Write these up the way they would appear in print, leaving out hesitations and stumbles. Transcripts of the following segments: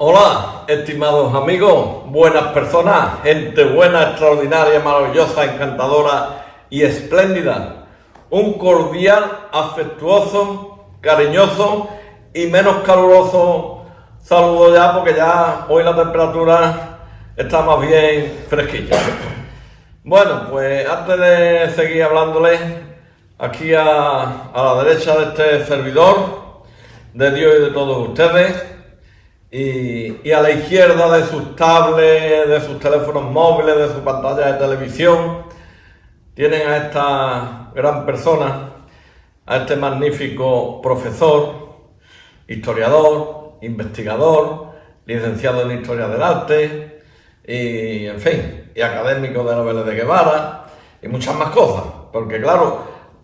Hola, estimados amigos, buenas personas, gente buena, extraordinaria, maravillosa, encantadora y espléndida. Un cordial, afectuoso, cariñoso y menos caluroso saludo ya, porque ya hoy la temperatura está más bien fresquilla. Bueno, pues antes de seguir hablándoles, aquí a la derecha de este servidor, de Dios y de todos ustedes, y a la izquierda de sus tablets, de sus teléfonos móviles, de su pantalla de televisión, tienen a esta gran persona, a este magnífico profesor, historiador, investigador, licenciado en Historia del Arte, y en fin, y académico de la Vélez de Guevara, y muchas más cosas, porque claro,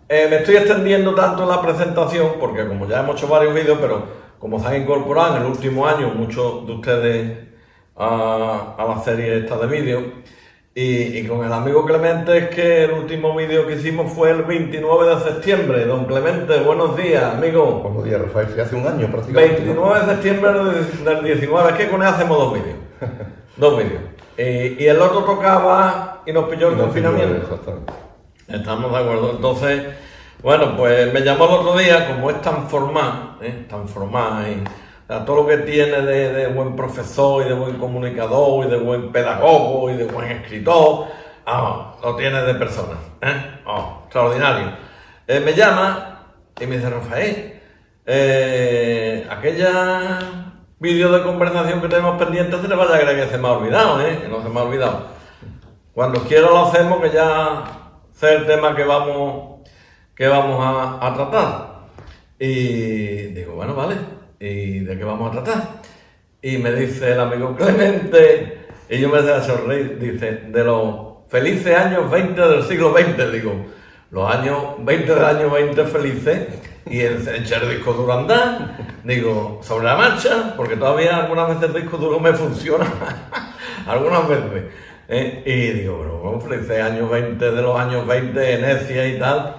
me estoy extendiendo tanto en la presentación, porque como ya hemos hecho varios vídeos, pero como se han incorporado en el último año muchos de ustedes a la serie esta de vídeos, y con el amigo Clemente, es que el último vídeo que hicimos fue el 29 de septiembre. Don Clemente, buenos días, amigo. Buenos días, Rafael, que hace un año prácticamente. 29 de septiembre del 19, es que con él hacemos dos vídeos. Dos vídeos. Y el otro tocaba y nos pilló el confinamiento. Exactamente. Estamos de acuerdo. Entonces, bueno, pues me llamó el otro día, como es tan formal, y o sea, todo lo que tiene de buen profesor y de buen comunicador y de buen pedagogo y de buen escritor, lo tiene de persona, extraordinario. Me llama y me dice: Rafael, aquella vídeo de conversación que tenemos pendiente se le vaya a creer que se me ha olvidado, que no se me ha olvidado. Cuando quiera lo hacemos, que ya sé el tema que vamos a tratar. Y digo, bueno, vale, ¿y de qué vamos a tratar? Y me dice el amigo Clemente, y yo me dejo a sonreír, dice, de los felices años 20 del siglo XX, digo, los años 20 del año 20 felices, y echar el disco duro a andar, digo, sobre la marcha, porque todavía algunas veces el disco duro me funciona, algunas veces. Y digo, pero ¿cómo felices años 20 de los años 20, Venecia y tal?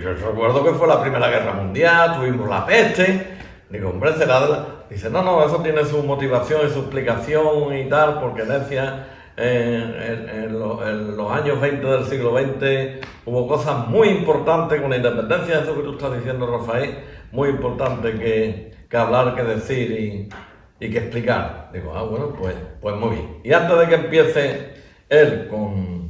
Yo recuerdo que fue la Primera Guerra Mundial, tuvimos la peste. Digo, hombre, será de la... Dice, no, eso tiene su motivación y su explicación y tal, porque Venecia en los años 20 del siglo XX hubo cosas muy importantes con la independencia, eso que tú estás diciendo, Rafael, muy importante que hablar, que decir y que explicar. Digo, bueno, pues muy bien. Y antes de que empiece él con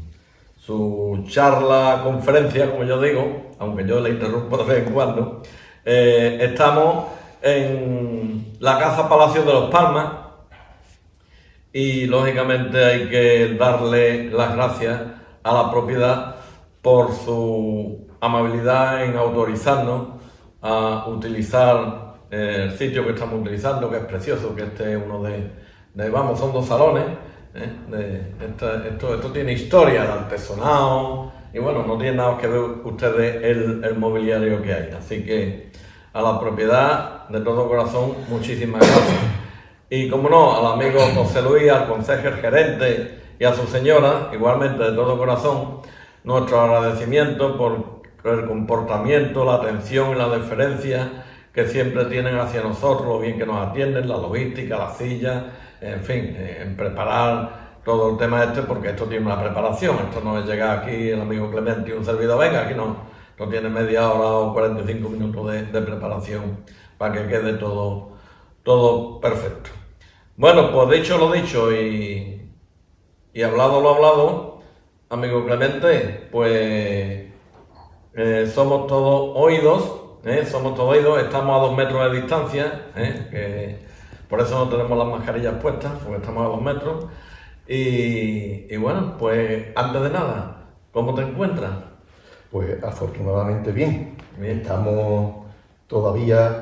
su charla, conferencia, como yo digo, aunque yo le interrumpo de vez en cuando, estamos en la Casa Palacio de los Palmas y lógicamente hay que darle las gracias a la propiedad por su amabilidad en autorizarnos a utilizar el sitio que estamos utilizando, que es precioso, que este es uno vamos, son dos salones. Esto tiene historia de artesonado y bueno, no tiene nada que ver ustedes el mobiliario que hay, así que a la propiedad de todo corazón muchísimas gracias, y como no, al amigo José Luis, al consejero gerente y a su señora igualmente de todo corazón nuestro agradecimiento por el comportamiento, la atención y la deferencia que siempre tienen hacia nosotros, lo bien que nos atienden, la logística, las sillas, en fin, en preparar todo el tema porque esto tiene una preparación, esto no es llegar aquí el amigo Clemente y un servidor, venga, aquí no, esto tiene media hora o 45 minutos de preparación para que quede todo perfecto. Bueno, pues dicho lo dicho y hablado lo hablado, amigo Clemente, pues somos todos oídos, estamos a 2 metros de distancia, que por eso no tenemos las mascarillas puestas, porque estamos a 2 metros. Y bueno, pues antes de nada, ¿cómo te encuentras? Pues afortunadamente bien. Estamos todavía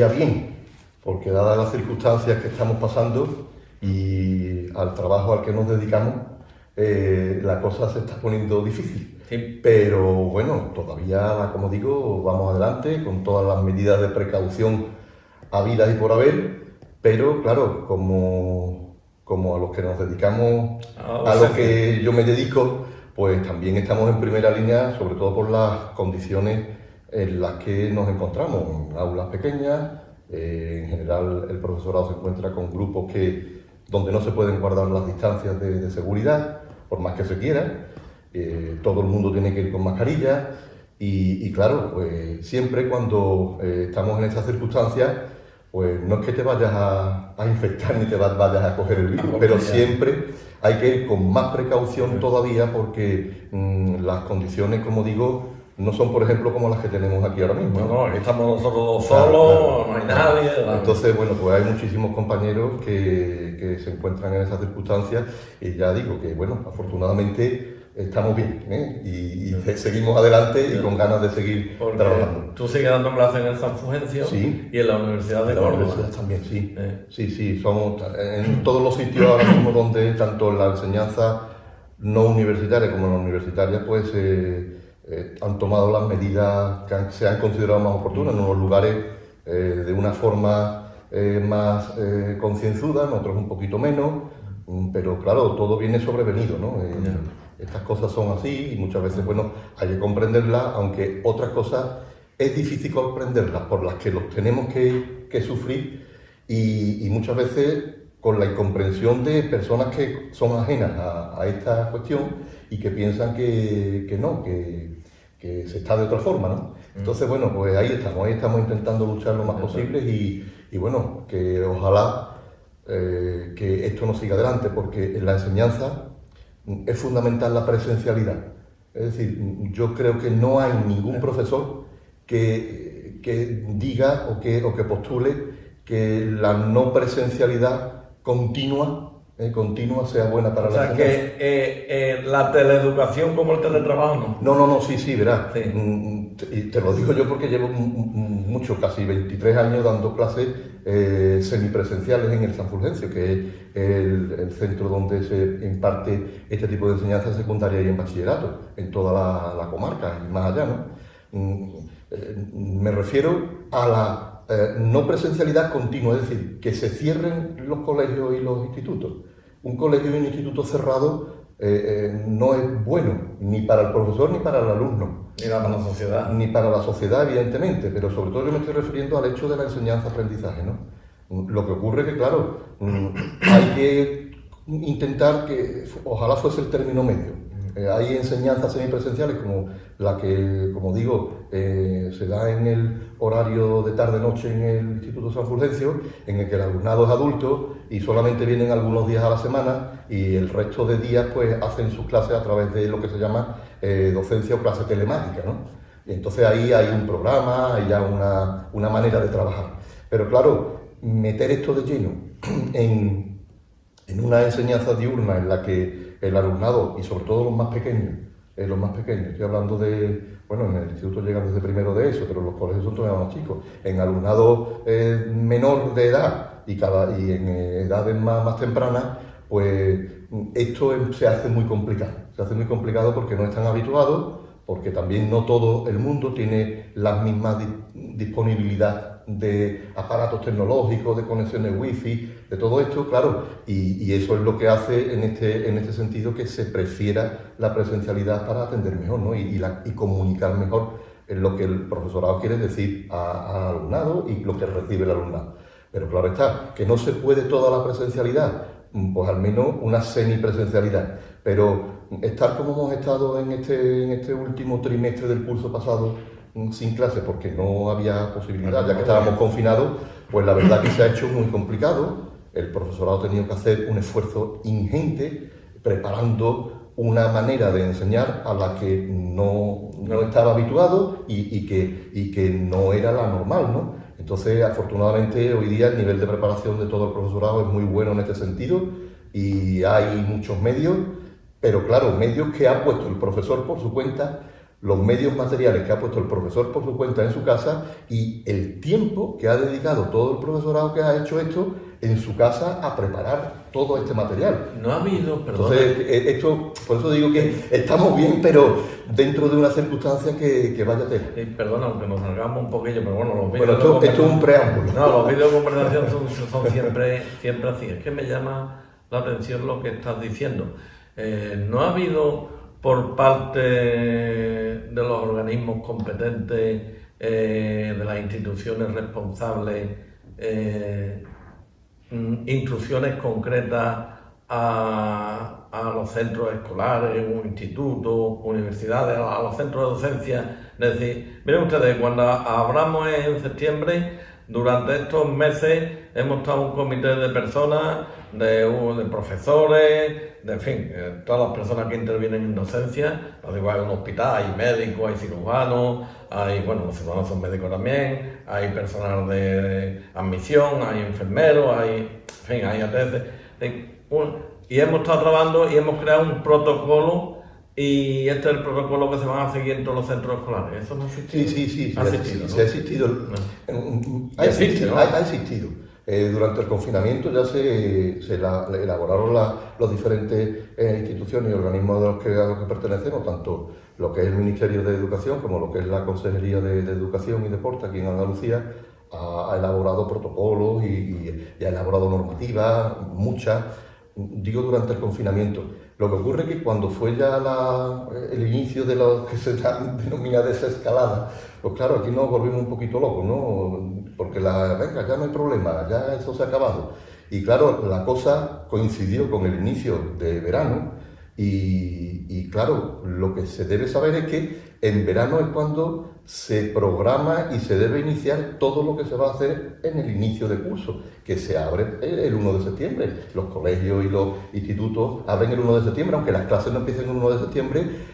bien, porque dadas las circunstancias que estamos pasando y al trabajo al que nos dedicamos, la cosa se está poniendo difícil. Sí. Pero bueno, todavía, como digo, vamos adelante con todas las medidas de precaución habidas y por haber. Pero claro, como a los que nos dedicamos, a lo que yo me dedico, pues también estamos en primera línea, sobre todo por las condiciones en las que nos encontramos, en aulas pequeñas, En general, el profesorado se encuentra con grupos donde no se pueden guardar las distancias de seguridad, por más que se quiera. Todo el mundo tiene que ir con mascarilla y claro, pues siempre cuando estamos en estas circunstancias, pues no es que te vayas a infectar ni te vayas a coger el virus, pero siempre hay que ir con más precaución todavía porque las condiciones, como digo, no son, por ejemplo, como las que tenemos aquí ahora mismo. No, aquí estamos nosotros solos, no hay nadie. Entonces, bueno, pues hay muchísimos compañeros que se encuentran en esas circunstancias y ya digo que, bueno, afortunadamente estamos bien, ¿eh? Y seguimos adelante y con ganas de seguir trabajando. Tú sigues dando clases en el San Fulgencio y en la Universidad de Córdoba. También, sí. Sí, somos en todos los sitios ahora mismo donde tanto en la enseñanza no universitaria como en la universitaria, pues han tomado las medidas que se han considerado más oportunas en unos lugares de una forma más concienzuda, en otros un poquito menos, pero claro, todo viene sobrevenido, ¿no? Estas cosas son así y muchas veces, bueno, hay que comprenderlas, aunque otras cosas es difícil comprenderlas, por las que los tenemos que sufrir y muchas veces con la incomprensión de personas que son ajenas a esta cuestión y que piensan que no, que se está de otra forma, ¿no? Entonces, bueno, pues ahí estamos intentando luchar lo más posible y bueno, que ojalá que esto no siga adelante, porque en la enseñanza es fundamental la presencialidad. Es decir, yo creo que no hay ningún profesor que diga o que postule que la no presencialidad continua sea buena para la enseñanza. O sea, que la teleeducación como el teletrabajo, ¿no? No, sí, verás. Sí. Y te lo digo yo porque llevo casi 23 años dando clases semipresenciales en el San Fulgencio, que es el centro donde se imparte este tipo de enseñanza secundaria y en bachillerato, en toda la comarca y más allá, ¿no? Me refiero a la no presencialidad continua, es decir, que se cierren los colegios y los institutos. Un colegio y un instituto cerrado no es bueno, ni para el profesor ni para el alumno. Ni para la sociedad. Ni para la sociedad, evidentemente, pero sobre todo yo me estoy refiriendo al hecho de la enseñanza-aprendizaje, ¿no? Lo que ocurre que, claro, hay que intentar que, ojalá fuese el término medio. Hay enseñanzas semipresenciales como la que, como digo, se da en el horario de tarde-noche en el Instituto San Fulgencio, en el que el alumnado es adulto y solamente vienen algunos días a la semana y el resto de días pues hacen sus clases a través de lo que se llama docencia o clase telemática, ¿no? Y entonces ahí hay un programa, hay ya una manera de trabajar. Pero claro, meter esto de lleno en una enseñanza diurna en la que el alumnado, y sobre todo los más pequeños, estoy hablando de, bueno, en el instituto llegan desde primero de eso, pero los colegios son todavía más chicos, en alumnado menor de edad y en edades más tempranas, pues esto se hace muy complicado porque no están habituados, porque también no todo el mundo tiene la misma disponibilidad de aparatos tecnológicos, de conexiones wifi, de todo esto, claro, y eso es lo que hace en este sentido que se prefiera la presencialidad para atender mejor, ¿no? y comunicar mejor lo que el profesorado quiere decir al alumnado y lo que recibe el alumnado. Pero claro está, que no se puede toda la presencialidad, pues al menos una semipresencialidad, pero estar como hemos estado en este último trimestre del curso pasado sin clase porque no había posibilidad, ya que estábamos confinados, pues la verdad que se ha hecho muy complicado. El profesorado ha tenido que hacer un esfuerzo ingente preparando una manera de enseñar a la que no estaba habituado y que no era la normal, ¿no? Entonces, afortunadamente, hoy día el nivel de preparación de todo el profesorado es muy bueno en este sentido y hay muchos medios, pero claro, medios que ha puesto el profesor por su cuenta, los medios materiales que ha puesto el profesor por su cuenta en su casa y el tiempo que ha dedicado todo el profesorado que ha hecho esto en su casa a preparar todo este material. No ha habido, perdón. Entonces, esto, por eso digo que estamos bien, pero dentro de una circunstancia que vaya a tener. Perdona, aunque nos salgamos un poquillo, pero bueno, los vídeos... Bueno, esto es un preámbulo. No, los vídeos de conversación son siempre así. Es que me llama la atención lo que estás diciendo. No ha habido por parte de los organismos competentes, de las instituciones responsables, instrucciones concretas a los centros escolares, institutos, universidades, a los centros de docencia. Es decir, miren ustedes, cuando abramos en septiembre, durante estos meses hemos estado un comité de personas, de profesores, de en fin, todas las personas que intervienen en docencia. Pues igual hay un hospital, hay médicos, hay cirujanos, los cirujanos son médicos también, hay personal de admisión, hay enfermeros, hay ATS. Y hemos estado trabajando y hemos creado un protocolo, y este es el protocolo que se van a seguir en todos los centros escolares. ¿Eso no ha existido? Sí, ha existido, ¿no? Sí ha existido. No. Ha existido. Durante el confinamiento ya se elaboraron las diferentes instituciones y organismos a los que pertenecemos, tanto lo que es el Ministerio de Educación como lo que es la Consejería de Educación y Deporte aquí en Andalucía. Ha elaborado protocolos y ha elaborado normativas, muchas, digo, durante el confinamiento. Lo que ocurre es que cuando fue ya el inicio de lo que se denomina desescalada, pues claro, aquí nos volvimos un poquito locos, ¿no? Porque venga, ya no hay problema, ya eso se ha acabado. Y claro, la cosa coincidió con el inicio de verano y claro, lo que se debe saber es que en verano es cuando se programa y se debe iniciar todo lo que se va a hacer en el inicio de curso, que se abre el 1 de septiembre. Los colegios y los institutos abren el 1 de septiembre, aunque las clases no empiecen el 1 de septiembre,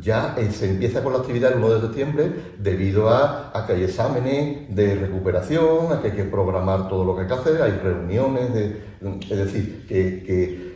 ya se empieza con la actividad el 1 de septiembre debido a que hay exámenes de recuperación, a que hay que programar todo lo que hay que hacer, hay reuniones, es decir, ¿qué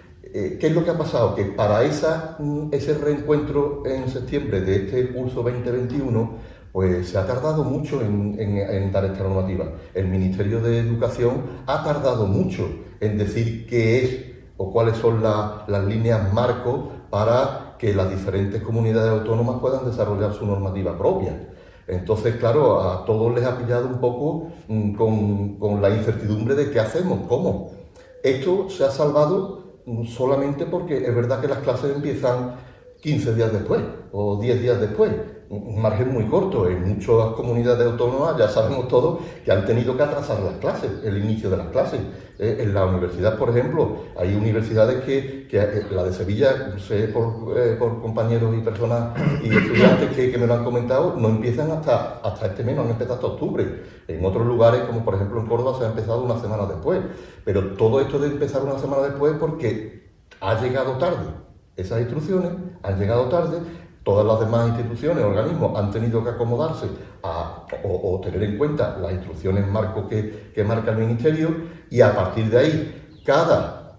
es lo que ha pasado? Que para ese reencuentro en septiembre de este curso 2021, pues se ha tardado mucho en dar esta normativa. El Ministerio de Educación ha tardado mucho en decir qué es o cuáles son las líneas marco para que las diferentes comunidades autónomas puedan desarrollar su normativa propia. Entonces, claro, a todos les ha pillado un poco con la incertidumbre de qué hacemos, cómo. Esto se ha salvado solamente porque es verdad que las clases empiezan 15 días después o 10 días después, un margen muy corto. En muchas comunidades autónomas ya sabemos todos que han tenido que atrasar las clases, el inicio de las clases. En la universidad, por ejemplo, hay universidades que la de Sevilla, sé por compañeros y personas y estudiantes que me lo han comentado, no empiezan hasta este mes, no han empezado hasta octubre. En otros lugares, como por ejemplo en Córdoba, se ha empezado una semana después. Pero todo esto de empezar una semana después porque ha llegado tarde. Esas instrucciones han llegado tarde, todas las demás instituciones, organismos han tenido que acomodarse o tener en cuenta las instrucciones marco que marca el Ministerio, y a partir de ahí cada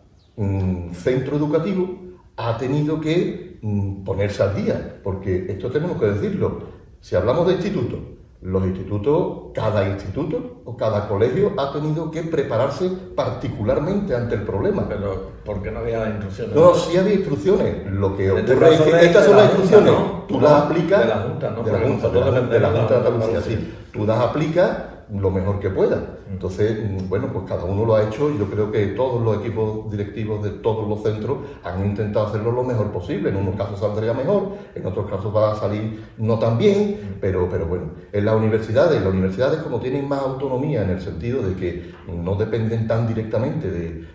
centro educativo ha tenido que ponerse al día, porque esto tenemos que decirlo. Si hablamos de institutos, los institutos, cada instituto o cada colegio ha tenido que prepararse particularmente ante el problema. Pero, ¿por qué no había instrucciones? No, sí había instrucciones. Lo que Este ocurre es caso que estas son las instrucciones. ¿no? Tú las aplicas. De la Junta, ¿no? De la Junta, Porque nosotros de la dependemos Junta de de la Andalucía, Andalucía. sí. Tú las aplicas lo mejor que puedas. Entonces, bueno, pues cada uno lo ha hecho y yo creo que todos los equipos directivos de todos los centros han intentado hacerlo lo mejor posible. En unos casos saldría mejor, en otros casos va a salir no tan bien, pero bueno. En las universidades como tienen más autonomía en el sentido de que no dependen tan directamente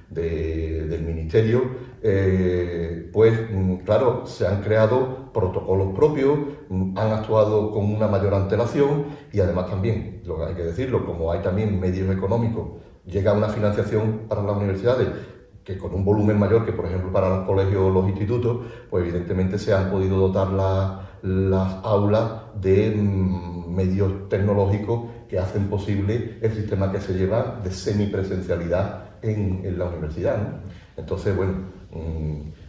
del ministerio, pues claro, se han creado protocolos propios, han actuado con una mayor antelación y además también, lo que hay que decirlo, como hay también medios económicos, llega una financiación para las universidades que con un volumen mayor que, por ejemplo, para los colegios o los institutos, pues evidentemente se han podido dotar las aulas de medios tecnológicos que hacen posible el sistema que se lleva de semipresencialidad en la universidad, ¿no? Entonces, bueno,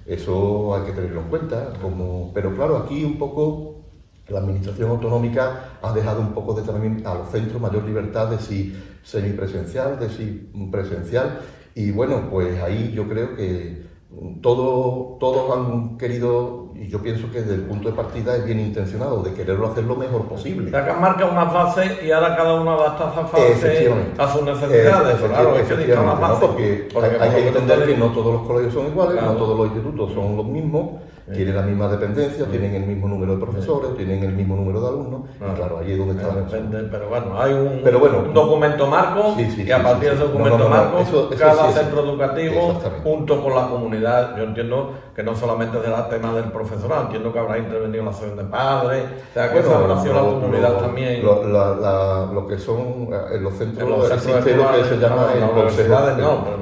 eso hay que tenerlo en cuenta. Pero claro, aquí un poco la administración autonómica ha dejado un poco también a los centros mayor libertad de si semipresencial, de si presencial. Y bueno, pues ahí yo creo que todos han querido, y yo pienso que desde el punto de partida es bien intencionado, de quererlo hacer lo mejor posible. Ya que han marcado una fase y ahora cada uno adapta esa fase a sus necesidades. Claro, es que necesita una fase. ¿no? Porque hay que entender que no todos los colegios son iguales, claro, no todos los institutos son los mismos, tienen la misma dependencia, tienen el mismo número de profesores, tienen el mismo número de alumnos, y claro, ahí es donde está la depende, pero bueno, hay un documento marco y a partir de ese documento marco, cada centro educativo, junto con la comunidad, yo entiendo que no solamente será el tema del profesorado, entiendo que habrá intervenido la asociación de padres, o sea, que esa habrá sido la comunidad también. Lo que son en los centros existe lo que se llama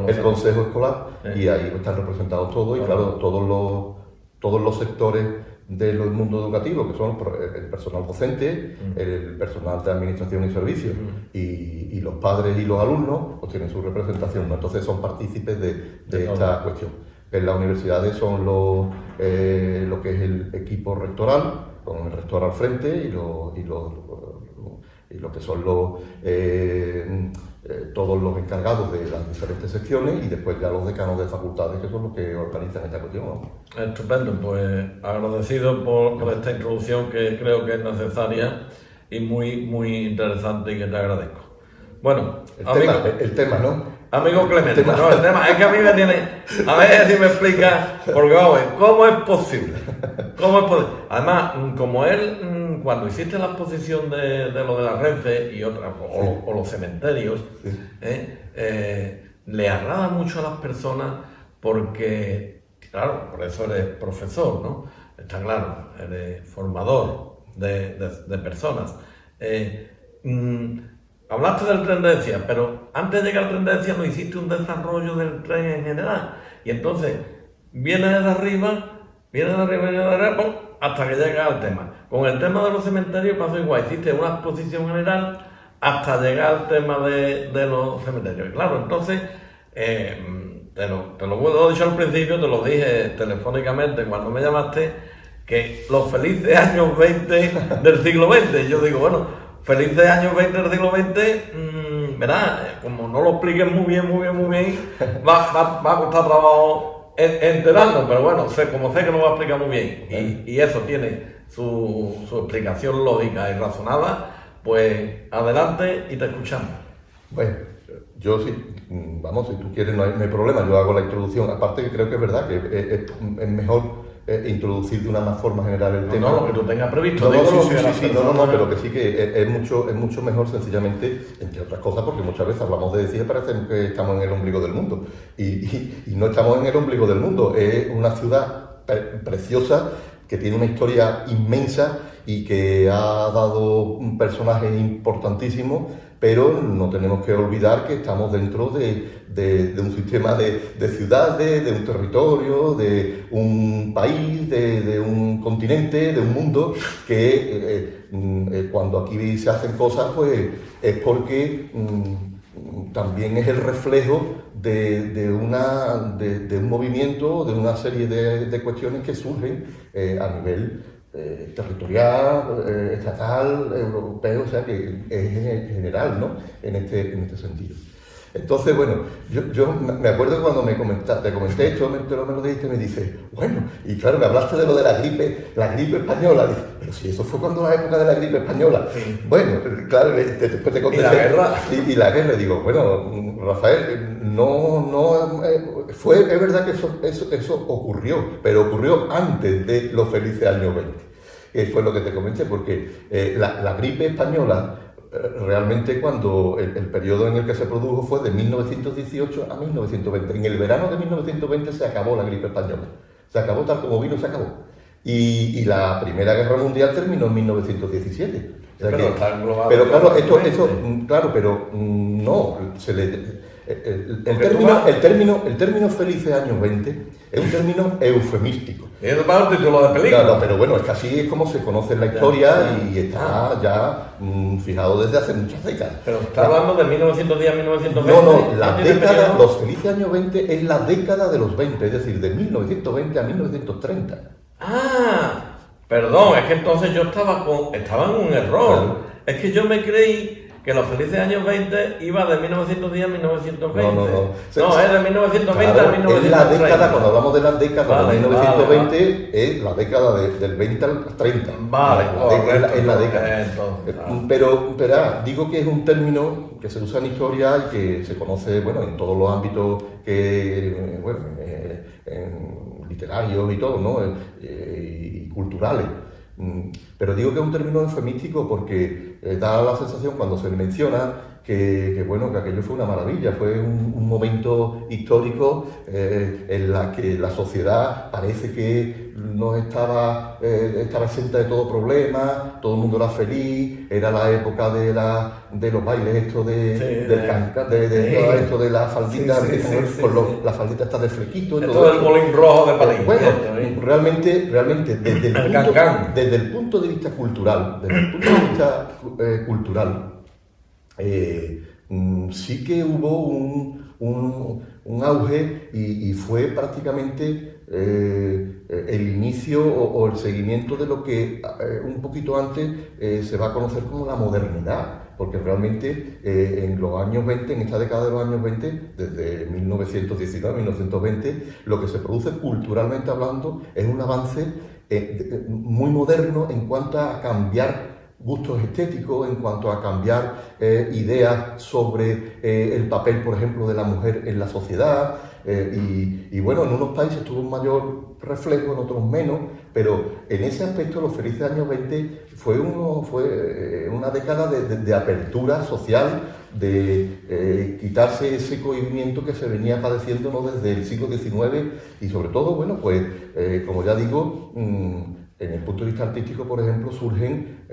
el consejo escolar, y ahí están representados todos, y claro, todos los sectores del mundo educativo, que son el personal docente, el personal de administración y servicios, y los padres y los alumnos, pues tienen su representación, ¿no? Entonces son partícipes de esta cuestión. En las universidades son lo que es el equipo rectoral, con el rector al frente, y lo que son todos los encargados de las diferentes secciones, y después ya los decanos de facultades, que son los que organizan esta cuestión, ¿no? Estupendo, pues agradecido por esta introducción que creo que es necesaria y muy, muy interesante, y que te agradezco. Bueno, el tema, ¿no? Amigo Clemente, el tema es que a mí me tiene, a ver si me explica, porque vamos a ver, ¿cómo es posible? Además, como él, cuando hiciste la exposición de lo de la Renfe y otras, o los cementerios, le agrada mucho a las personas porque, claro, por eso eres profesor, ¿no? Está claro, eres formador de personas. Hablaste del tren de Decía, pero antes de llegar al tren de Decía no hiciste un desarrollo del tren en general. Y entonces, viene de arriba, hasta que llega al tema. Con el tema de los cementerios pasó igual, hiciste una exposición general hasta llegar al tema de los cementerios. Y claro, entonces, te lo he dicho al principio, te lo dije telefónicamente cuando me llamaste, que los felices años 20 del siglo XX. Yo digo, bueno, felices años 20 del siglo XX, verá, como no lo expliques muy bien, va a costar trabajo enterarnos, pero bueno, como sé que lo va a explicar muy bien, y eso tiene su explicación lógica y razonada, pues adelante y te escuchamos. Bueno, yo sí, vamos, si tú quieres no hay problema, yo hago la introducción, aparte que creo que es verdad que es mejor introducir de una forma general el tema. No, lo que tú tengas previsto. Pero que sí que es mucho mejor sencillamente, entre otras cosas, porque muchas veces hablamos de decir y parece que estamos en el ombligo del mundo. Y no estamos en el ombligo del mundo, es una ciudad preciosa, que tiene una historia inmensa y que ha dado un personaje importantísimo, pero no tenemos que olvidar que estamos dentro de un sistema de ciudades, de un territorio, de un país, de un continente, de un mundo, que cuando aquí se hacen cosas, pues es porque también es el reflejo de un movimiento, de una serie de cuestiones que surgen a nivel territorial, estatal, europeo, o sea que es general, ¿no? En este sentido. Entonces, bueno, yo me acuerdo cuando te comenté esto, me lo dijiste, me dice, bueno, y claro, me hablaste de lo de la gripe española, dice, pero si eso fue cuando la época de la gripe española. Sí. Bueno, claro, después te contesté. ¿Y la guerra? Y la guerra, digo, bueno, Rafael, es verdad que eso ocurrió, pero ocurrió antes de los felices años 20. Que fue lo que te comenté, porque la gripe española, realmente cuando el periodo en el que se produjo fue de 1918 a 1920. En el verano de 1920 se acabó la gripe española. Se acabó tal como vino, se acabó. Y la Primera Guerra Mundial terminó en 1917. O sea pero claro, pero no, el término felices años 20 es un término eufemístico. Es para un título de película. No, pero bueno, es que así es como se conoce en la historia y está ya fijado desde hace muchas décadas. Pero está hablando de 1910 a 1920. No, la década, los felices años 20 es la década de los 20, es decir, de 1920 a 1930. Ah, perdón, es que entonces yo estaba en un error. Claro. Es que yo me creí que los felices años 20 iba de 1910 a 1920. No. Es de 1920 Claro, a 1930. es la década, cuando hablamos de las décadas Vale, de 1920, vale. es la década del 20 al 30. Vale, es la década. Entonces, Pero digo que es un término que se usa en historia y que se conoce, bueno, en todos los ámbitos que, bueno, literarios y todo, ¿no? Y culturales. Pero digo que es un término eufemístico porque da la sensación cuando se le menciona que bueno, que aquello fue una maravilla, fue un momento histórico en la que la sociedad parece que no estaba exenta de todo problema, todo el mundo era feliz, era la época de los bailes estos del canca, todo esto de las falditas, las falditas estas de flequito. De todo el bolín rojo de París. Bueno, realmente desde el punto de vista cultural, sí que hubo un auge y fue prácticamente el inicio o el seguimiento de lo que un poquito antes se va a conocer como la modernidad, porque realmente en los años 20, en esta década de los años 20, desde 1919 a 1920, lo que se produce culturalmente hablando es un avance muy moderno en cuanto a cambiar gustos estéticos, en cuanto a cambiar ideas sobre el papel, por ejemplo, de la mujer en la sociedad. Y bueno, en unos países tuvo un mayor reflejo, en otros menos, pero en ese aspecto los felices años 20 fue una década de apertura social, de quitarse ese cohibimiento que se venía padeciendo, ¿no?, desde el siglo XIX y sobre todo, bueno, pues como ya digo, en el punto de vista artístico, por ejemplo, surgen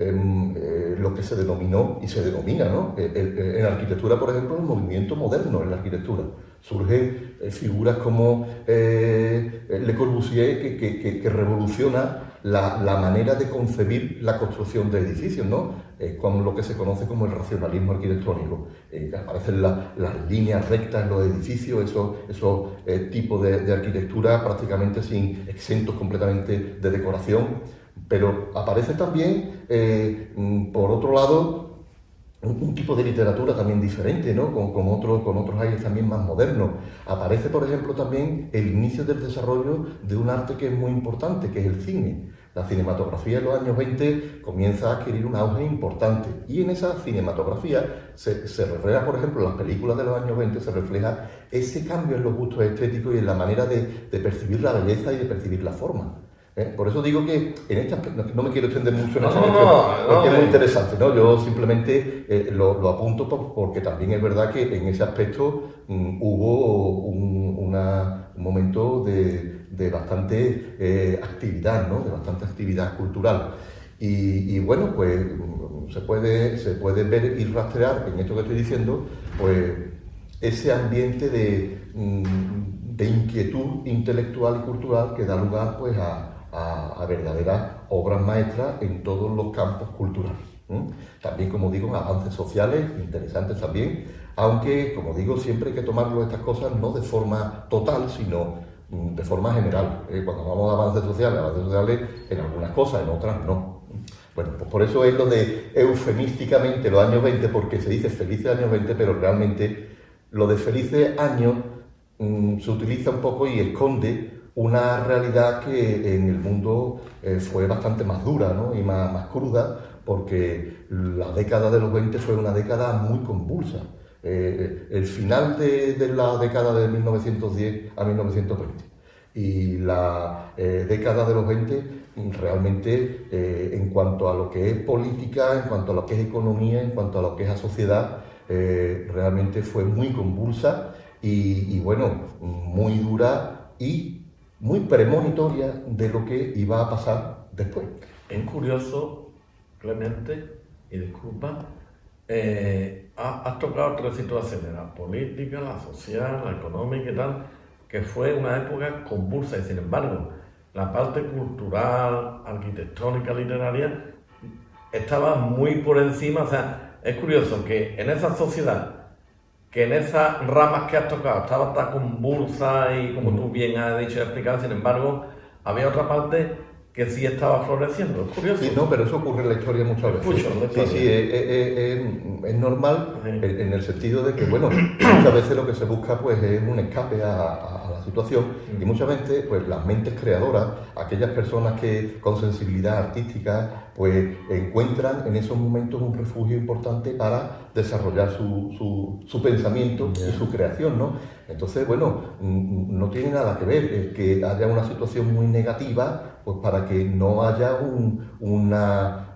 lo que se denominó y se denomina, ¿no? En arquitectura, por ejemplo, el movimiento moderno en la arquitectura. Surgen figuras como Le Corbusier que revoluciona la manera de concebir la construcción de edificios, ¿no? Con lo que se conoce como el racionalismo arquitectónico. Aparecen las líneas rectas en los edificios, esos tipos de arquitectura prácticamente exentos completamente de decoración. Pero aparece también, por otro lado, un tipo de literatura también diferente, ¿no? Con otros aires también más modernos. Aparece, por ejemplo, también el inicio del desarrollo de un arte que es muy importante, que es el cine. La cinematografía en los años 20 comienza a adquirir un auge importante y en esa cinematografía se refleja, por ejemplo, en las películas de los años 20 se refleja ese cambio en los gustos estéticos y en la manera de percibir la belleza y de percibir la forma. Por eso digo que en esta, no me quiero extender mucho en esta cuestión, porque es muy interesante, ¿no? Yo simplemente lo apunto porque también es verdad que en ese aspecto hubo un momento de bastante actividad, ¿no? De bastante actividad cultural. Y bueno, pues se puede ver y rastrear en esto que estoy diciendo, pues ese ambiente de inquietud intelectual y cultural que da lugar pues a verdaderas obras maestras en todos los campos culturales. También, como digo, avances sociales interesantes también, aunque, como digo, siempre hay que tomarlo estas cosas no de forma total, sino de forma general. Cuando hablamos de avances sociales en algunas cosas, en otras no. Bueno, pues por eso es lo de eufemísticamente los años 20, porque se dice felices años 20, pero realmente lo de felices años se utiliza un poco y esconde una realidad que en el mundo fue bastante más dura, ¿no? Y más cruda, porque la década de los 20 fue una década muy convulsa. El final de la década de 1910 a 1920 y la década de los 20 realmente en cuanto a lo que es política, en cuanto a lo que es economía, en cuanto a lo que es a sociedad, realmente fue muy convulsa y bueno, muy dura y muy premonitoria de lo que iba a pasar después. Es curioso, Clemente, y disculpa, has tocado tres situaciones, la política, la social, la económica y tal, que fue una época convulsa y sin embargo la parte cultural, arquitectónica, literaria estaba muy por encima. O sea, es curioso que en esa sociedad, que en esas ramas que has tocado estaba tan convulsa y como tú bien has dicho y explicado, sin embargo, había otra parte que sí estaba floreciendo. Es curioso. Sí, no, pero eso ocurre en la historia muchas veces. Mucho, Sí, sí, es normal en el sentido de que, bueno, muchas veces lo que se busca pues es un escape a la situación y muchas veces pues las mentes creadoras, aquellas personas que con sensibilidad artística pues encuentran en esos momentos un refugio importante para desarrollar su pensamiento y su creación, ¿no? Entonces, bueno, no tiene nada que ver el que haya una situación muy negativa pues para que no haya un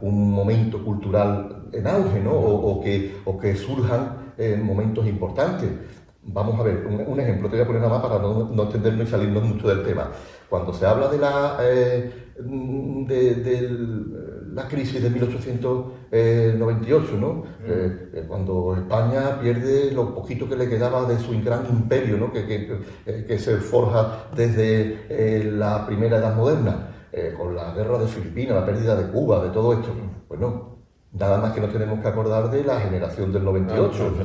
momento cultural en auge, ¿no? O que surjan momentos importantes. Vamos a ver, un ejemplo, te voy a poner nada más para no extendernos y salirnos mucho del tema. Cuando se habla de la crisis de 1898, ¿no? Cuando España pierde lo poquito que le quedaba de su gran imperio, ¿no? que se forja desde la primera edad moderna, con la guerra de Filipinas, la pérdida de Cuba, de todo esto. Bueno, nada más que nos tenemos que acordar de la generación del 98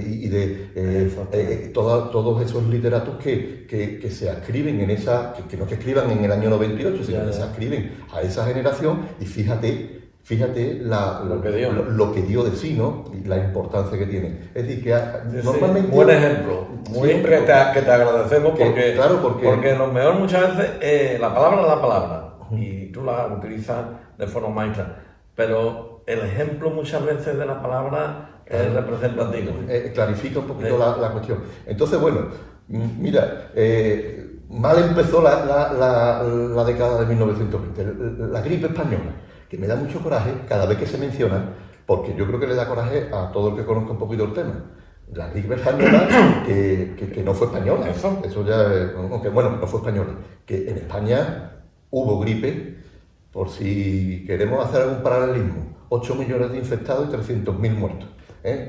y de todos esos literatos que se ascriben en esa, que no se escriban en el año 98, sino que se ascriben a esa generación y fíjate lo que dio de sí, ¿no? Y la importancia que tiene. Es decir, que normalmente... Buen ejemplo. Siempre que te agradecemos porque lo mejor muchas veces la palabra es la palabra y tú la utilizas de forma maestra, pero el ejemplo muchas veces de la palabra es representativo. Clarifica un poquito la cuestión. Entonces, bueno, mira, mal empezó la década de 1920, la gripe española, que me da mucho coraje cada vez que se menciona, porque yo creo que le da coraje a todo el que conozca un poquito el tema. La gripe española, que no fue española, eso ya, aunque bueno, no fue española, que en España hubo gripe, por si queremos hacer algún paralelismo, 8 millones de infectados y 300.000 muertos.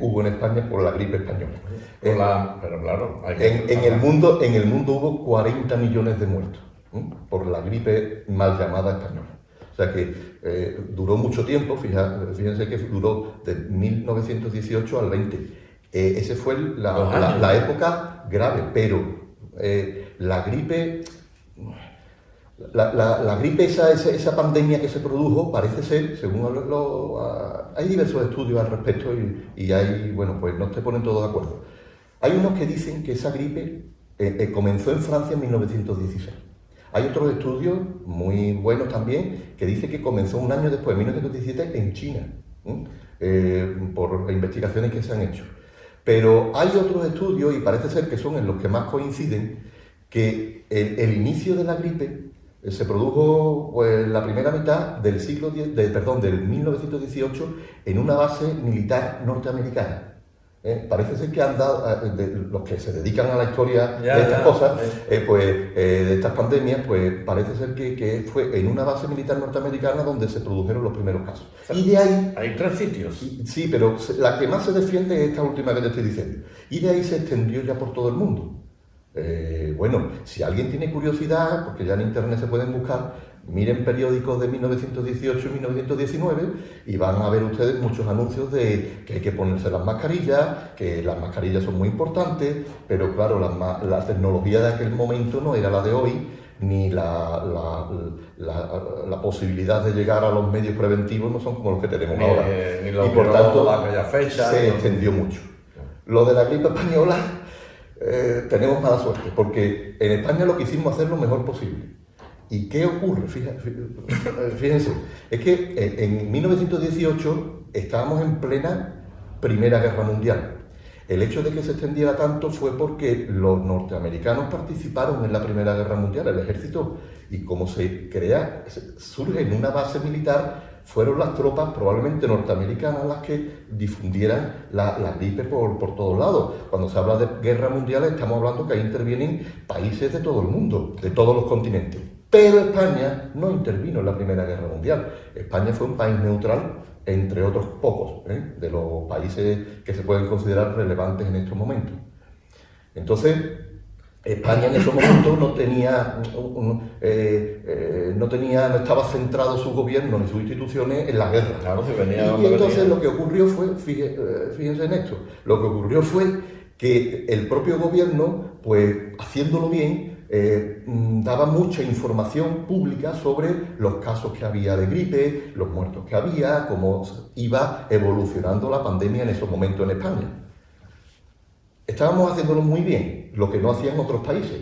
Hubo en España por la gripe española. Pero claro, en el mundo hubo 40 millones de muertos por la gripe mal llamada española. O sea que duró mucho tiempo, fíjense que duró de 1918 al 20. Esa fue la época grave, pero la gripe... La gripe, esa pandemia que se produjo, parece ser, según hay diversos estudios al respecto y hay, bueno, pues no se ponen todos de acuerdo. Hay unos que dicen que esa gripe comenzó en Francia en 1916. Hay otros estudios muy buenos también que dicen que comenzó un año después, en 1917, en China, por investigaciones que se han hecho. Pero hay otros estudios, y parece ser que son en los que más coinciden, que el inicio de la gripe se produjo pues, la primera mitad del del 1918 en una base militar norteamericana. Parece ser que han dado, los que se dedican a la historia de estas cosas, de estas pandemias, pues parece ser que fue en una base militar norteamericana donde se produjeron los primeros casos. Y de ahí... Hay 3 sitios. Sí, pero la que más se defiende es esta última que te estoy diciendo. Y de ahí se extendió ya por todo el mundo. Bueno, si alguien tiene curiosidad, porque ya en internet se pueden buscar, miren periódicos de 1918 y 1919 y van a ver ustedes muchos anuncios de que hay que ponerse las mascarillas, que las mascarillas son muy importantes, pero claro, la tecnología de aquel momento no era la de hoy, ni la posibilidad de llegar a los medios preventivos no son como los que tenemos ahora. Y por tanto, aquella fecha se extendió mucho. Lo de la gripe española... tenemos mala suerte, porque en España lo quisimos hacer lo mejor posible. ¿Y qué ocurre? Fíjense, es que en 1918 estábamos en plena Primera Guerra Mundial. El hecho de que se extendiera tanto fue porque los norteamericanos participaron en la Primera Guerra Mundial, el ejército, y como surge en una base militar, fueron las tropas probablemente norteamericanas las que difundieran la gripe por todos lados. Cuando se habla de guerra mundial estamos hablando que ahí intervienen países de todo el mundo, de todos los continentes. Pero España no intervino en la Primera Guerra Mundial. España fue un país neutral, entre otros pocos, de los países que se pueden considerar relevantes en estos momentos. Entonces, España en esos momentos no estaba centrado su gobierno ni sus instituciones en la guerra. Claro, y entonces lo que ocurrió fue, fíjense en esto, lo que ocurrió fue que el propio gobierno, pues haciéndolo bien, daba mucha información pública sobre los casos que había de gripe, los muertos que había, cómo iba evolucionando la pandemia en esos momentos en España. Estábamos haciéndolo muy bien, lo que no hacían otros países.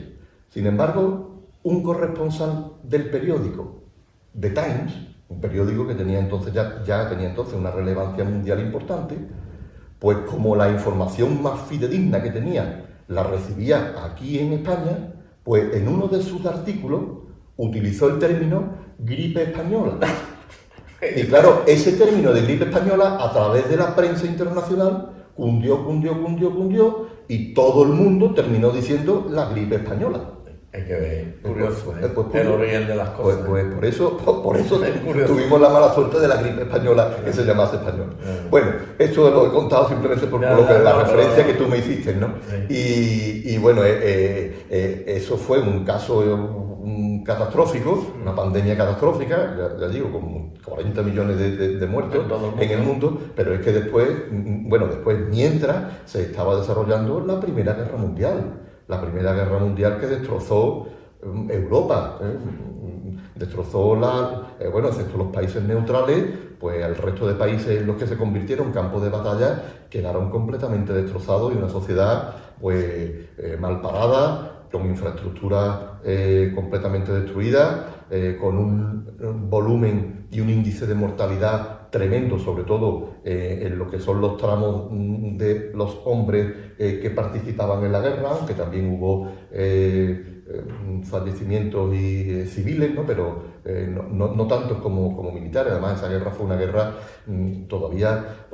Sin embargo, un corresponsal del periódico The Times, un periódico que tenía entonces ya tenía entonces una relevancia mundial importante, pues como la información más fidedigna que tenía la recibía aquí en España, pues en uno de sus artículos utilizó el término gripe española. Y claro, ese término de gripe española a través de la prensa internacional cundió y todo el mundo terminó diciendo la gripe española. Hay que ver, curioso, Pues, el origen de las cosas. Pues por eso tuvimos la mala suerte de la gripe española que se llamase española. Bueno, esto lo he contado simplemente por la referencia que tú me hiciste, ¿no? Sí. Y bueno, eso fue un caso catastrófico, una pandemia catastrófica, ya digo, con 40 millones de muertos en el mundo, pero es que después, mientras se estaba desarrollando la Primera Guerra Mundial. La Primera Guerra Mundial que destrozó Europa, destrozó excepto los países neutrales, pues el resto de países en los que se convirtieron campos de batalla quedaron completamente destrozados y una sociedad mal parada, con infraestructura completamente destruida, con un volumen y un índice de mortalidad tremendo, sobre todo en lo que son los tramos de los hombres que participaban en la guerra, aunque también hubo fallecimientos civiles, ¿no? Pero no tantos como militares. Además, esa guerra fue una guerra todavía,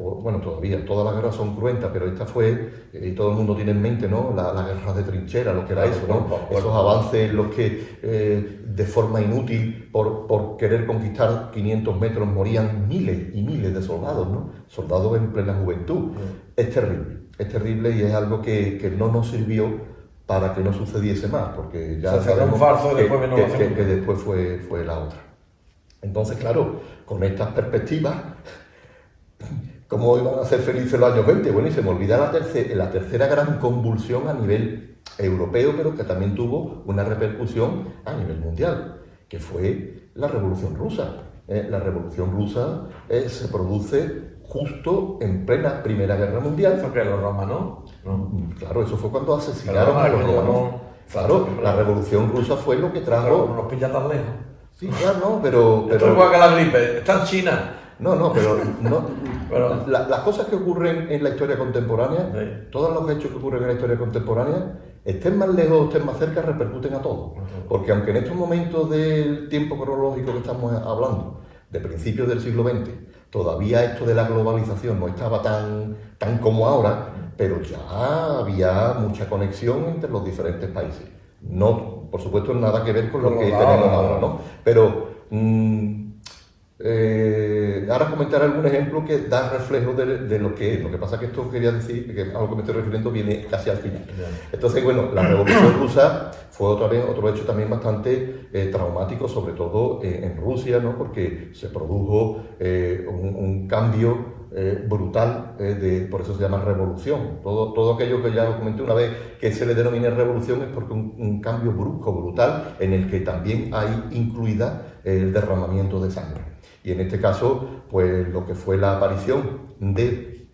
todas las guerras son cruentas, pero esta fue, y todo el mundo tiene en mente, ¿no? La guerra de trinchera, lo que era eso, ¿no? Esos avances en los que de forma inútil, por querer conquistar 500 metros, morían miles y miles de soldados, ¿no? Soldados en plena juventud. Es terrible y es algo que no nos sirvió para que no sucediese más, porque ya sabemos que después fue la otra. Entonces, claro, con estas perspectivas, ¿cómo iban a ser felices los años 20? Bueno, y se me olvida la tercera gran convulsión a nivel europeo, pero que también tuvo una repercusión a nivel mundial, que fue la Revolución Rusa. La Revolución Rusa se produce justo en plena Primera Guerra Mundial. ¿Eso que los romanos? No. Claro, eso fue cuando asesinaron a los romanos. Claro, la Revolución Rusa fue lo que trajo... Pero no nos pilla tan lejos. Sí, claro, no, pero... Esto es igual que la gripe, está en China. Pero las cosas que ocurren en la historia contemporánea, sí. Todos los hechos que ocurren en la historia contemporánea, estén más lejos o estén más cerca, repercuten a todos. Porque aunque en estos momentos del tiempo cronológico que estamos hablando, de principios del siglo XX, todavía esto de la globalización no estaba tan como ahora, pero ya había mucha conexión entre los diferentes países. No, por supuesto, nada que ver con lo que tenemos ahora, ¿no? Pero ahora comentaré algún ejemplo que da reflejo de lo que es. Lo que pasa es que esto quería decir, que a lo que me estoy refiriendo viene casi al final. Entonces, bueno, la Revolución Rusa fue otro hecho también bastante traumático, sobre todo en Rusia, ¿no? Porque se produjo un cambio brutal, por eso se llama revolución. Todo aquello que ya os comenté una vez que se le denomina revolución es porque un cambio brusco, brutal, en el que también hay incluida el derramamiento de sangre. Y en este caso, pues lo que fue la aparición del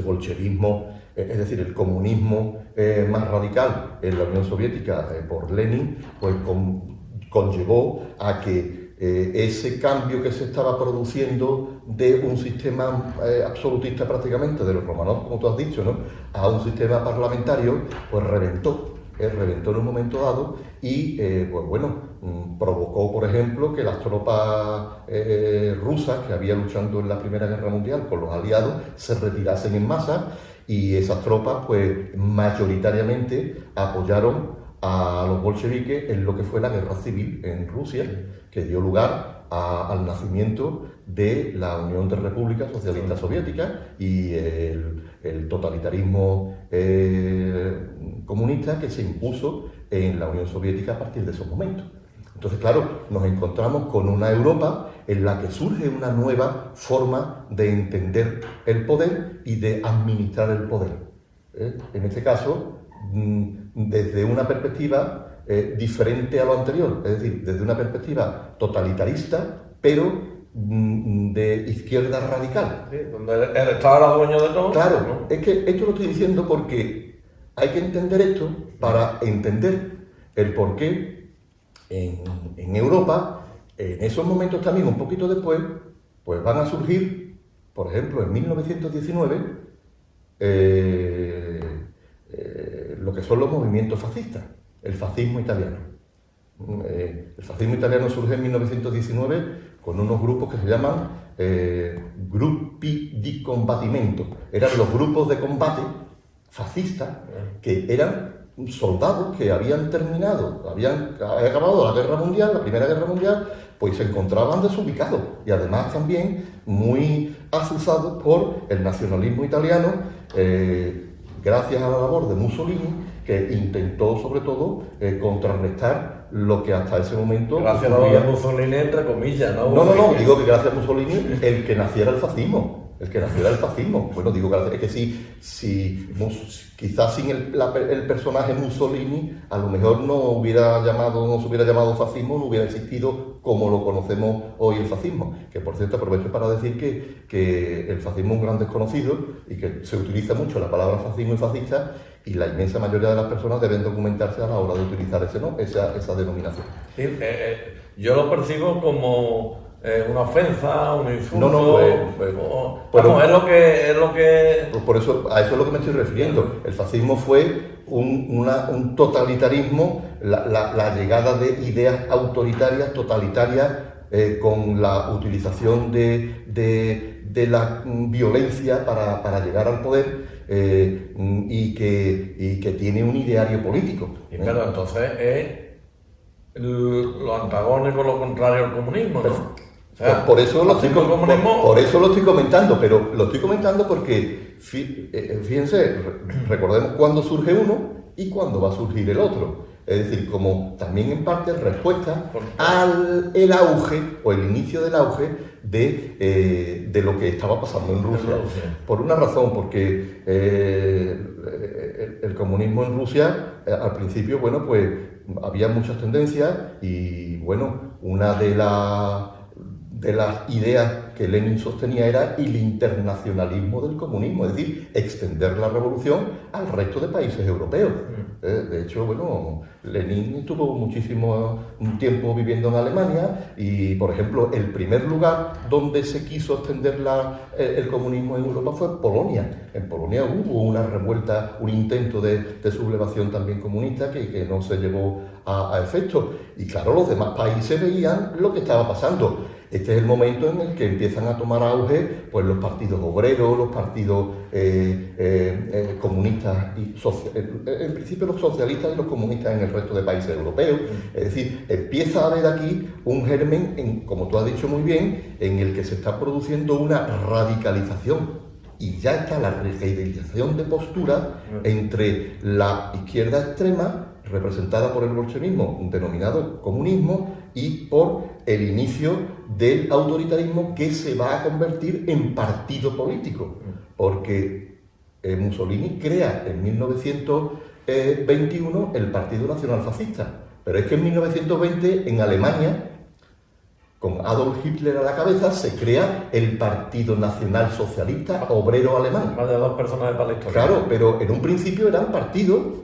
bolchevismo, es decir, el comunismo más radical en la Unión Soviética por Lenin, pues conllevó a que ese cambio que se estaba produciendo de un sistema absolutista prácticamente, de los Romanov, como tú has dicho, ¿no?, a un sistema parlamentario, pues reventó en un momento dado y, provocó, por ejemplo, que las tropas rusas que había luchando en la Primera Guerra Mundial con los aliados se retirasen en masa y esas tropas, pues, mayoritariamente apoyaron a los bolcheviques en lo que fue la guerra civil en Rusia, que dio lugar al nacimiento de la Unión de Repúblicas Socialistas Soviéticas y el totalitarismo comunista que se impuso en la Unión Soviética a partir de esos momentos. Entonces, claro, nos encontramos con una Europa en la que surge una nueva forma de entender el poder y de administrar el poder. En este caso, desde una perspectiva diferente a lo anterior, es decir, desde una perspectiva totalitarista, pero de izquierda radical. Sí, donde el Estado era dueño de todo. Claro, ¿no? es que esto lo estoy diciendo porque hay que entender esto para entender el por qué en Europa, en esos momentos también, un poquito después, pues van a surgir, por ejemplo, en 1919, lo que son los movimientos fascistas, el fascismo italiano. El fascismo italiano surge en 1919 con unos grupos que se llaman gruppi di combattimento. Eran los grupos de combate fascistas que eran soldados que habían terminado, había acabado la Guerra Mundial, la Primera Guerra Mundial, pues se encontraban desubicados y además también muy azuzados por el nacionalismo italiano, gracias a la labor de Mussolini, que intentó sobre todo contrarrestar lo que hasta ese momento... Gracias a la Mussolini, entre comillas, ¿no? No, digo que gracias a Mussolini el que naciera el fascismo. Bueno, digo que es que quizás sin el personaje Mussolini, a lo mejor no se hubiera llamado fascismo, no hubiera existido como lo conocemos hoy el fascismo. Que por cierto aprovecho para decir que el fascismo es un gran desconocido y que se utiliza mucho la palabra fascismo y fascista, y la inmensa mayoría de las personas deben documentarse a la hora de utilizar esa denominación. Sí, yo lo percibo como una ofensa, un insulto. Vamos, es lo que... Por eso, a eso es lo que me estoy refiriendo. El fascismo fue un totalitarismo, la llegada de ideas autoritarias, totalitarias, con la utilización de la violencia para llegar al poder, y que tiene un ideario político. Pero entonces es lo antagónico, lo contrario al comunismo, ¿no? O sea, por eso lo estoy comentando, pero lo estoy comentando porque, fíjense, recordemos cuándo surge uno y cuándo va a surgir el otro. Es decir, como también en parte respuesta al auge o el inicio del auge de lo que estaba pasando en Rusia. Por una razón, porque el comunismo en Rusia al principio, bueno, pues había muchas tendencias y, bueno, una de las ideas que Lenin sostenía era el internacionalismo del comunismo, es decir, extender la revolución al resto de países europeos. De hecho, bueno, Lenin estuvo muchísimo tiempo viviendo en Alemania y, por ejemplo, el primer lugar donde se quiso extender el comunismo en Europa fue Polonia. En Polonia hubo una revuelta, un intento de sublevación también comunista que no se llevó a efecto. Y claro, los demás países veían lo que estaba pasando. Este es el momento en el que empiezan a tomar auge pues, los partidos obreros, los partidos comunistas, en principio los socialistas y los comunistas en el resto de países europeos. Es decir, empieza a haber aquí un germen, como tú has dicho muy bien, en el que se está produciendo una radicalización. Y ya está la radicalización de postura entre la izquierda extrema, representada por el bolchevismo, denominado comunismo, y por el inicio del autoritarismo que se va a convertir en partido político. Porque Mussolini crea en 1921 el Partido Nacional Fascista. Pero es que en 1920 en Alemania, con Adolf Hitler a la cabeza, se crea el Partido Nacional Socialista Obrero Alemán. Más de dos personas para la historia. Claro, pero en un principio eran partidos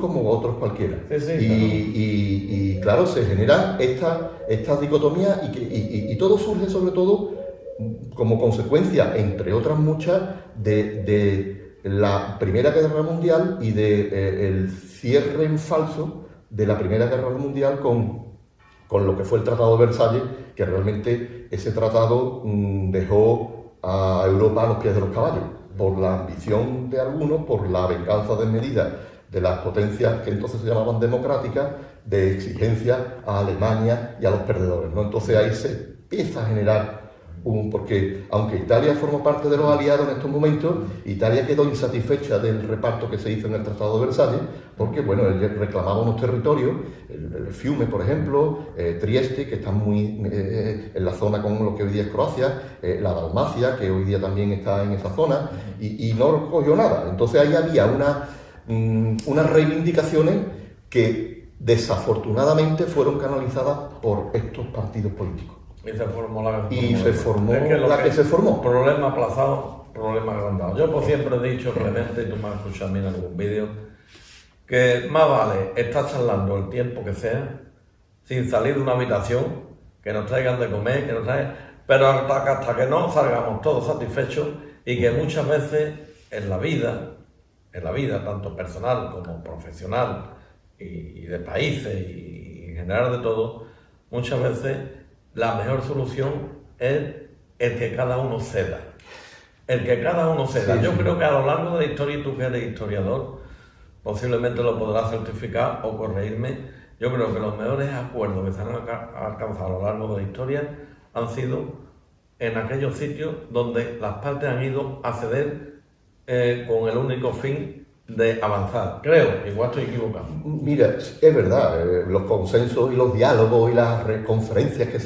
como otros cualquiera. Y claro, se generan estas dicotomías y todo surge sobre todo como consecuencia, entre otras muchas, de la Primera Guerra Mundial y del cierre en falso de la Primera Guerra Mundial con lo que fue el Tratado de Versalles, que realmente ese tratado dejó a Europa a los pies de los caballos, por la ambición de algunos, por la venganza desmedida de las potencias que entonces se llamaban democráticas, de exigencia a Alemania y a los perdedores, ¿no? Entonces ahí se empieza a generar porque aunque Italia formó parte de los aliados en estos momentos, Italia quedó insatisfecha del reparto que se hizo en el Tratado de Versalles, porque bueno, él reclamaba unos territorios, el Fiume, por ejemplo, Trieste, que están muy en la zona con lo que hoy día es Croacia, la Dalmacia, que hoy día también está en esa zona, y no cogió nada. Entonces ahí había unas reivindicaciones que desafortunadamente fueron canalizadas por estos partidos políticos. Y se formó la que Y se formó la que se formó. Problema aplazado, problema agrandado. Yo pues siempre he dicho, Clemente, y tú me has escuchado a mí en algún vídeo, que más vale estar charlando el tiempo que sea, sin salir de una habitación, que nos traigan de comer, que nos traigan, pero hasta que no salgamos todos satisfechos, y que muchas veces en la vida, tanto personal como profesional, y de países, y en general de todo, muchas veces la mejor solución es el que cada uno ceda. El que cada uno ceda. Sí, Yo sí. creo que a lo largo de la historia, y tú que eres historiador, posiblemente lo podrás certificar o corregirme. Yo creo que los mejores acuerdos que se han alcanzado a lo largo de la historia han sido en aquellos sitios donde las partes han ido a ceder con el único fin de avanzar. Creo, igual estoy equivocado. Mira, es verdad, los consensos y los diálogos y las conferencias,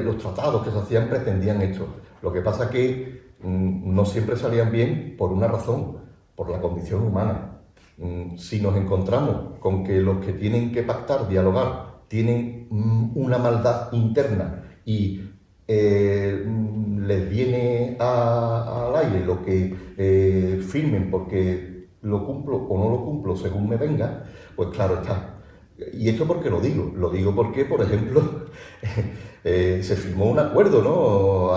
los tratados que se hacían pretendían esto. Lo que pasa es que no siempre salían bien por una razón, por la condición humana. Si nos encontramos con que los que tienen que pactar, dialogar, tienen una maldad interna y les viene al aire lo que firmen porque lo cumplo o no lo cumplo según me venga, pues claro está. Y esto porque lo digo porque, por ejemplo, se firmó un acuerdo, ¿no?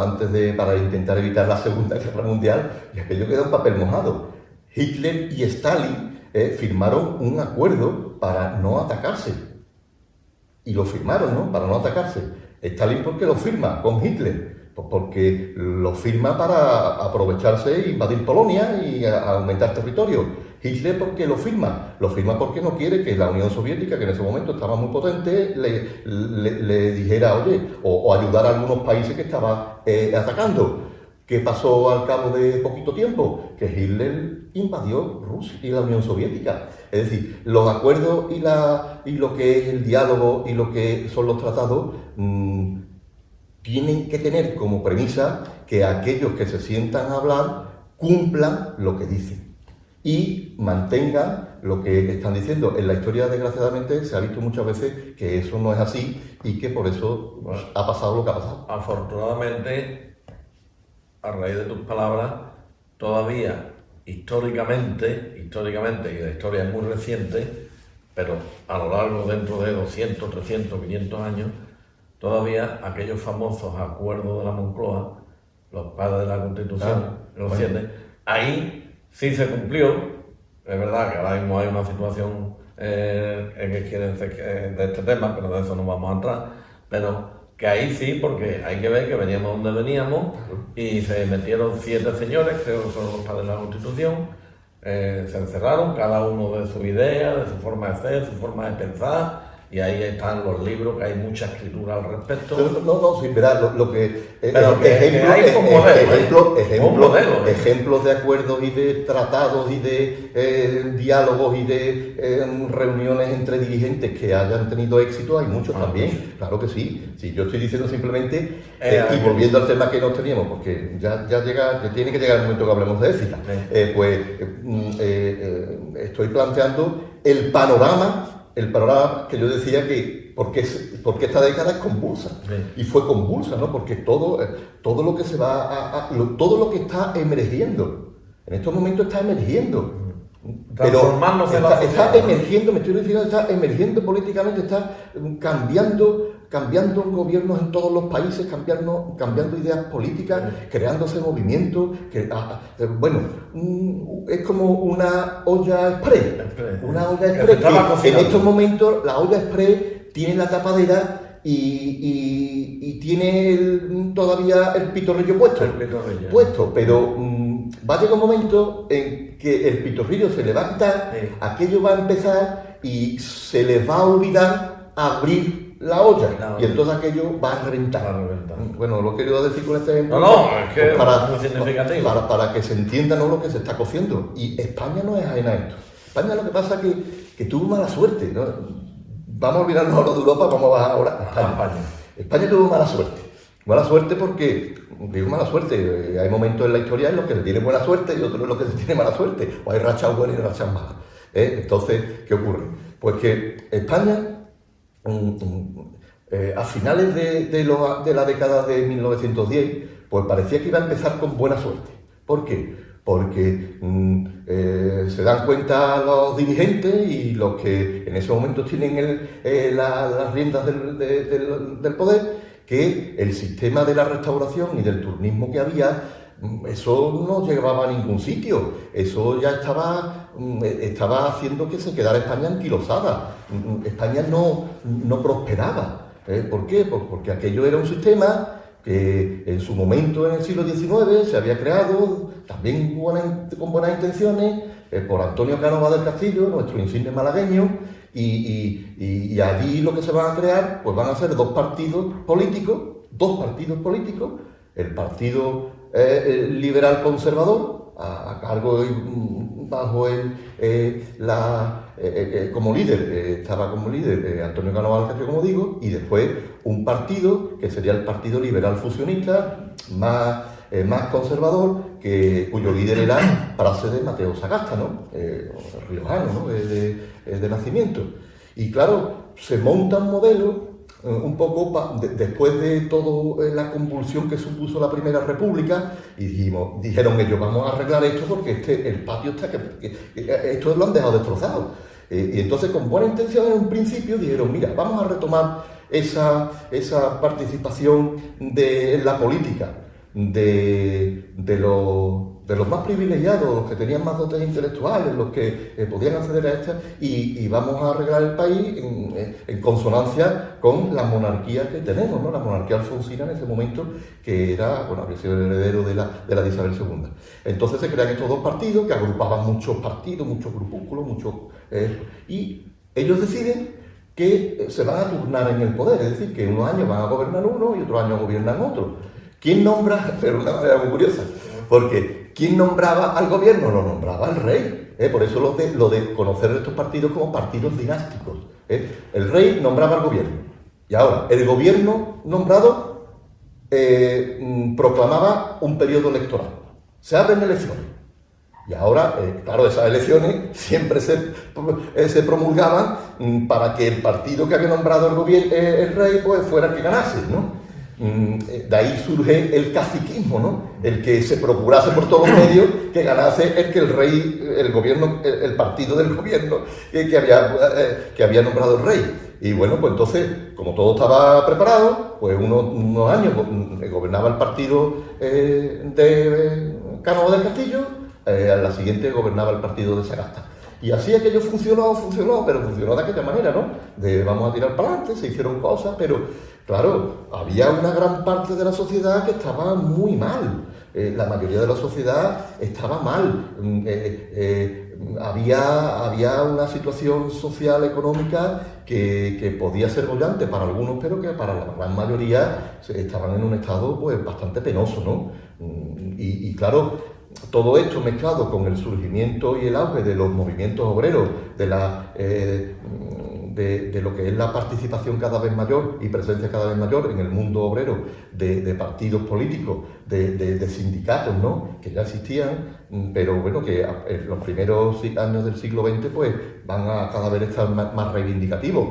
Para intentar evitar la Segunda Guerra Mundial, y aquello queda un papel mojado. Hitler y Stalin firmaron un acuerdo para no atacarse. Y lo firmaron, ¿no? Para no atacarse. Stalin, ¿por qué lo firma con Hitler? Pues porque lo firma para aprovecharse e invadir Polonia y aumentar territorio. Hitler, ¿por qué lo firma? Lo firma porque no quiere que la Unión Soviética, que en ese momento estaba muy potente, le dijera, oye, o ayudar a algunos países que estaba atacando. ¿Qué pasó al cabo de poquito tiempo? Que Hitler invadió Rusia y la Unión Soviética. Es decir, los acuerdos y lo que es el diálogo y lo que son los tratados tienen que tener como premisa que aquellos que se sientan a hablar cumplan lo que dicen y mantengan lo que están diciendo. En la historia, desgraciadamente, se ha visto muchas veces que eso no es así y que por eso ha pasado lo que ha pasado. Afortunadamente, a raíz de tus palabras, todavía históricamente, y la historia es muy reciente, pero a lo largo, dentro de 200, 300, 500 años, todavía aquellos famosos acuerdos de la Moncloa, los padres de la Constitución, ahí sí se cumplió. Es verdad que ahora mismo hay una situación en que quieren de este tema, pero de eso no vamos a entrar, pero que ahí sí, porque hay que ver que veníamos donde veníamos y se metieron 7 señores, creo que son los padres de la Constitución, se encerraron, cada uno de su idea, de su forma de ser, su forma de pensar. Y ahí están los libros, que hay mucha escritura al respecto. No, sí, verás, lo que... Ejemplos de acuerdos y de tratados y de diálogos y de reuniones entre dirigentes que hayan tenido éxito, hay muchos también, claro que sí. Sí, yo estoy diciendo simplemente, y volviendo al tema que nos teníamos, porque ya tiene que llegar el momento que hablemos de ética, estoy planteando el panorama que yo decía que porque esta década es convulsa. Sí. Y fue convulsa, ¿no? Porque todo lo que se va todo lo que está emergiendo, en estos momentos está emergiendo. Transformándose está emergiendo, me estoy refiriendo, está emergiendo políticamente, está cambiando gobiernos en todos los países, cambiando ideas políticas, creándose movimientos, es como una olla express. Una olla express que en estos momentos la olla express tiene la tapadera y tiene todavía el pitorrillo puesto, pero va a llegar un momento en que el pitorrillo se le va a quitar, aquello va a empezar y se les va a olvidar abrir la olla, y entonces aquello va a reventar. Bueno, lo que quiero decir con este ejemplo es que para que se entienda, ¿no?, lo que se está cociendo. Y España no es ajena a esto. España, lo que pasa es que tuvo mala suerte, ¿no? Vamos a olvidarnos ahora de Europa, vamos a bajar ahora a España. España tuvo mala suerte. Mala suerte porque, digo mala suerte, hay momentos en la historia en los que se tiene buena suerte y otros en los que se tiene mala suerte. O hay rachas buenas y rachas malas. Entonces, ¿qué ocurre? Pues que España a finales de la década de 1910, pues parecía que iba a empezar con buena suerte. ¿Por qué? Porque se dan cuenta los dirigentes y los que en ese momento tienen las riendas del poder, que el sistema de la restauración y del turnismo que había, eso no llevaba a ningún sitio. Eso ya estaba haciendo que se quedara España anquilosada. España no prosperaba. ¿Por qué? Pues porque aquello era un sistema que en su momento, en el siglo XIX, se había creado, también con buenas intenciones, por Antonio Canova del Castillo, nuestro insigne malagueño, y allí lo que se van a crear, pues van a ser dos partidos políticos, el Partido Liberal Conservador, a cargo bajo como líder, estaba como líder Antonio Canova del Castillo, como digo, y después un partido que sería el Partido Liberal Fusionista, más conservador, cuyo líder era Prase de Mateo Sagasta, ¿no? Riojano, ¿no? De nacimiento. Y claro, se monta un modelo un poco después de toda la convulsión que supuso la Primera República, y dijeron ellos, vamos a arreglar esto porque el patio está esto lo han dejado destrozado. Y entonces, con buena intención en un principio, dijeron, mira, vamos a retomar esa participación en la política de los más privilegiados, los que tenían más dotes intelectuales, los que podían acceder a esta, y vamos a arreglar el país en consonancia con la monarquía que tenemos, ¿no? La monarquía alfonsina en ese momento, que era, bueno, había sido el heredero de la de Isabel II. Entonces se crean estos dos partidos que agrupaban muchos partidos, muchos grupúsculos, y ellos deciden que se van a turnar en el poder, es decir, que unos años van a gobernar uno y otros años gobiernan otro. ¿Quién nombra? Pero una manera muy curiosa, porque ¿quién nombraba al gobierno? Lo nombraba el rey. Por eso lo de conocer estos partidos como partidos dinásticos. El rey nombraba al gobierno. Y ahora, el gobierno nombrado proclamaba un periodo electoral. Se abren elecciones. Y ahora, claro, esas elecciones siempre se promulgaban para que el partido que había nombrado el rey pues fuera el que ganase, ¿no? De ahí surge el caciquismo, ¿no? El que se procurase por todos los medios que ganase el rey, el gobierno, el partido del gobierno que había nombrado el rey. Y bueno, pues entonces, como todo estaba preparado, pues unos años gobernaba el partido de Canova del Castillo, a la siguiente gobernaba el partido de Sagasta. Y así aquello funcionó, pero funcionó de aquella manera, ¿no? Vamos a tirar para adelante, se hicieron cosas, pero claro, había una gran parte de la sociedad que estaba muy mal. La mayoría de la sociedad estaba mal. Había una situación social, económica, que podía ser bollante para algunos, pero que para la gran mayoría estaban en un estado pues bastante penoso, ¿no? Y claro, todo esto mezclado con el surgimiento y el auge de los movimientos obreros, de lo que es la participación cada vez mayor y presencia cada vez mayor en el mundo obrero, de partidos políticos, de sindicatos, ¿no? Que ya existían, pero bueno, que en los primeros años del siglo XX pues van a cada vez estar más reivindicativos.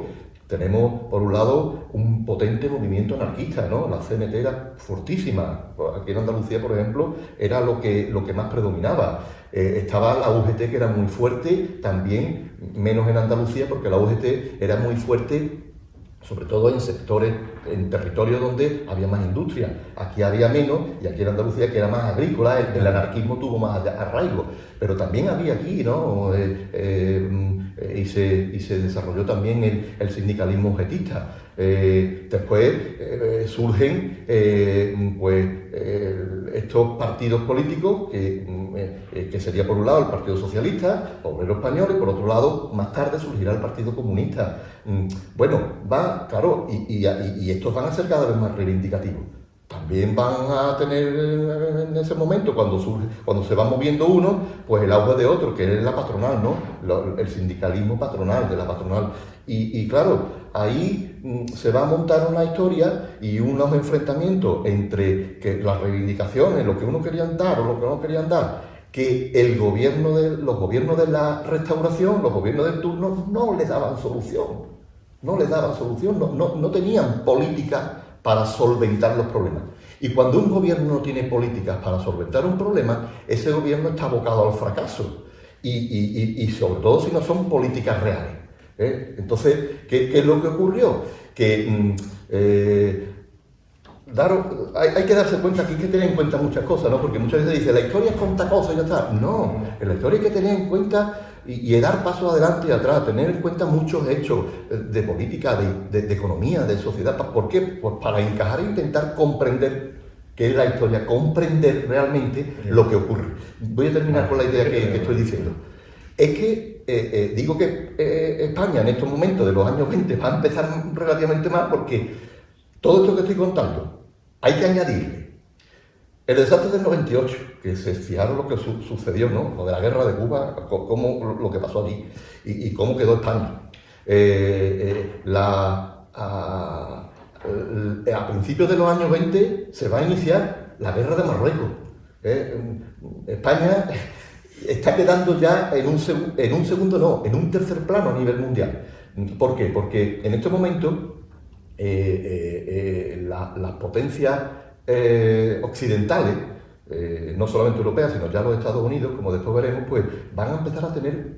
Tenemos, por un lado, un potente movimiento anarquista, ¿no? La CNT era fortísima. Aquí en Andalucía, por ejemplo, era lo que más predominaba. Estaba la UGT, que era muy fuerte, también menos en Andalucía, porque la UGT era muy fuerte, sobre todo en sectores, en territorios donde había más industria. Aquí había menos, y aquí en Andalucía, que era más agrícola, el anarquismo tuvo más arraigo. Pero también había aquí, ¿no? Y se desarrolló también el sindicalismo objetista. Después surgen estos partidos políticos que sería por un lado el Partido Socialista, Obrero Español, y por otro lado más tarde surgirá el Partido Comunista. Bueno, claro, y estos van a ser cada vez más reivindicativos. También van a tener en ese momento, cuando se va moviendo uno, pues el auge de otro, que es la patronal, ¿no? El sindicalismo patronal, de la patronal. Y claro, ahí se va a montar una historia y unos enfrentamientos entre las reivindicaciones, lo que uno querían dar o lo que no querían dar, que los gobiernos de la restauración, los gobiernos del turno, no le daban solución. no les daban solución, no tenían políticas para solventar los problemas. Y cuando un gobierno no tiene políticas para solventar un problema, ese gobierno está abocado al fracaso. Y sobre todo si no son políticas reales. Entonces, ¿qué es lo que ocurrió? Que hay que darse cuenta que hay que tener en cuenta muchas cosas, ¿no? Porque muchas veces dice, la historia es contar cosas y ya está. No, en la historia hay que tener en cuenta y dar pasos adelante y atrás, tener en cuenta muchos hechos de política, de economía, de sociedad. ¿Por qué? Pues para encajar e intentar comprender qué es la historia, comprender realmente lo que ocurre. Voy a terminar con la idea que estoy diciendo. Es que digo que España en estos momentos de los años 20 va a empezar relativamente mal porque todo esto que estoy contando hay que añadirle el desastre del 98, que se fijaron lo que sucedió, ¿no? Lo de la guerra de Cuba, cómo lo que pasó allí y cómo quedó España. A principios de los años 20 se va a iniciar la guerra de Marruecos. España está quedando ya en un segundo, no, en un tercer plano a nivel mundial. ¿Por qué? Porque en este momento las potencias occidentales, no solamente europeas, sino ya los Estados Unidos, como después veremos, pues van a empezar a tener,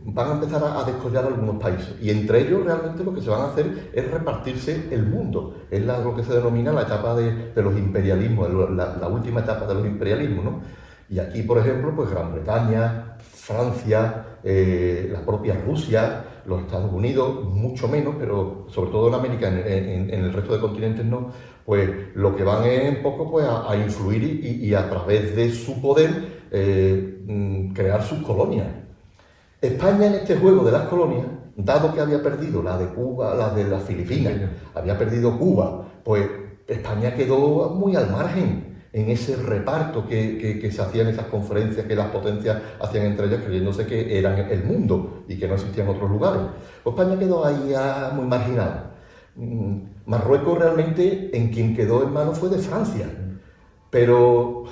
van a empezar a descollar algunos países. Y entre ellos realmente lo que se van a hacer es repartirse el mundo. Es lo que se denomina la etapa de los imperialismos, la última etapa de los imperialismos, ¿no? Y aquí, por ejemplo, pues Gran Bretaña, Francia, la propia Rusia, los Estados Unidos, mucho menos, pero sobre todo en América, en el resto de continentes no, pues lo que van es un poco pues, a influir y a través de su poder crear sus colonias. España en este juego de las colonias, dado que había perdido la de Cuba, la de las Filipinas, había perdido Cuba, pues España quedó muy al margen en ese reparto que se hacía en esas conferencias que las potencias hacían entre ellas creyéndose que eran el mundo y que no existían otros lugares. Pues España quedó ahí ya muy marginada. Marruecos realmente en quien quedó en mano fue de Francia, pero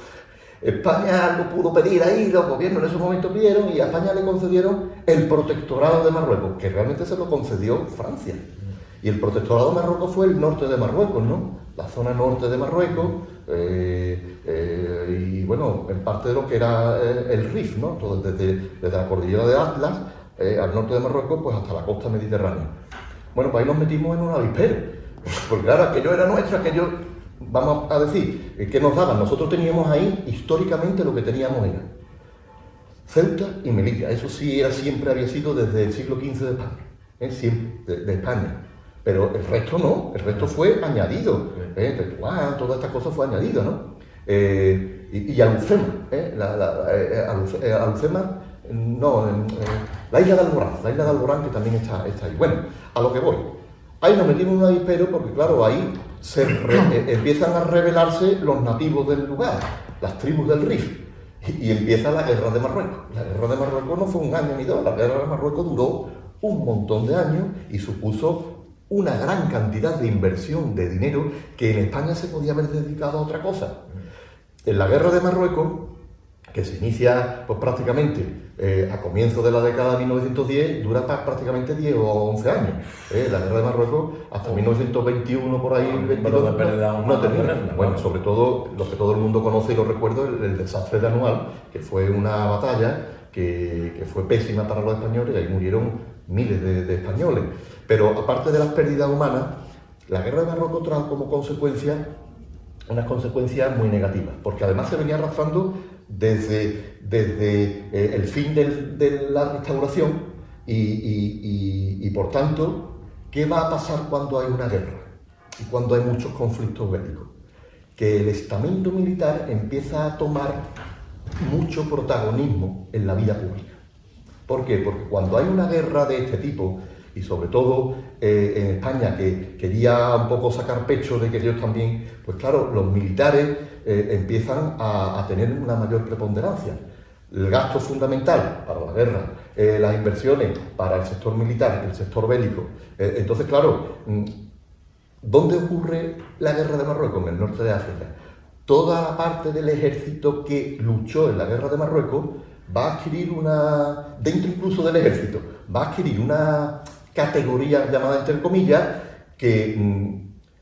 España lo pudo pedir ahí, los gobiernos en ese momento pidieron y a España le concedieron el protectorado de Marruecos, que realmente se lo concedió Francia. Y el protectorado de Marruecos fue el norte de Marruecos, ¿no? La zona norte de Marruecos y bueno, en parte de lo que era el Rif, ¿no? Todo desde la cordillera de Atlas al norte de Marruecos pues hasta la costa mediterránea. Bueno, pues ahí nos metimos en un avispero, porque claro, aquello era nuestro, aquello, vamos a decir, ¿qué nos daban? Nosotros teníamos ahí, históricamente lo que teníamos era Ceuta y Melilla, eso sí siempre había sido desde el siglo XV de España, siempre, de España. Pero el resto no, el resto fue añadido. Tetuán, toda esta cosa fue añadida, ¿no? Y Alhucema, Alhucema, no, la isla de Alborán que también está ahí. Bueno, a lo que voy. Ahí nos metimos en un avispero porque, claro, ahí empiezan a rebelarse los nativos del lugar, las tribus del Rif. Y empieza la guerra de Marruecos. La guerra de Marruecos no fue un año ni dos, la guerra de Marruecos duró un montón de años y supuso una gran cantidad de inversión de dinero que en España se podía haber dedicado a otra cosa. En la guerra de Marruecos, que se inicia pues, prácticamente a comienzos de la década de 1910, dura prácticamente 10 o 11 años. La guerra de Marruecos hasta 1921 por ahí, 22, no termina. Bueno, sobre todo, lo que todo el mundo conoce y lo recuerdo, el desastre de Anual, que fue una batalla que fue pésima para los españoles, y ahí murieron miles de españoles. Pero aparte de las pérdidas humanas, la guerra de Marruecos trajo como consecuencia unas consecuencias muy negativas, porque además se venía arrastrando desde el fin de la restauración y por tanto, ¿qué va a pasar cuando hay una guerra y cuando hay muchos conflictos bélicos? Que el estamento militar empieza a tomar mucho protagonismo en la vida pública. ¿Por qué? Porque cuando hay una guerra de este tipo, y sobre todo en España, que quería un poco sacar pecho de que ellos también, pues claro, los militares empiezan a tener una mayor preponderancia. El gasto fundamental para la guerra, las inversiones para el sector militar, el sector bélico. Entonces, claro, ¿dónde ocurre la guerra de Marruecos? En el norte de África. Toda la parte del ejército que luchó en la guerra de Marruecos va a adquirir dentro incluso del ejército, va a adquirir una categoría llamada entre comillas, que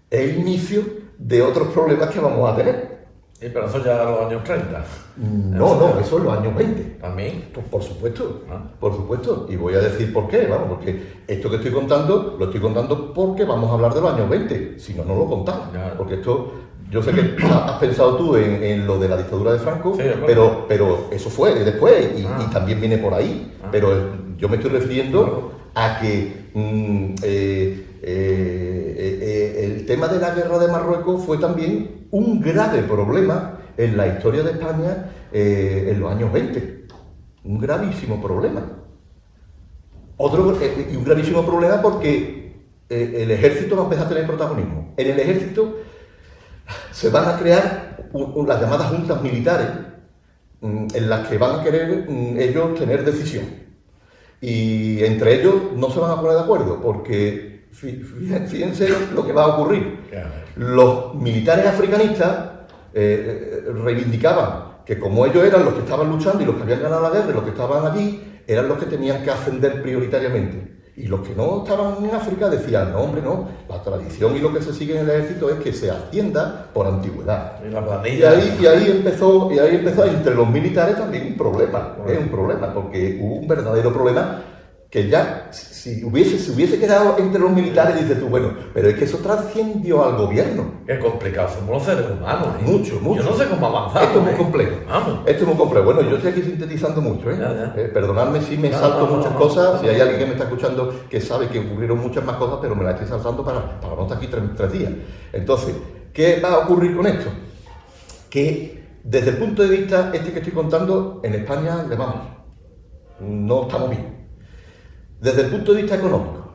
es el inicio de otros problemas que vamos a tener. Sí, pero eso ya era los años 30. No, eso es los años 20. ¿También? Pues por supuesto, Ah. por supuesto. Y voy a decir por qué, vamos, porque esto que estoy contando, lo estoy contando porque vamos a hablar de los años 20. Si no, no lo contamos. Claro. Porque esto, yo sé que has pensado tú en lo de la dictadura de Franco, Sí, de acuerdo. pero eso fue después Ah. y también viene por ahí. Ah. Pero yo me estoy refiriendo Claro. a que el tema de la guerra de Marruecos fue también un grave problema en la historia de España en los años 20. Un gravísimo problema. Y un gravísimo problema porque el ejército va a empezar a tener protagonismo. En el ejército se van a crear las llamadas juntas militares en las que van a querer ellos tener decisión. Y entre ellos no se van a poner de acuerdo porque fíjense lo que va a ocurrir. Claro. Los militares africanistas reivindicaban que como ellos eran los que estaban luchando y los que habían ganado la guerra y los que estaban allí, eran los que tenían que ascender prioritariamente. Y los que no estaban en África decían, no hombre, no, la tradición y lo que se sigue en el ejército es que se ascienda por antigüedad. Y la Y planilla. ahí empezó entre los militares también un problema, porque hubo un verdadero problema que ya, si hubiese quedado entre los militares, dices tú, bueno, pero es que eso trascendió al gobierno. Qué complicado somos los seres humanos. ¿eh? Mucho. Yo no sé cómo avanzar. Esto es muy complejo. Vamos. Esto es muy complejo. Bueno, yo estoy aquí sintetizando mucho, ¿eh? Ya. Perdonadme si me No, salto no, muchas no, cosas, no. si hay alguien que me está escuchando que sabe que ocurrieron muchas más cosas, pero me las estoy saltando para no estar aquí tres días. Entonces, ¿qué va a ocurrir con esto? Que desde el punto de vista que estoy contando, en España le vamos. No estamos bien. Desde el punto de vista económico,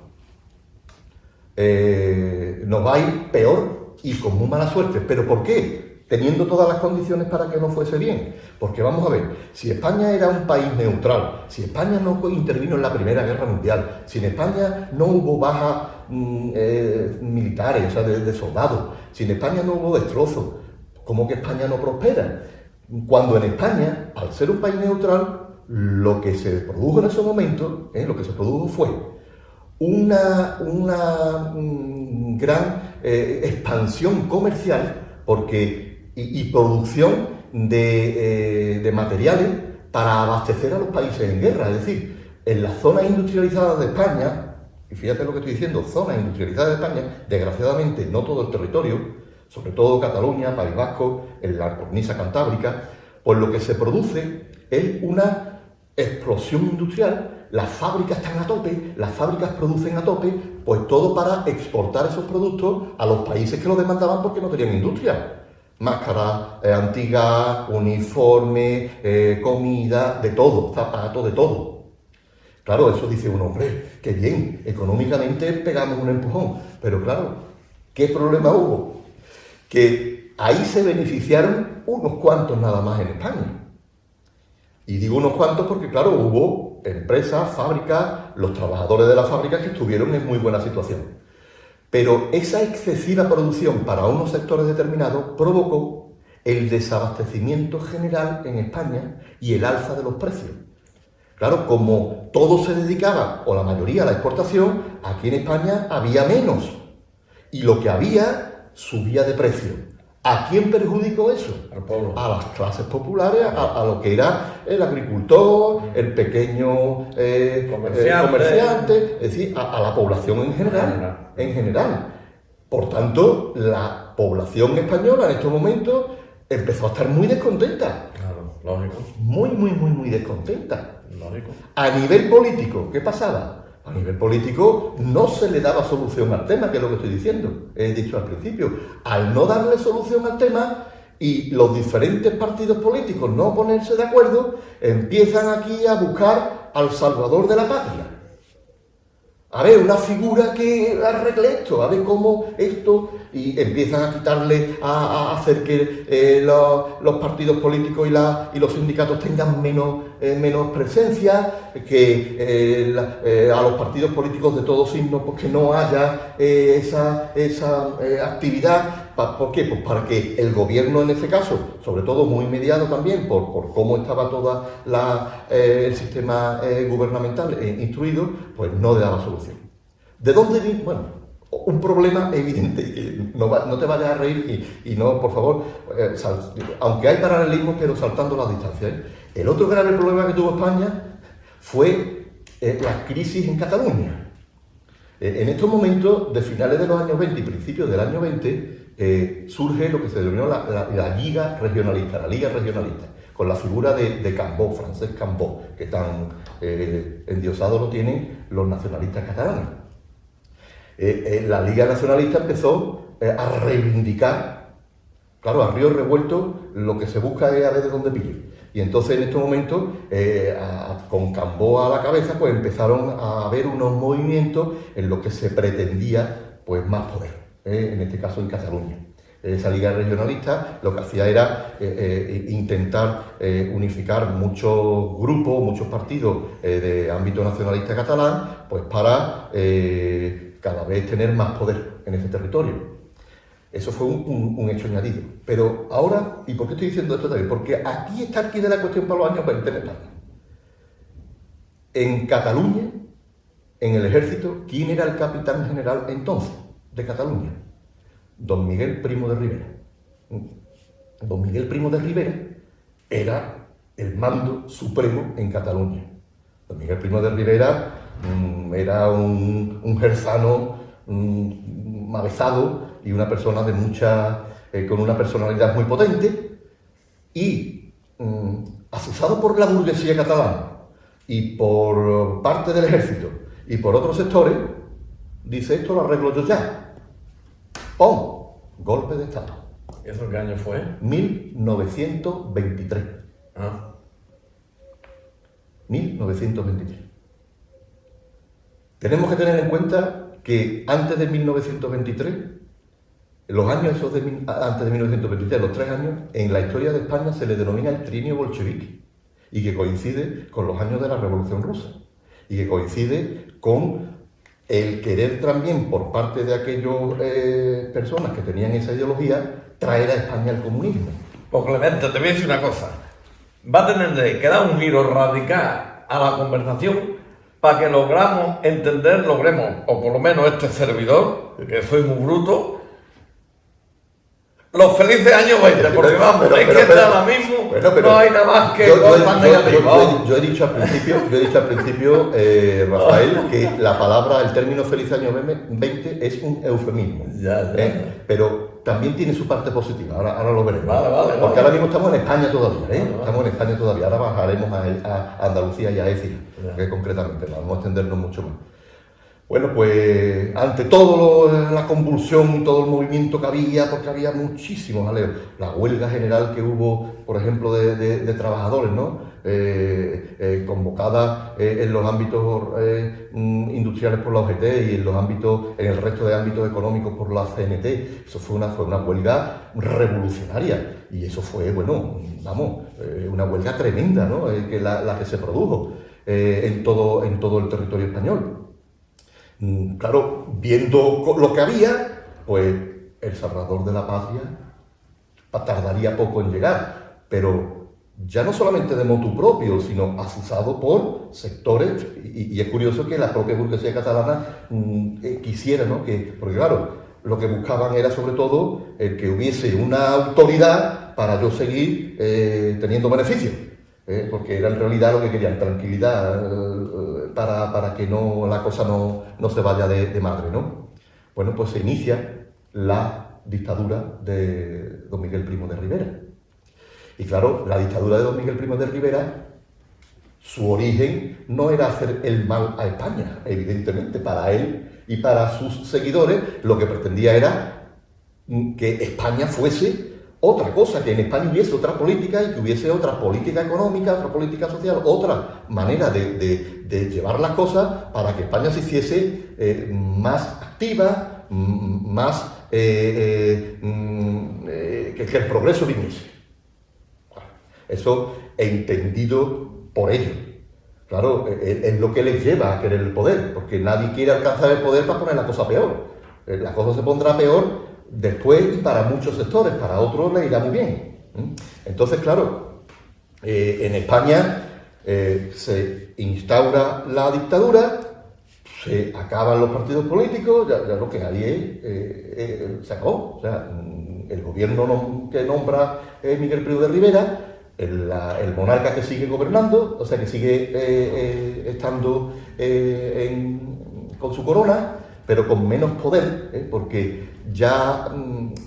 nos va a ir peor y con muy mala suerte. ¿Pero por qué? Teniendo todas las condiciones para que no fuese bien. Porque vamos a ver, si España era un país neutral, si España no intervino en la Primera Guerra Mundial, si en España no hubo bajas militares, o sea, de soldados, si en España no hubo destrozos, ¿cómo que España no prospera? Cuando en España, al ser un país neutral, lo que se produjo en ese momento, lo que se produjo fue una gran expansión comercial y producción de materiales para abastecer a los países en guerra. Es decir, en las zonas industrializadas de España, y fíjate lo que estoy diciendo, zonas industrializadas de España, desgraciadamente no todo el territorio, sobre todo Cataluña, País Vasco, en la cornisa cantábrica, pues lo que se produce es una explosión industrial, las fábricas están a tope, las fábricas producen a tope, pues todo para exportar esos productos a los países que los demandaban porque no tenían industria. Máscaras antigas, uniforme, comida, de todo, zapatos, de todo. Claro, eso dice un hombre, qué bien, económicamente pegamos un empujón, pero claro, ¿qué problema hubo? Que ahí se beneficiaron unos cuantos nada más en España. Y digo unos cuantos porque, claro, hubo empresas, fábricas, los trabajadores de las fábricas que estuvieron en muy buena situación. Pero esa excesiva producción para unos sectores determinados provocó el desabastecimiento general en España y el alza de los precios. Claro, como todo se dedicaba, o la mayoría, a la exportación, aquí en España había menos. Y lo que había subía de precio. ¿A quién perjudicó eso? Al pueblo. A las clases populares, a lo que era el agricultor, el pequeño comerciante, es decir, a la población en general. Por tanto, la población española en estos momentos empezó a estar muy descontenta. Claro, lógico. Muy descontenta. Lógico. A nivel político, ¿qué pasaba? A nivel político no se le daba solución al tema, que es lo que estoy diciendo, he dicho al principio. Al no darle solución al tema y los diferentes partidos políticos no ponerse de acuerdo, empiezan aquí a buscar al salvador de la patria. A ver, una figura que arregle esto, a ver cómo esto, y empiezan a quitarle, a hacer que los partidos políticos y los sindicatos tengan menos presencia, que a los partidos políticos de todos signos pues que no haya esa actividad. ¿Por qué? Pues para que el gobierno en este caso, sobre todo muy mediado también por cómo estaba todo el sistema gubernamental instruido, pues no le daba solución. ¿De dónde viene? Bueno, un problema evidente, y que no te vayas a reír y no, por favor, aunque hay paralelismo, pero saltando las distancias. El otro grave problema que tuvo España fue la crisis en Cataluña. En estos momentos, de finales de los años 20 y principios del año 20, surge lo que se denominó la Liga Regionalista, con la figura de Cambó, Francesc Cambó, que tan endiosado lo tienen los nacionalistas catalanes. La Liga Nacionalista empezó a reivindicar, claro, a río revuelto, lo que se busca es a ver de dónde pillo. Y entonces en estos momentos, con Cambó a la cabeza, pues empezaron a haber unos movimientos en los que se pretendía pues más poder, en este caso en Cataluña. Esa Liga Regionalista lo que hacía era intentar unificar muchos grupos, muchos partidos de ámbito nacionalista catalán, pues para cada vez tener más poder en ese territorio. Eso fue un hecho añadido. Pero ahora, ¿y por qué estoy diciendo esto también? Porque aquí está el quid de la cuestión para los años 20 en España. En Cataluña, en el ejército, ¿quién era el capitán general entonces de Cataluña? Don Miguel Primo de Rivera. Don Miguel Primo de Rivera era el mando supremo en Cataluña. Don Miguel Primo de Rivera era un jersano avezado y una persona con una personalidad muy potente y azuzado por la burguesía catalana y por parte del ejército y por otros sectores, dice: esto lo arreglo yo ya. ¡Pum! Golpe de Estado. ¿Eso qué año fue? 1923. 1923. Tenemos que tener en cuenta que antes de 1923, los años esos antes de 1923, los 3 años, en la historia de España se le denomina el trienio bolchevique y que coincide con los años de la Revolución Rusa y que coincide con el querer también por parte de aquellas personas que tenían esa ideología traer a España el comunismo. Pues Clemente, te voy a decir una cosa. Va a tener que dar un giro radical a la conversación para que logremos, o por lo menos este servidor, que soy muy bruto, los felices años 20, porque vamos, es que ahora mismo no hay nada más que cosas negativas. Yo he dicho al principio, Rafael, que la palabra, el término feliz año 20 es un eufemismo. Ya. Pero también tiene su parte positiva, ahora lo veremos. Vale. Porque ahora mismo estamos en España todavía, Estamos en España todavía, ahora bajaremos a Andalucía y a Écija, concretamente, no vamos a extendernos mucho más. Bueno, pues ante todo la convulsión, todo el movimiento que había, porque había muchísimos jaleos, la huelga general que hubo, por ejemplo, de trabajadores, ¿no? Convocada en los ámbitos industriales por la UGT y en el resto de ámbitos económicos por la CNT. Eso fue una huelga revolucionaria y eso fue, una huelga tremenda, ¿no? La que se produjo en todo el territorio español. Claro, viendo lo que había, pues el Salvador de la Patria tardaría poco en llegar, pero ya no solamente de motu propio, sino azuzado por sectores, y es curioso que la propia burguesía catalana quisiera, ¿no? Porque claro, lo que buscaban era sobre todo el que hubiese una autoridad para yo seguir teniendo beneficios. Porque era en realidad lo que querían, tranquilidad, para que la cosa no se vaya de madre, ¿no? Bueno, pues se inicia la dictadura de don Miguel Primo de Rivera. Y claro, la dictadura de don Miguel Primo de Rivera, su origen no era hacer el mal a España, evidentemente, para él y para sus seguidores, lo que pretendía era que España fuese otra cosa, que en España hubiese otra política y que hubiese otra política económica, otra política social, otra manera de llevar las cosas para que España se hiciese más activa, que el progreso viniese. Eso entendido por ellos. Claro, es lo que les lleva a querer el poder, porque nadie quiere alcanzar el poder para poner la cosa peor. La cosa se pondrá peor después y para muchos sectores, para otros les irá muy bien. Entonces, claro, en España se instaura la dictadura, se acaban los partidos políticos, ya lo que hay se acabó. O sea, el gobierno que nombra Miguel Primo de Rivera, el monarca que sigue gobernando, o sea, que sigue estando con su corona, pero con menos poder, porque ya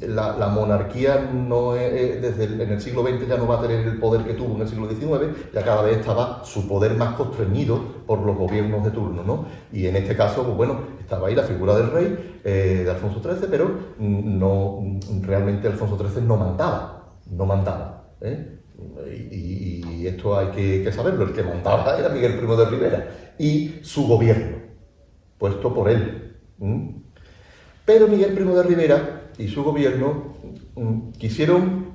la monarquía no en el siglo XX ya no va a tener el poder que tuvo en el siglo XIX, ya cada vez estaba su poder más constreñido por los gobiernos de turno, ¿no? Y en este caso, pues bueno, estaba ahí la figura del rey, de Alfonso XIII, pero realmente Alfonso XIII no mandaba, ¿eh? Y esto hay que saberlo, el que mandaba era Miguel Primo de Rivera y su gobierno, puesto por él. Pero Miguel Primo de Rivera y su gobierno quisieron,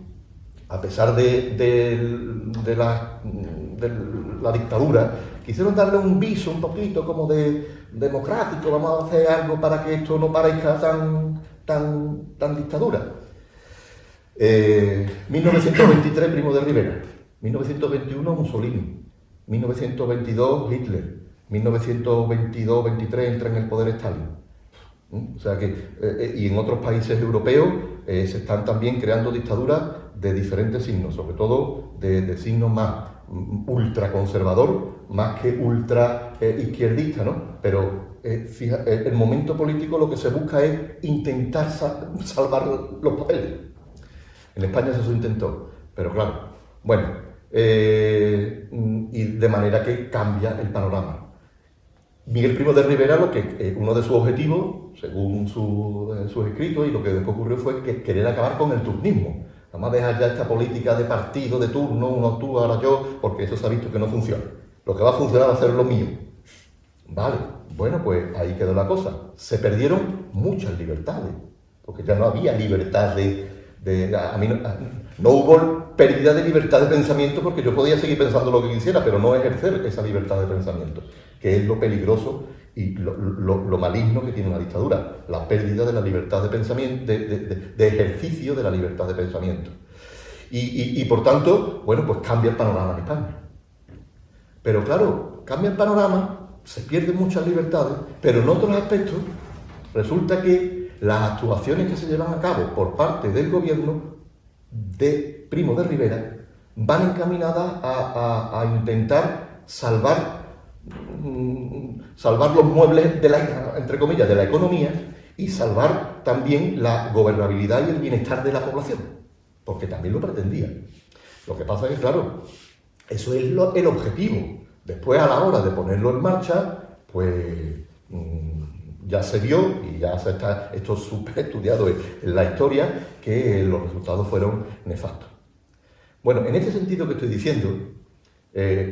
a pesar de la dictadura, quisieron darle un viso un poquito como de democrático, vamos a hacer algo para que esto no parezca tan dictadura. 1923 Primo de Rivera, 1921 Mussolini, 1922 Hitler, 1922-23 entra en el poder Stalin. O sea que, y en otros países europeos se están también creando dictaduras de diferentes signos, sobre todo de signos más ultraconservador, más que ultra izquierdista, ¿no? Pero el momento político lo que se busca es intentar salvar los papeles. En España eso se intentó, pero claro, bueno, y de manera que cambia el panorama. Miguel Primo de Rivera, uno de sus objetivos, según sus escritos, y lo que después ocurrió fue que querer acabar con el turnismo. Vamos a dejar ya esta política de partido, de turno, uno tú, ahora yo, porque eso se ha visto que no funciona. Lo que va a funcionar va a ser lo mío. Vale, bueno, pues ahí quedó la cosa. Se perdieron muchas libertades, porque ya no había libertad no hubo pérdida de libertad de pensamiento, porque yo podía seguir pensando lo que quisiera, pero no ejercer esa libertad de pensamiento, que es lo peligroso y lo maligno que tiene una dictadura, la pérdida de la libertad de pensamiento, de ejercicio de la libertad de pensamiento. Y por tanto, bueno, pues cambia el panorama en España. Pero claro, cambia el panorama, se pierden muchas libertades, pero en otros aspectos resulta que las actuaciones que se llevan a cabo por parte del gobierno de Primo de Rivera van encaminadas a intentar salvar los muebles entre comillas, de la economía, y salvar también la gobernabilidad y el bienestar de la población, porque también lo pretendía. Lo que pasa es que, claro, eso es el objetivo. Después, a la hora de ponerlo en marcha, pues ya se vio, y ya esto es súper estudiado en la historia, que los resultados fueron nefastos. Bueno, en este sentido que estoy diciendo,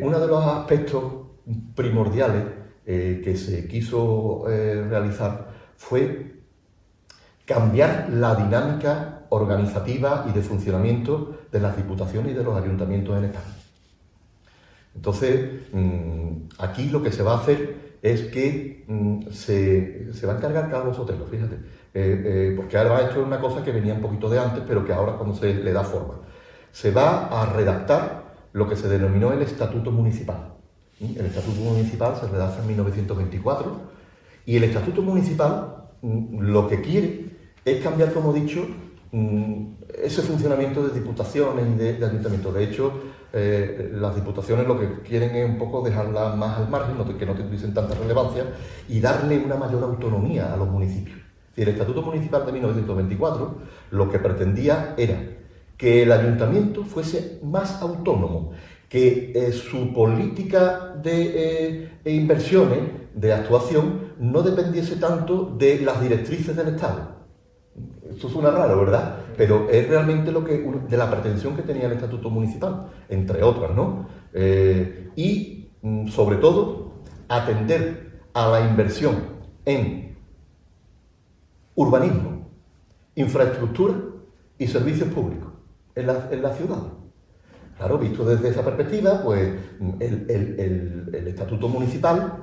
uno de los aspectos primordiales que se quiso realizar fue cambiar la dinámica organizativa y de funcionamiento de las diputaciones y de los ayuntamientos en España. Entonces, aquí lo que se va a hacer es que se va a encargar Carlos Sotelo, fíjate, porque ahora esto es una cosa que venía un poquito de antes, pero que ahora cuando se le da forma. Se va a redactar lo que se denominó el Estatuto Municipal. El Estatuto Municipal se redacta en 1924 y el Estatuto Municipal lo que quiere es cambiar, como he dicho, ese funcionamiento de diputaciones y de ayuntamientos. De hecho, las diputaciones lo que quieren es un poco dejarlas más al margen, que no tuviesen tanta relevancia, y darle una mayor autonomía a los municipios. El Estatuto Municipal de 1924 lo que pretendía era que el ayuntamiento fuese más autónomo, que su política de inversiones, de actuación, no dependiese tanto de las directrices del Estado. Esto suena raro, ¿verdad? Pero es realmente de la pretensión que tenía el Estatuto Municipal, entre otras, ¿no? Y, sobre todo, atender a la inversión en urbanismo, infraestructura y servicios públicos en la ciudad. Claro, visto desde esa perspectiva, pues el Estatuto Municipal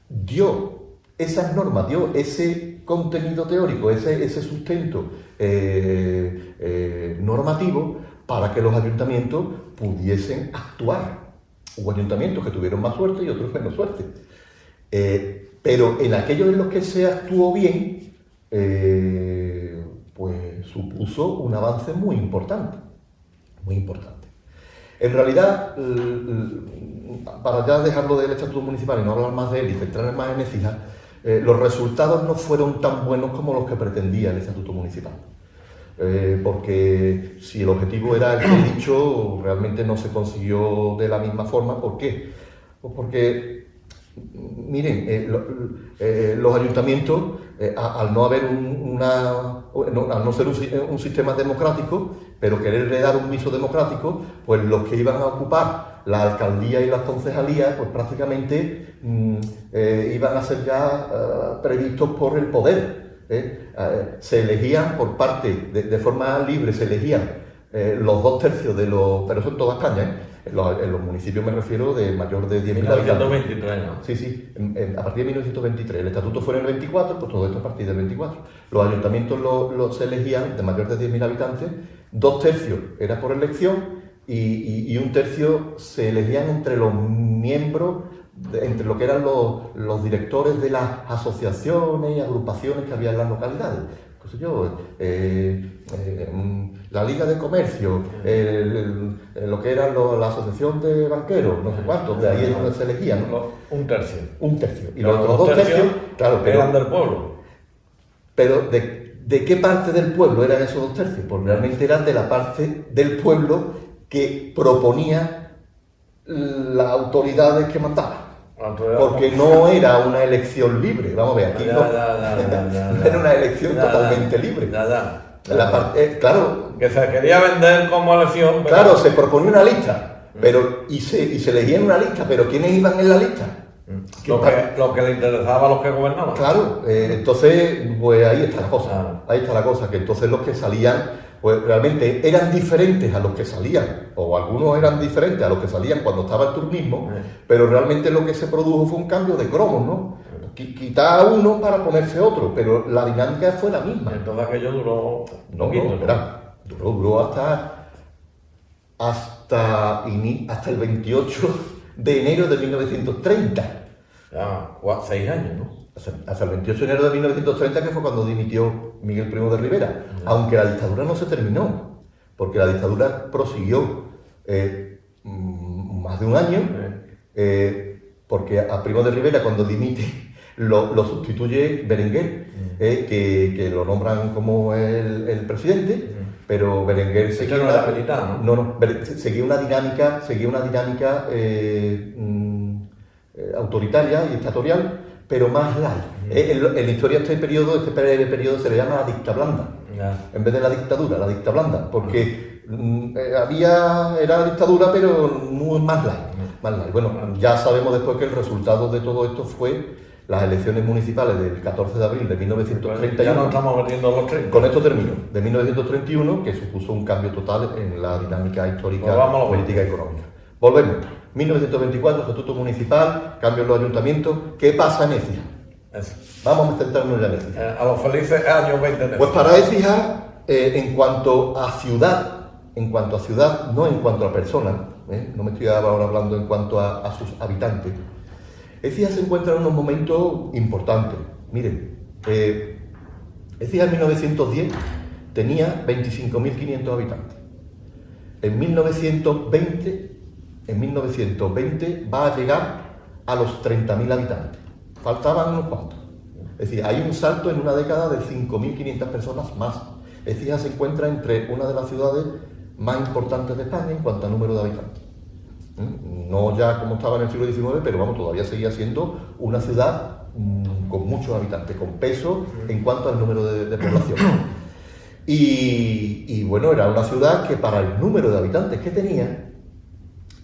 dio esas normas, dio ese contenido teórico, ese sustento normativo para que los ayuntamientos pudiesen actuar. Hubo ayuntamientos que tuvieron más suerte y otros menos suerte. Pero en aquellos en los que se actuó bien, pues supuso un avance muy importante, muy importante. En realidad, para ya dejarlo del Estatuto Municipal y no hablar más de él y centrarme más en Écija, los resultados no fueron tan buenos como los que pretendía el Estatuto Municipal. Porque si el objetivo era el que he dicho, realmente no se consiguió de la misma forma. ¿Por qué? Pues porque, miren, los ayuntamientos, al no haber al no ser un sistema democrático, pero quererle dar un viso democrático, pues los que iban a ocupar la alcaldía y las concejalías, pues prácticamente iban a ser ya previstos por el poder. Se elegían por parte, de forma libre, se elegían los 2/3 de los, pero eso en toda España, en los municipios me refiero de mayor de 10.000 habitantes. 1923, ¿no? Sí, sí, a partir de 1923. El estatuto fue en el 24, pues todo esto a partir del 24. Los ayuntamientos se elegían de mayor de 10.000 habitantes, 2/3 era por elección y 1/3 se elegían entre los miembros, entre lo que eran los directores de las asociaciones y agrupaciones que había en las localidades. Pues yo, la Liga de Comercio, lo que era la Asociación de Banqueros, no sé cuántos, de ahí es donde se elegían, ¿no? 1/3. 1/3. Y los otros 2/3, claro, eran del pueblo. Pero ¿de qué parte del pueblo eran esos 2/3? Pues realmente eran de la parte del pueblo que proponía las autoridades que mandaban. Porque no era una elección libre, vamos a ver, aquí no era una elección totalmente libre. Claro, que se quería vender como elección. Pero... Claro, se proponía una lista, pero y se elegía en una lista, pero ¿quiénes iban en la lista? Lo que le interesaba a los que gobernaban. Claro, entonces, pues ahí está la cosa. Ahí está la cosa, que entonces los que salían, pues realmente eran diferentes a los que salían, o algunos eran diferentes a los que salían cuando estaba el turnismo, pero realmente lo que se produjo fue un cambio de cromos, ¿no? Quitar a uno para ponerse otro, pero la dinámica fue la misma. Entonces aquello duró... Duró hasta el 28 de enero de 1930. Ya, 6 años, ¿no? Hasta el 28 de enero de 1930, que fue cuando dimitió Miguel Primo de Rivera, aunque la dictadura no se terminó, porque la dictadura prosiguió más de un año, porque a Primo de Rivera, cuando dimite, lo sustituye Berenguer, que lo nombran como el presidente, pero Berenguer seguía seguía una dinámica autoritaria y dictatorial, pero más light. En la historia este periodo se le llama la dicta blanda, en vez de la dictadura, la dicta blanda, porque era la dictadura, pero muy más light. Bueno, ya sabemos después que el resultado de todo esto fue las elecciones municipales del 14 de abril de 1931. Ya no estamos metiendo los 30. Con esto termino. De 1931, que supuso un cambio total en la dinámica histórica, política y económica. Volvemos. 1924, Estatuto Municipal, cambio en los ayuntamientos. ¿Qué pasa en Écija? Vamos a centrarnos en Écija. A los felices años 20 de Pues para Écija, en cuanto a ciudad, no en cuanto a personas, no me estoy ahora hablando en cuanto a sus habitantes, Écija se encuentra en unos momentos importantes. Miren, Écija en 1910 tenía 25.500 habitantes. En 1920 va a llegar a los 30.000 habitantes. Faltaban unos cuantos. Es decir, hay un salto en una década de 5.500 personas más. Écija se encuentra entre una de las ciudades más importantes de España en cuanto a número de habitantes. No ya como estaba en el siglo XIX, pero vamos, todavía seguía siendo una ciudad con muchos habitantes, con peso en cuanto al número de población. Y bueno, era una ciudad que para el número de habitantes que tenía,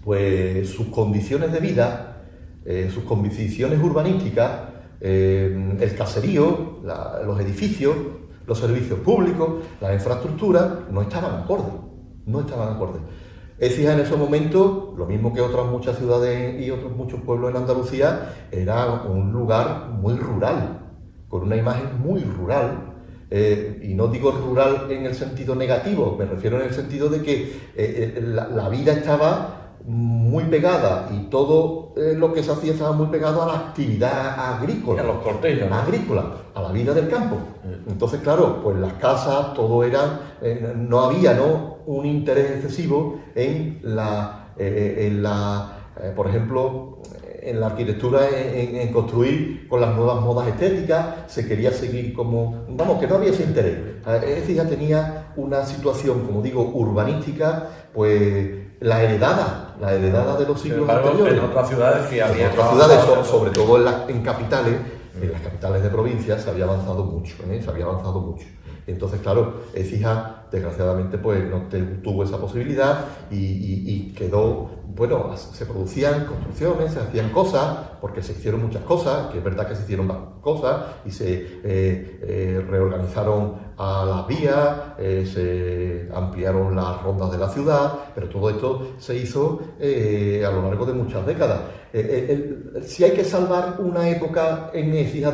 pues sus condiciones de vida, sus condiciones urbanísticas, el caserío, los edificios, los servicios públicos, las infraestructuras, no estaban acordes. Écija en esos momentos, lo mismo que otras muchas ciudades y otros muchos pueblos en Andalucía, era un lugar muy rural, con una imagen muy rural, y no digo rural en el sentido negativo, me refiero en el sentido de que la vida estaba muy pegada y todo lo que se hacía estaba muy pegado a la actividad agrícola. A los cortijos, ¿no? Agrícola, a la vida del campo. Entonces, claro, pues las casas, todo era, no había, ¿no?, un interés excesivo en por ejemplo, en la arquitectura, en construir con las nuevas modas estéticas. Se quería seguir como, vamos, que no había ese interés. Écija tenía una situación, como digo, urbanística, pues la heredada de los siglos anteriores. En otras ciudades sí había. En otras ciudades, sobre todo en capitales, en las capitales de provincias, se había avanzado mucho, se había avanzado mucho. Entonces, claro, Écija, desgraciadamente, pues no tuvo esa posibilidad y quedó, bueno, se producían construcciones, se hacían cosas, porque se hicieron muchas cosas, que es verdad que se hicieron más cosas, y se reorganizaron a las vías, se ampliaron las rondas de la ciudad, pero todo esto se hizo a lo largo de muchas décadas. Si hay que salvar una época en Écija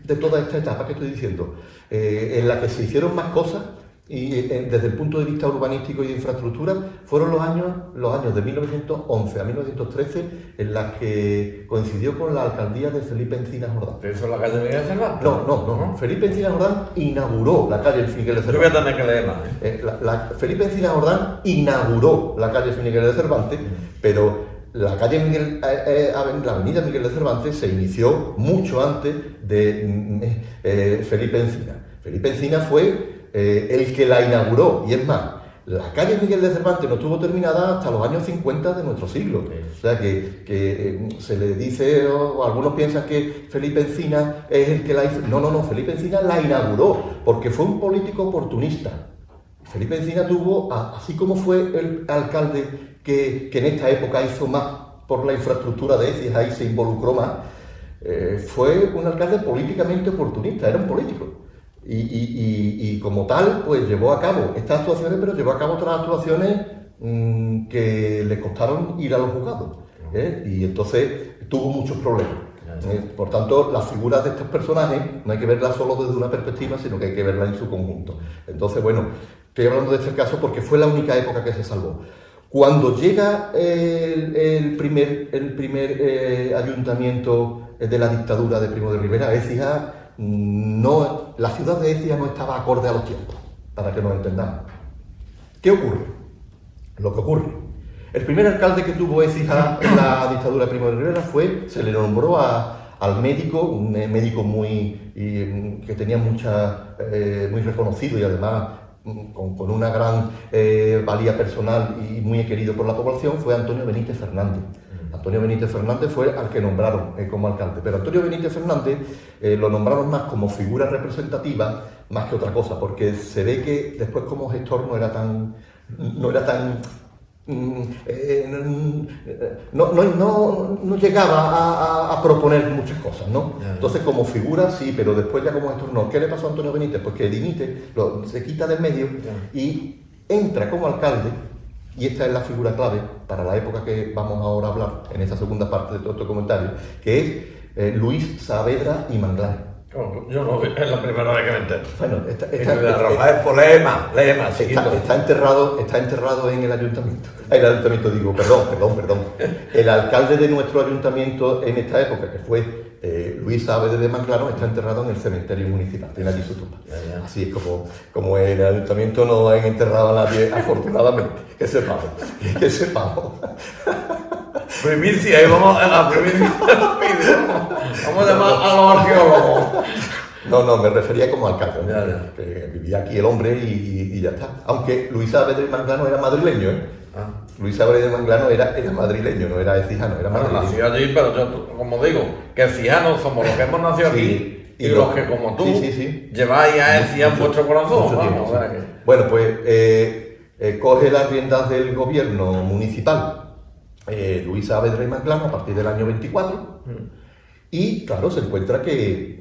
de toda esta etapa que estoy diciendo, en la que se hicieron más cosas, y desde el punto de vista urbanístico y de infraestructura, fueron los años de 1911 a 1913, en las que coincidió con la alcaldía de Felipe Encinas Jordán. ¿Eso es la calle Miguel de Cervantes? No. Felipe Encinas Jordán inauguró la calle Miguel de Cervantes. Yo voy a tener que leer más. Felipe Encinas Jordán inauguró la calle Miguel de Cervantes, pero la avenida Miguel de Cervantes se inició mucho antes de Felipe Encinas. Felipe Encinas fue el que la inauguró, y es más, la calle Miguel de Cervantes no estuvo terminada hasta los años 50 de nuestro siglo. O sea que se le dice, o algunos piensan que Felipe Encinas es el que la hizo. No, Felipe Encinas la inauguró, porque fue un político oportunista. Felipe Encinas tuvo, así como fue el alcalde que en esta época hizo más por la infraestructura de Écija y se involucró más, fue un alcalde políticamente oportunista, era un político. Y como tal, pues llevó a cabo estas actuaciones, pero llevó a cabo otras actuaciones que le costaron ir a los juzgados. Y entonces tuvo muchos problemas. Por tanto, las figuras de estos personajes no hay que verlas solo desde una perspectiva, sino que hay que verlas en su conjunto. Entonces, bueno, estoy hablando de este caso porque fue la única época que se salvó. Cuando llega el primer ayuntamiento de la dictadura de Primo de Rivera, Écija, la ciudad de Écija no estaba acorde a los tiempos, para que nos entendamos. ¿Qué ocurre? Lo que ocurre. El primer alcalde que tuvo Écija en la dictadura de Primo de Rivera se le nombró al médico, un médico que tenía muy reconocido y además con una gran valía personal y muy querido por la población, fue Antonio Benítez Fernández. Antonio Benítez Fernández fue al que nombraron como alcalde, pero Antonio Benítez Fernández lo nombraron más como figura representativa más que otra cosa, porque se ve que después como gestor no llegaba a proponer muchas cosas, ¿no? Entonces como figura sí, pero después ya como gestor no. ¿Qué le pasó a Antonio Benítez? Pues que dimite, se quita del medio y entra como alcalde. Y esta es la figura clave para la época que vamos ahora a hablar en esta segunda parte de todo este comentario, que es Luis Saavedra y Manglano. Yo no, es la primera vez que me entero. Bueno, está enterrado en el ayuntamiento. El alcalde de nuestro ayuntamiento en esta época, que fue Luis Saavedra de Manglano, está enterrado en el cementerio municipal, tiene allí su tumba. Así es como en el ayuntamiento no han enterrado a nadie, afortunadamente, que sepamos. Primicia, vamos a la primicia. Vamos a llamar a los arqueólogos. No, me refería como alcalde, que vivía aquí el hombre y ya está. Aunque Luis Saavedra de Manglano era madrileño, Luis Saavedra de Manglano era madrileño, no era ecijano, era madrileño. Nació allí, pero yo, como digo, que eциjanos somos los que hemos nacido aquí y los que, como tú, lleváis a Écija en vuestro corazón. Bueno, pues coge las riendas del gobierno municipal Luis Saavedra de Manglano a partir del año 24 y, claro, se encuentra que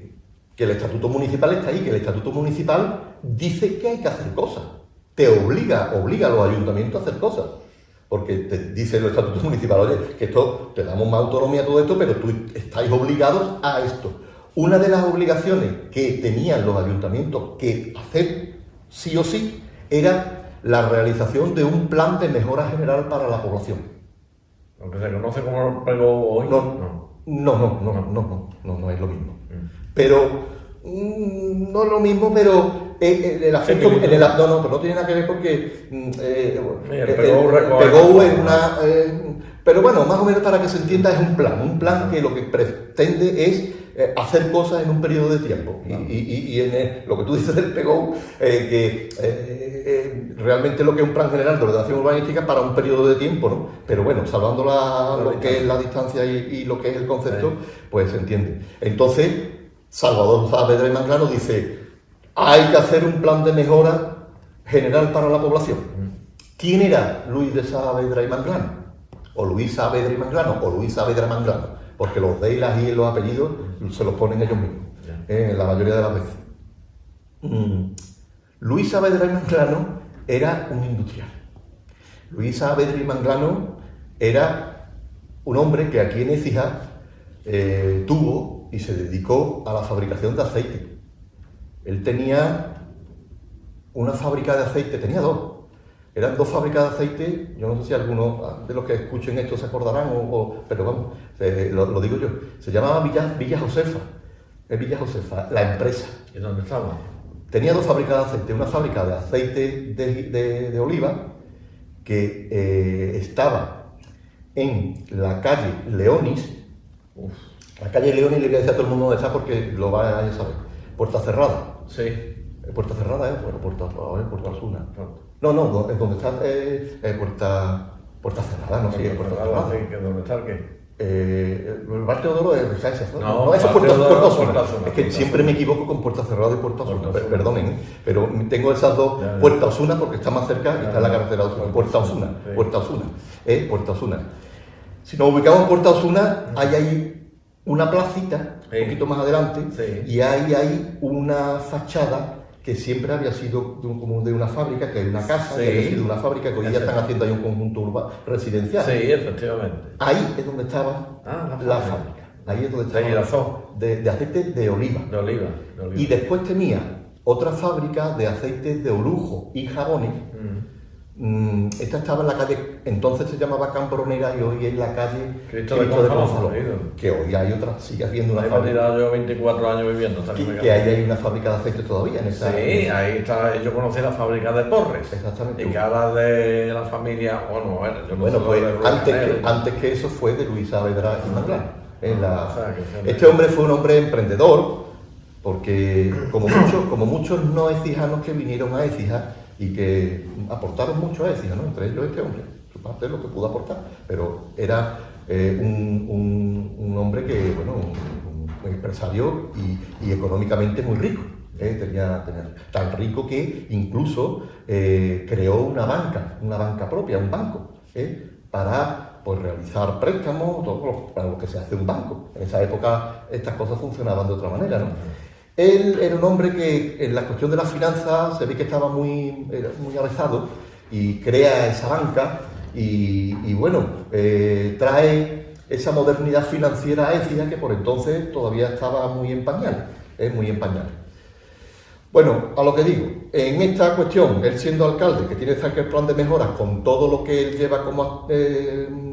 el estatuto municipal está ahí, que el estatuto municipal dice que hay que hacer cosas, te obliga a los ayuntamientos a hacer cosas, porque te dice el estatuto municipal, oye, que esto, te damos más autonomía a todo esto, pero tú estáis obligados a esto. Una de las obligaciones que tenían los ayuntamientos que hacer sí o sí era la realización de un plan de mejora general para la población. Lo que se conoce como el pegó hoy. No es lo mismo. Pero no es lo mismo, pero el afecto, pero no tiene nada que ver porque el pegó es una, pero bueno, más o menos para que se entienda es un plan que lo que pretende es hacer cosas en un periodo de tiempo. Y lo que tú dices del pegó, realmente lo que es un plan general de ordenación urbanística para un periodo de tiempo, ¿no? Pero bueno, salvando lo que es la distancia y lo que es el concepto, pues se entiende. Entonces, Salvador Saavedra y Manglano dice, hay que hacer un plan de mejora general para la población. ¿Quién era Luis de Saavedra y Manglano? O Luis Saavedra y Manglano, o Luis Saavedra y Manglano, porque los de y las y en los apellidos se los ponen ellos mismos, la mayoría de las veces. Luis Saavedra y Manglano era un industrial. Luis Saavedra y Manglano era un hombre que aquí en Écija tuvo y se dedicó a la fabricación de aceite. Él tenía una fábrica de aceite, tenía dos. Eran dos fábricas de aceite, yo no sé si algunos de los que escuchen esto se acordarán, pero vamos, lo digo yo. Se llamaba Villa Josefa, es Villa Josefa, la empresa. ¿Y dónde estaba? Tenía dos fábricas de aceite, una fábrica de aceite de oliva que estaba en la calle Leonis. La calle Leonis le voy a decir a todo el mundo dónde está porque lo va a saber. Puerta Cerrada. Sí. Puerta Cerrada es, bueno, Puerta Osuna. No, es donde está Puerta Cerrada, no sé, Puerta Cerrada. Sí, ¿dónde está el qué? El Bar Teodoro es Jaisa, ¿no? No, eso es Puerta Osuna. Osuna. Es que siempre me equivoco con Puerta Cerrada y Puerta Osuna. Perdonen, pero tengo esas dos. Puerta Osuna porque está más cerca y está en la carretera de Osuna. Puerta Osuna. Puerta Osuna. Si nos ubicamos en Puerta Osuna, hay ahí una placita, un poquito más adelante, y hay una fachada que siempre había sido como de una fábrica, que es una casa, que había sido una fábrica, que hoy ya están haciendo ahí un conjunto residencial. Sí, efectivamente. Ahí es donde estaba la fábrica. Ahí es donde estaba de aceite de oliva. De oliva. Y después tenía otra fábrica de aceites de orujo y jabones. Esta estaba en la calle, entonces se llamaba Cambronera y hoy es la calle Cristo de Gonzalo, que hoy hay otra, sigue habiendo una fábrica. Yo 24 años viviendo. Que ahí hay una fábrica de aceite todavía en esa. Sí, ahí está, yo conocí la fábrica de Porres. Exactamente. Y que ahora de la familia, bueno, pues antes que eso fue de Luis Saavedra y Manglano. Este hombre fue un hombre emprendedor, porque como muchos no écijanos que vinieron a Écija, y que aportaron mucho a Écija, ¿no? Entre ellos este hombre, su parte de lo que pudo aportar, pero era un hombre que, bueno, un empresario y económicamente muy rico, tenía tan rico que incluso creó una banca propia, un banco, para pues, realizar préstamos, para lo que se hace un banco. En esa época estas cosas funcionaban de otra manera, ¿no? Él era un hombre que en la cuestión de las finanzas se ve que estaba muy avanzado y crea esa banca y bueno, trae esa modernidad financiera a Écija que por entonces todavía estaba muy en pañales, muy en pañales. Bueno, a lo que digo, en esta cuestión, él siendo alcalde, que tiene que plan de mejoras con todo lo que él lleva como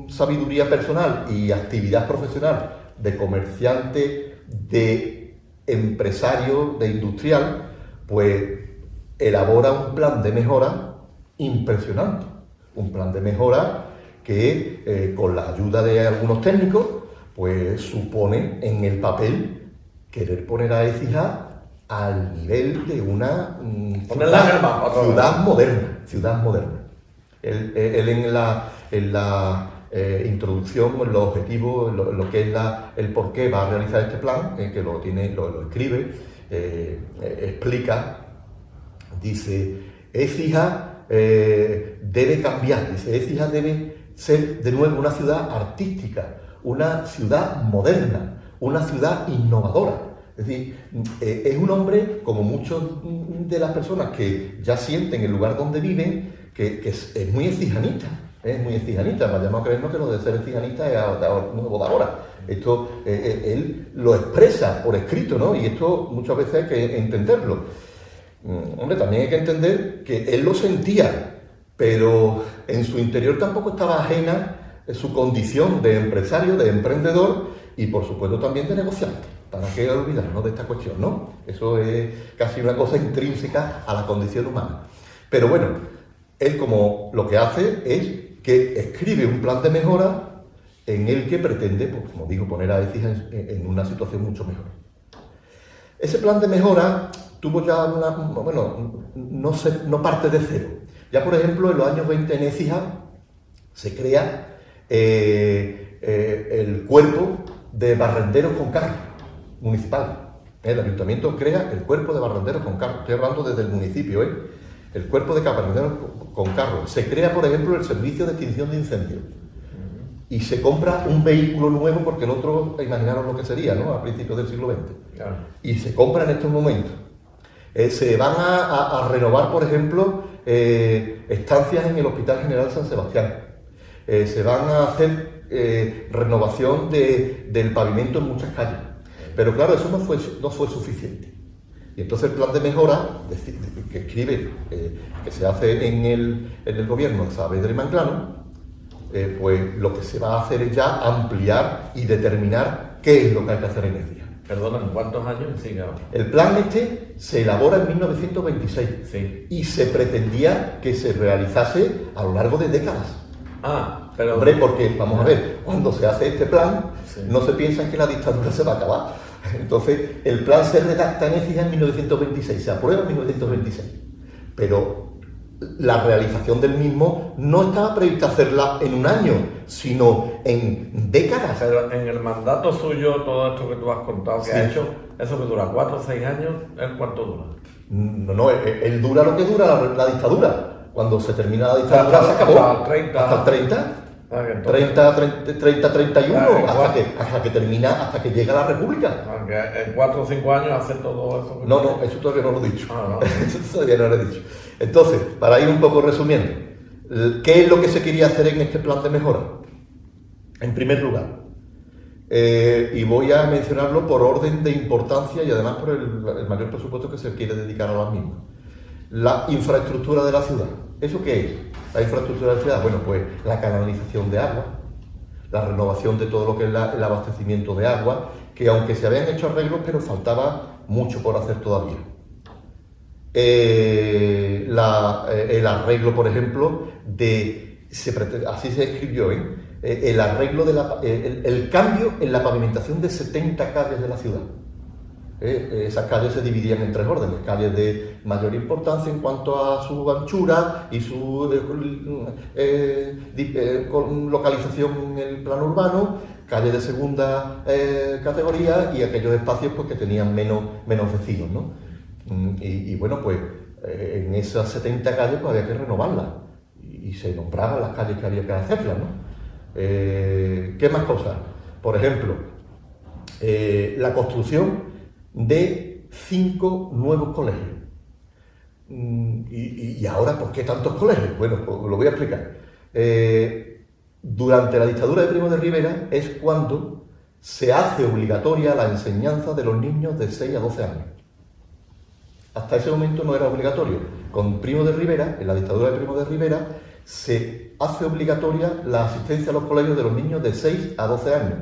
sabiduría personal y actividad profesional de comerciante, de empresario, de industrial, pues elabora un plan de mejora impresionante. Un plan de mejora que con la ayuda de algunos técnicos, pues supone en el papel querer poner a Écija al nivel de una ciudad moderna. Él en la introducción, en los objetivos, en lo que es el por qué va a realizar este plan, que lo escribe, explica, dice, Écija debe cambiar, dice, Écija debe ser de nuevo una ciudad artística, una ciudad moderna, una ciudad innovadora. Es decir, es un hombre, como muchas de las personas que ya sienten el lugar donde viven, que es muy écijanista. Es muy écijanista, vayamos a creernos que lo de ser écijanista es nuevo de ahora. Esto él lo expresa por escrito, ¿no? Y esto muchas veces hay que entenderlo. Hombre, también hay que entender que él lo sentía, pero en su interior tampoco estaba ajena su condición de empresario, de emprendedor y por supuesto también de negociante. ¿Para qué olvidarnos de esta cuestión, no? Eso es casi una cosa intrínseca a la condición humana. Pero bueno, él como lo que hace es que escribe un plan de mejora en el que pretende, pues, como digo, poner a Écija en una situación mucho mejor. Ese plan de mejora tuvo ya no parte de cero. Ya, por ejemplo, en los años 20 en Écija se crea el cuerpo de barrenderos con carro municipal. El ayuntamiento crea el cuerpo de barrenderos con carro. Estoy hablando desde el municipio, el cuerpo de barrenderos con carro. Se crea, por ejemplo, el servicio de extinción de incendios. Y se compra un vehículo nuevo, porque el otro, imaginaros lo que sería, ¿no?, a principios del siglo XX. Claro. Y se compra en estos momentos. Se van a renovar, por ejemplo, estancias en el Hospital General San Sebastián. Se van a hacer renovación del pavimento en muchas calles. Pero claro, eso no fue suficiente. Y entonces el plan de mejora que escribe, que se hace en el gobierno de Saavedra y Manclano, pues lo que se va a hacer es ya ampliar y determinar qué es lo que hay que hacer en Écija. Perdona, ¿en cuántos años? Sí, claro. El plan se elabora en 1926 sí. Y se pretendía que se realizase a lo largo de décadas. Pero... Hombre, porque, vamos a ver, cuando se hace este plan, no se piensa en que la dictadura se va a acabar. Entonces, el plan se redacta en Écija en 1926, se aprueba en 1926. Pero la realización del mismo no estaba prevista hacerla en un año, sino en décadas. Pero en el mandato suyo, todo esto que tú has contado que ha hecho, eso que dura 4 o 6 años, ¿cuánto dura? No, él dura lo que dura la dictadura. Cuando se termina la dictadura se acabó. Hasta el 30. 31, hasta que termina, hasta que llega la República. Aunque en 4 o 5 años hace todo eso. No, eso todavía no lo he dicho. No. Eso todavía no lo he dicho. Entonces, para ir un poco resumiendo, ¿qué es lo que se quería hacer en este plan de mejora? En primer lugar, y voy a mencionarlo por orden de importancia y además por el mayor presupuesto que se quiere dedicar a las mismas. La infraestructura de la ciudad. ¿Eso qué es? La infraestructura de la ciudad, bueno, pues la canalización de agua, la renovación de todo lo que es el abastecimiento de agua, que aunque se habían hecho arreglos, pero faltaba mucho por hacer todavía. El arreglo, por ejemplo, así se escribió, el arreglo el cambio en la pavimentación de 70 calles de la ciudad. Esas calles se dividían en 3 órdenes: calles de mayor importancia en cuanto a su anchura y su localización en el plano urbano, calles de segunda categoría y aquellos espacios pues, que tenían menos vecinos, ¿no? Y bueno, pues en esas 70 calles pues, había que renovarlas y se nombraban las calles que había que hacerlas, ¿no? ¿Qué más cosas? Por ejemplo, la construcción de 5 nuevos colegios. ¿Y ahora por qué tantos colegios? Bueno, pues lo voy a explicar. Durante la dictadura de Primo de Rivera es cuando se hace obligatoria la enseñanza de los niños de 6 a 12 años. Hasta ese momento no era obligatorio. Con Primo de Rivera, en la dictadura de Primo de Rivera, se hace obligatoria la asistencia a los colegios de los niños de 6 a 12 años.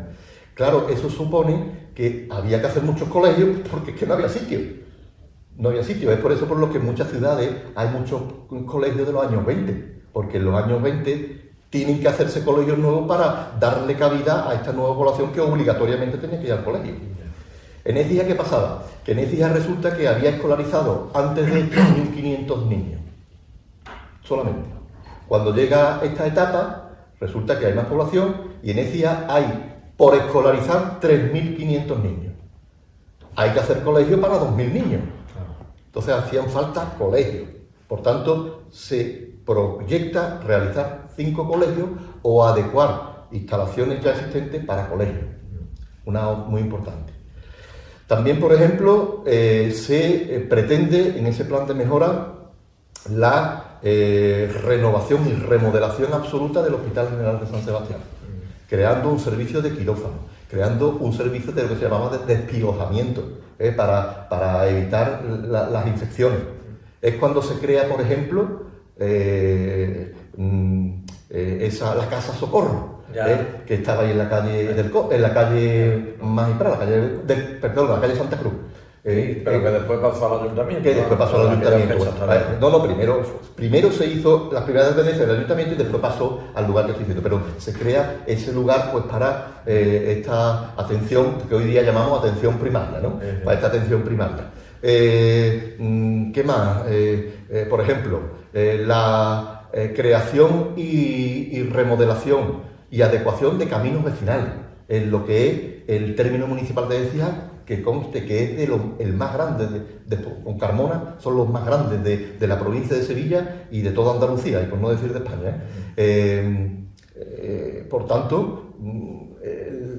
Claro, eso supone que había que hacer muchos colegios porque es que no había sitio. No había sitio. Es por eso por lo que en muchas ciudades hay muchos colegios de los años 20, porque en los años 20 tienen que hacerse colegios nuevos para darle cabida a esta nueva población que obligatoriamente tenía que ir al colegio. En Écija, ¿qué pasaba? Que en Écija resulta que había escolarizado antes de 1.500 niños. Solamente. Cuando llega esta etapa, resulta que hay más población y en Écija hay por escolarizar 3.500 niños. Hay que hacer colegio para 2.000 niños. Entonces hacían falta colegios. Por tanto, se proyecta realizar 5 colegios o adecuar instalaciones ya existentes para colegios. Una muy importante. También, por ejemplo, se pretende en ese plan de mejora la renovación y remodelación absoluta del Hospital General de San Sebastián, creando un servicio de quirófano, creando un servicio de lo que se llamaba de despiojamiento, para evitar las infecciones. Es cuando se crea, por ejemplo, la Casa Socorro, que estaba ahí en la calle en la calle Magistral, la calle Santa Cruz. Pero que después pasó al ayuntamiento. Que después pasó al ayuntamiento. Primero se hizo las primeras dependencias del ayuntamiento y después pasó al lugar que estoy diciendo. Pero se crea ese lugar pues para esta atención que hoy día llamamos atención primaria, ¿no? Para esta atención primaria. ¿Qué más? Por ejemplo, la creación y remodelación y adecuación de caminos vecinales, en lo que es el término municipal de Écija, que conste que es el más grande, con Carmona son los más grandes de la provincia de Sevilla y de toda Andalucía, y por no decir de España. Por tanto,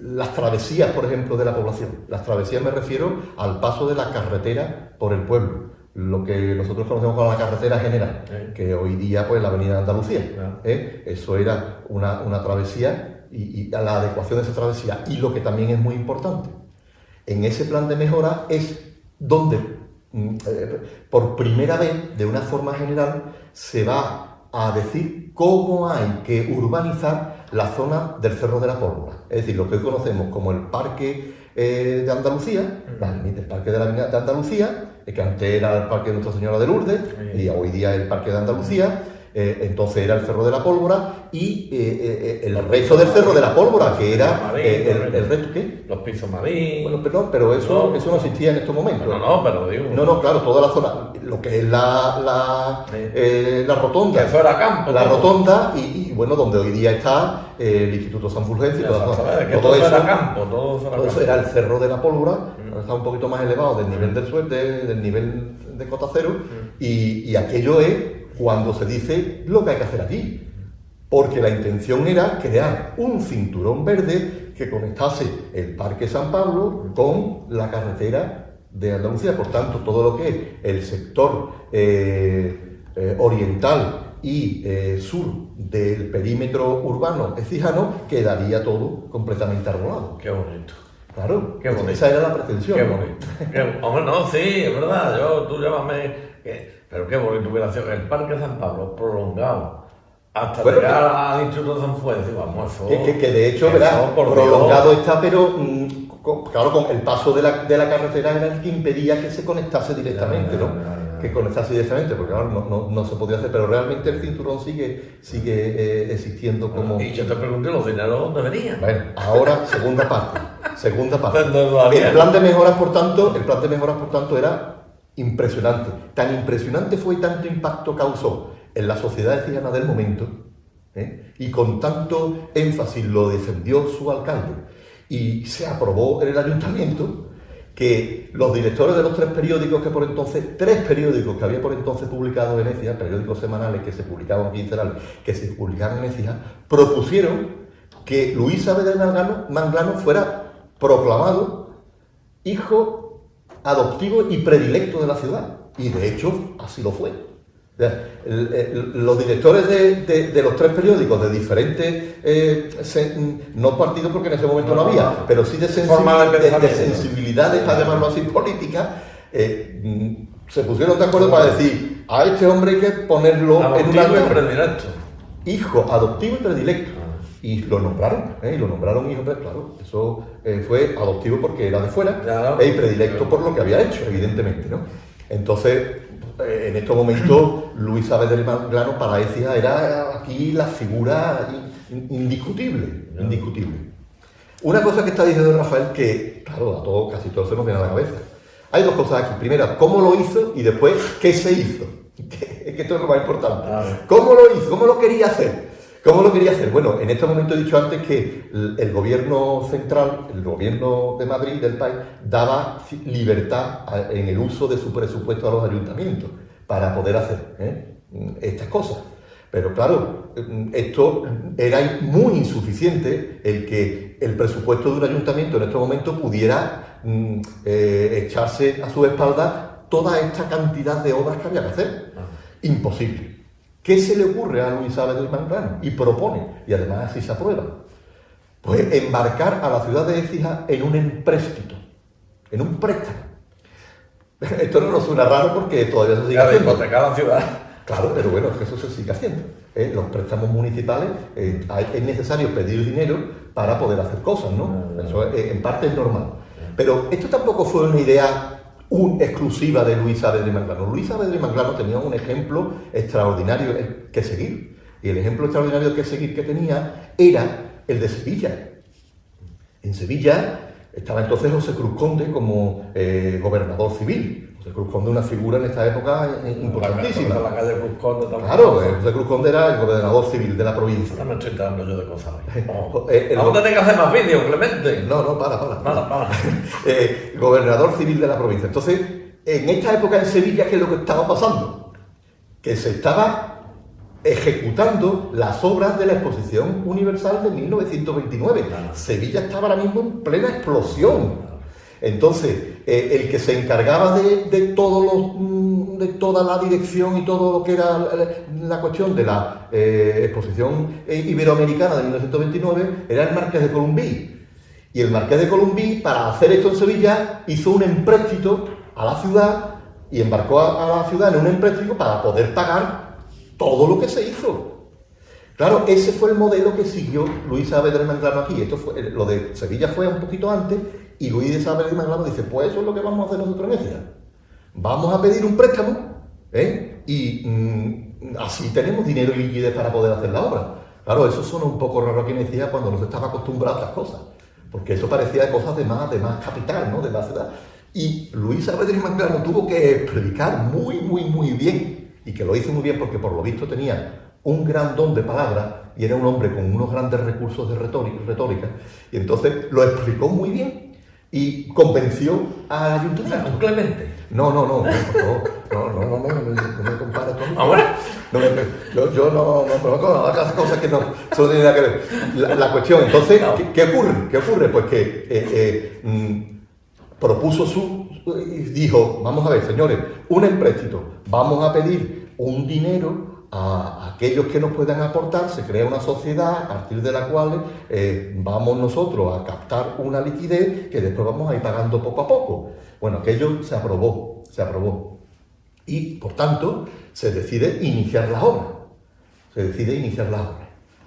las travesías, por ejemplo, de la población. Las travesías me refiero al paso de la carretera por el pueblo, lo que nosotros conocemos como la carretera general, que hoy día pues la avenida Andalucía. Eso era una travesía y a la adecuación de esa travesía. Y lo que también es muy importante, en ese plan de mejora es donde, por primera vez, de una forma general, se va a decir cómo hay que urbanizar la zona del Cerro de la Pólvora. Es decir, lo que hoy conocemos como el Parque de Andalucía, el Parque de la Avenida de Andalucía, que antes era el Parque de Nuestra Señora de Lourdes, y hoy día es el Parque de Andalucía. Entonces era el Cerro de la Pólvora y el resto del Cerro de la Pólvora, que era el resto, ¿qué? Los pisos Madrid. Bueno, perdón, pero eso no existía en estos momentos. No, pero digo. No, claro, toda la zona, lo que es la rotonda. Que eso era campo. La rotonda y bueno, donde hoy día está el Instituto San Fulgencio. Todo eso era campo. Todo eso era el Cerro de la Pólvora, está un poquito más elevado del nivel del suelo, del nivel de cota cero, y aquello es cuando se dice lo que hay que hacer aquí, porque la intención era crear un cinturón verde que conectase el Parque San Pablo con la carretera de Andalucía. Por tanto, todo lo que es el sector oriental y sur del perímetro urbano ecijano quedaría todo completamente arbolado. Qué bonito. Claro, qué bonito. Esa era la pretensión. Qué bonito. Hombre, no, sí, es verdad, tú llámame... Pero qué bonito hubiera sido el Parque San Pablo prolongado hasta llegar al Instituto San Fulgencio. Vamos, eso. Que de hecho, verás, prolongado está, pero claro, con el paso de la carretera era el que impedía que se conectase directamente, ¿no? Que conectase directamente, porque claro, no se podía hacer, pero realmente el cinturón sigue existiendo como... Y yo te pregunté, ¿los dineros dónde venían? Bueno, ahora, segunda parte. El plan de mejoras, por tanto, era impresionante. Tan impresionante fue y tanto impacto causó en la sociedad ecijana del momento, y con tanto énfasis lo defendió su alcalde y se aprobó en el ayuntamiento, que los directores de los tres periódicos que había por entonces publicados en Écija, periódicos semanales que se publicaban quincenales, que se publicaban en Écija, propusieron que Luis Saavedra Manglano fuera proclamado hijo adoptivo y predilecto de la ciudad, y de hecho así lo fue. Los directores de los tres periódicos de diferentes, no partidos porque en ese momento no había, pero sí de sensibilidades, para llamarlo así, políticas, se pusieron de acuerdo para decir, a este hombre hay que ponerlo en un altar. Hijo adoptivo y predilecto. Y lo nombraron hijo, claro, eso fue adoptivo porque era de fuera, y predilecto por lo que había hecho, evidentemente, ¿no? Entonces, en estos momentos, Luis Saavedra Manglano para Écija era aquí la figura indiscutible. Una cosa que está diciendo Rafael que, claro, casi todo se nos viene a la cabeza. Hay dos cosas aquí. Primero, cómo lo hizo y después, qué se hizo. Es que esto es lo más importante. ¿Cómo lo hizo? ¿Cómo lo quería hacer? Bueno, en este momento he dicho antes que el gobierno central, el gobierno de Madrid, del país, daba libertad en el uso de su presupuesto a los ayuntamientos para poder hacer estas cosas. Pero claro, esto era muy insuficiente el que el presupuesto de un ayuntamiento en este momento pudiera echarse a su espalda toda esta cantidad de obras que había que hacer. Imposible. ¿Qué se le ocurre a Luis Saavedra Manglano? Y propone, y además así se aprueba, pues embarcar a la ciudad de Écija en un empréstito, en un préstamo. Esto no nos suena raro porque todavía se sigue haciendo. Hipotecar la ciudad. Claro, pero bueno, es que eso se sigue haciendo. Los préstamos municipales, es necesario pedir dinero para poder hacer cosas, ¿no? Eso en parte es normal. Pero esto tampoco fue una idea exclusiva de Luis Saavedra y Manglano. Luis Saavedra y Manglano tenían un ejemplo extraordinario que seguir. Y el ejemplo extraordinario que seguir que tenía era el de Sevilla. En Sevilla estaba entonces José Cruz Conde como gobernador civil. José Cruz Conde, una figura en esta época importantísima. La calle Cruz Conde también. Claro, José Cruz Conde era el gobernador civil de la provincia. No me estoy dando yo de cosas. Vamos a tener que hacer más vídeos, Clemente. No, para. Para. Gobernador civil de la provincia. Entonces, en esta época en Sevilla, ¿qué es lo que estaba pasando? Que se estaba ejecutando las obras de la Exposición Universal de 1929. Sevilla estaba ahora mismo en plena explosión. Entonces, el que se encargaba de toda la dirección y todo lo que era la cuestión de la Exposición Iberoamericana de 1929 era el Marqués de Columbí. Y el Marqués de Columbí, para hacer esto en Sevilla, hizo un empréstito a la ciudad y embarcó a la ciudad en un empréstito para poder pagar todo lo que se hizo. Claro, ese fue el modelo que siguió Luis Saavedra y Manglano aquí. Lo de Sevilla fue un poquito antes y Luis Saavedra y Manglano dice, pues eso es lo que vamos a hacer nosotros en Écija. Vamos a pedir un préstamo y así tenemos dinero y liquidez para poder hacer la obra. Claro, eso suena un poco raro aquí en Écija cuando no se estaba acostumbrado a estas cosas, porque eso parecía de cosas de más capital, ¿no? De más ciudad. Y Luis Saavedra y Manglano tuvo que explicar muy bien, y que lo hizo muy bien porque por lo visto tenía un gran don de palabra y era un hombre con unos grandes recursos de retórica, y entonces lo explicó muy bien y convenció al ayuntamiento. Clemente. No me compares conmigo. ¿Ahora? Yo no conozco las cosas que no tienen nada que ver. La cuestión, entonces, ¿qué ocurre? Pues que propuso dijo, vamos a ver, señores, un empréstito, vamos a pedir un dinero a aquellos que nos puedan aportar, se crea una sociedad a partir de la cual vamos nosotros a captar una liquidez que después vamos a ir pagando poco a poco. Bueno, aquello se aprobó. Y, por tanto, se decide iniciar las obras.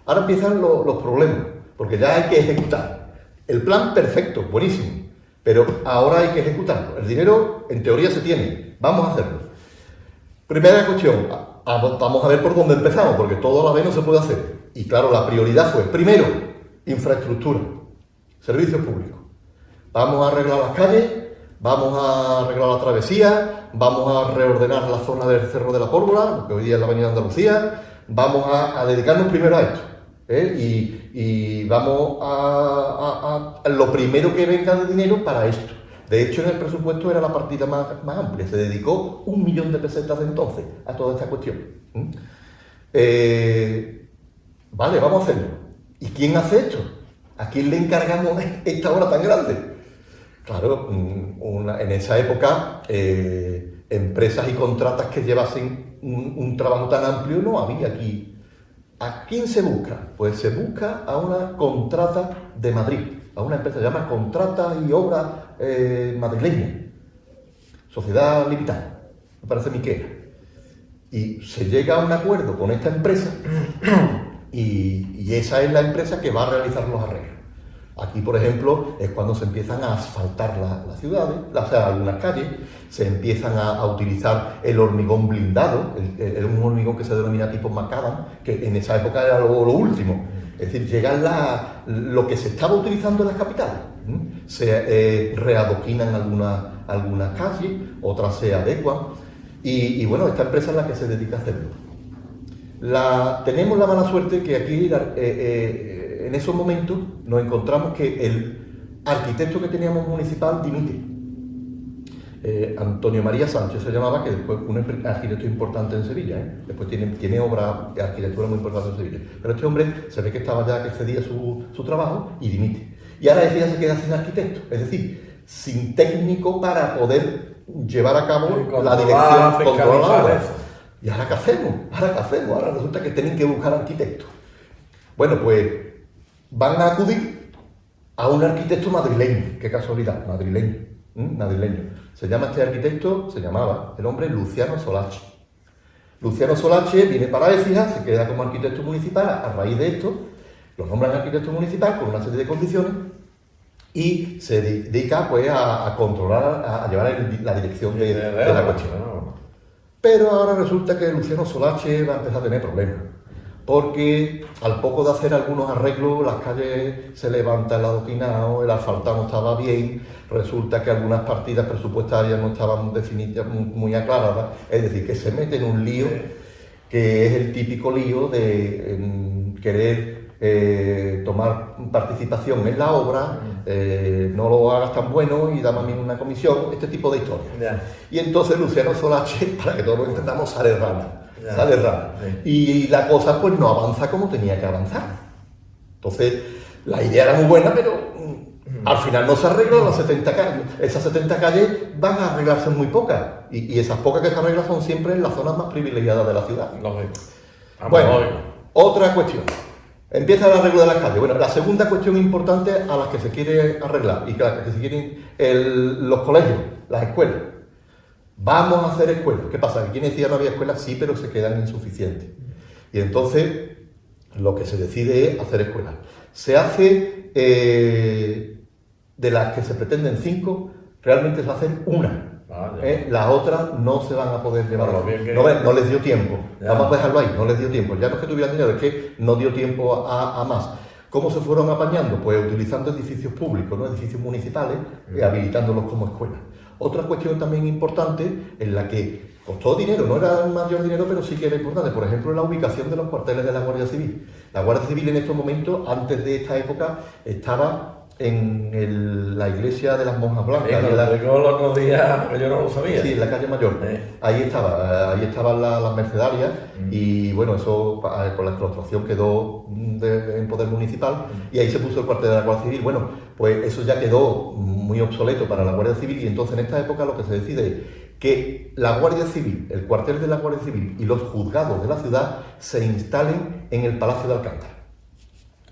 Ahora empiezan los problemas, porque ya hay que ejecutar. El plan perfecto, buenísimo, pero ahora hay que ejecutarlo. El dinero, en teoría, se tiene. Vamos a hacerlo. Primera cuestión, vamos a ver por dónde empezamos, porque todo a la vez no se puede hacer. Y claro, la prioridad fue, primero, infraestructura, servicios públicos. Vamos a arreglar las calles, vamos a arreglar la travesía, vamos a reordenar la zona del Cerro de la Pólvora, lo que hoy día es la Avenida Andalucía, vamos a dedicarnos primero a esto. Y vamos a lo primero que venga de dinero para esto. De hecho, en el presupuesto era la partida más amplia. Se dedicó 1 millón de pesetas de entonces a toda esta cuestión. Vale, vamos a hacerlo. ¿Y quién hace esto? ¿A quién le encargamos esta obra tan grande? Claro, en esa época, empresas y contratas que llevasen un trabajo tan amplio no había aquí. ¿A quién se busca? Pues se busca a una contrata de Madrid, a una empresa que se llama Contrata y Obra Madrileña, Sociedad Limitada, me parece Miquela. Y se llega a un acuerdo con esta empresa y esa es la empresa que va a realizar los arreglos. Aquí, por ejemplo, es cuando se empiezan a asfaltar las ciudades, o sea, algunas calles, se empiezan a utilizar el hormigón blindado, era un hormigón que se denomina tipo macadam, que en esa época era lo último. Es decir, llegan lo que se estaba utilizando en las capitales. Se readoquinan algunas calles, otras se adecuan, y bueno, esta empresa es la que se dedica a hacerlo. Tenemos la mala suerte que aquí, en esos momentos, nos encontramos que el arquitecto que teníamos municipal dimite. Antonio María Sánchez se llamaba, que después un arquitecto importante en Sevilla, después tiene obra de arquitectura muy importante en Sevilla. Pero este hombre se ve que estaba ya, que cedía su trabajo y dimite. Y ahora ese ya se queda sin arquitecto, es decir, sin técnico para poder llevar a cabo la dirección controlada. ¿Y ahora qué hacemos? Ahora resulta que tienen que buscar arquitectos. Bueno, pues van a acudir a un arquitecto madrileño, qué casualidad, madrileño. Se llamaba el hombre Luciano Solachi. Luciano Solache viene para Écija, se queda como arquitecto municipal, a raíz de esto, lo nombran arquitecto municipal con una serie de condiciones y se dedica pues a controlar, a llevar la dirección de la cuestión. Pero ahora resulta que Luciano Solache va a empezar a tener problemas, porque al poco de hacer algunos arreglos, las calles se levanta el adoquinado, el asfaltado no estaba bien, resulta que algunas partidas presupuestarias no estaban definidas, muy aclaradas, es decir, que se mete en un lío que es el típico lío de querer tomar participación en la obra, no lo hagas tan bueno y dame a mí una comisión, este tipo de historias. Ya. Y entonces Luciano Solache, para que todos lo entendamos, sale rana. Ya. Sale rana. Sí. Y la cosa pues no avanza como tenía que avanzar. Entonces, la idea era muy buena, pero al final no se arreglan las 70 calles. Esas 70 calles van a arreglarse muy pocas. Y esas pocas que se arreglan son siempre en las zonas más privilegiadas de la ciudad. Lógico. Bueno, otra cuestión. Empieza el arreglo de las calles. Bueno, la segunda cuestión importante a las que se quiere arreglar y que se quieren los colegios, las escuelas. Vamos a hacer escuelas. ¿Qué pasa? Que quien decía no había escuelas, sí, pero se quedan insuficientes. Y entonces lo que se decide es hacer escuelas. Se hace, de las que se pretenden 5, realmente se hacen una. Las otras no se van a poder llevar. No les dio tiempo. Ya. Vamos a dejarlo ahí, no les dio tiempo. Ya no es que tuvieran dinero, es que no dio tiempo a más. ¿Cómo se fueron apañando? Pues utilizando edificios públicos, ¿no? Edificios municipales, habilitándolos como escuelas. Otra cuestión también importante, en la que costó dinero, no era mayor dinero, pero sí que era importante, por ejemplo, la ubicación de los cuarteles de la Guardia Civil. La Guardia Civil en estos momentos, antes de esta época, estaba en la iglesia de las Monjas Blancas. Sí, lo digo los otros días, que yo no lo sabía. Sí, en la calle Mayor. Ahí estaban las mercedarias y bueno, eso con la claustración quedó en poder municipal y ahí se puso el cuartel de la Guardia Civil. Bueno, pues eso ya quedó muy obsoleto para la Guardia Civil y entonces en esta época lo que se decide es que la Guardia Civil, el cuartel de la Guardia Civil y los juzgados de la ciudad se instalen en el Palacio de Alcántara.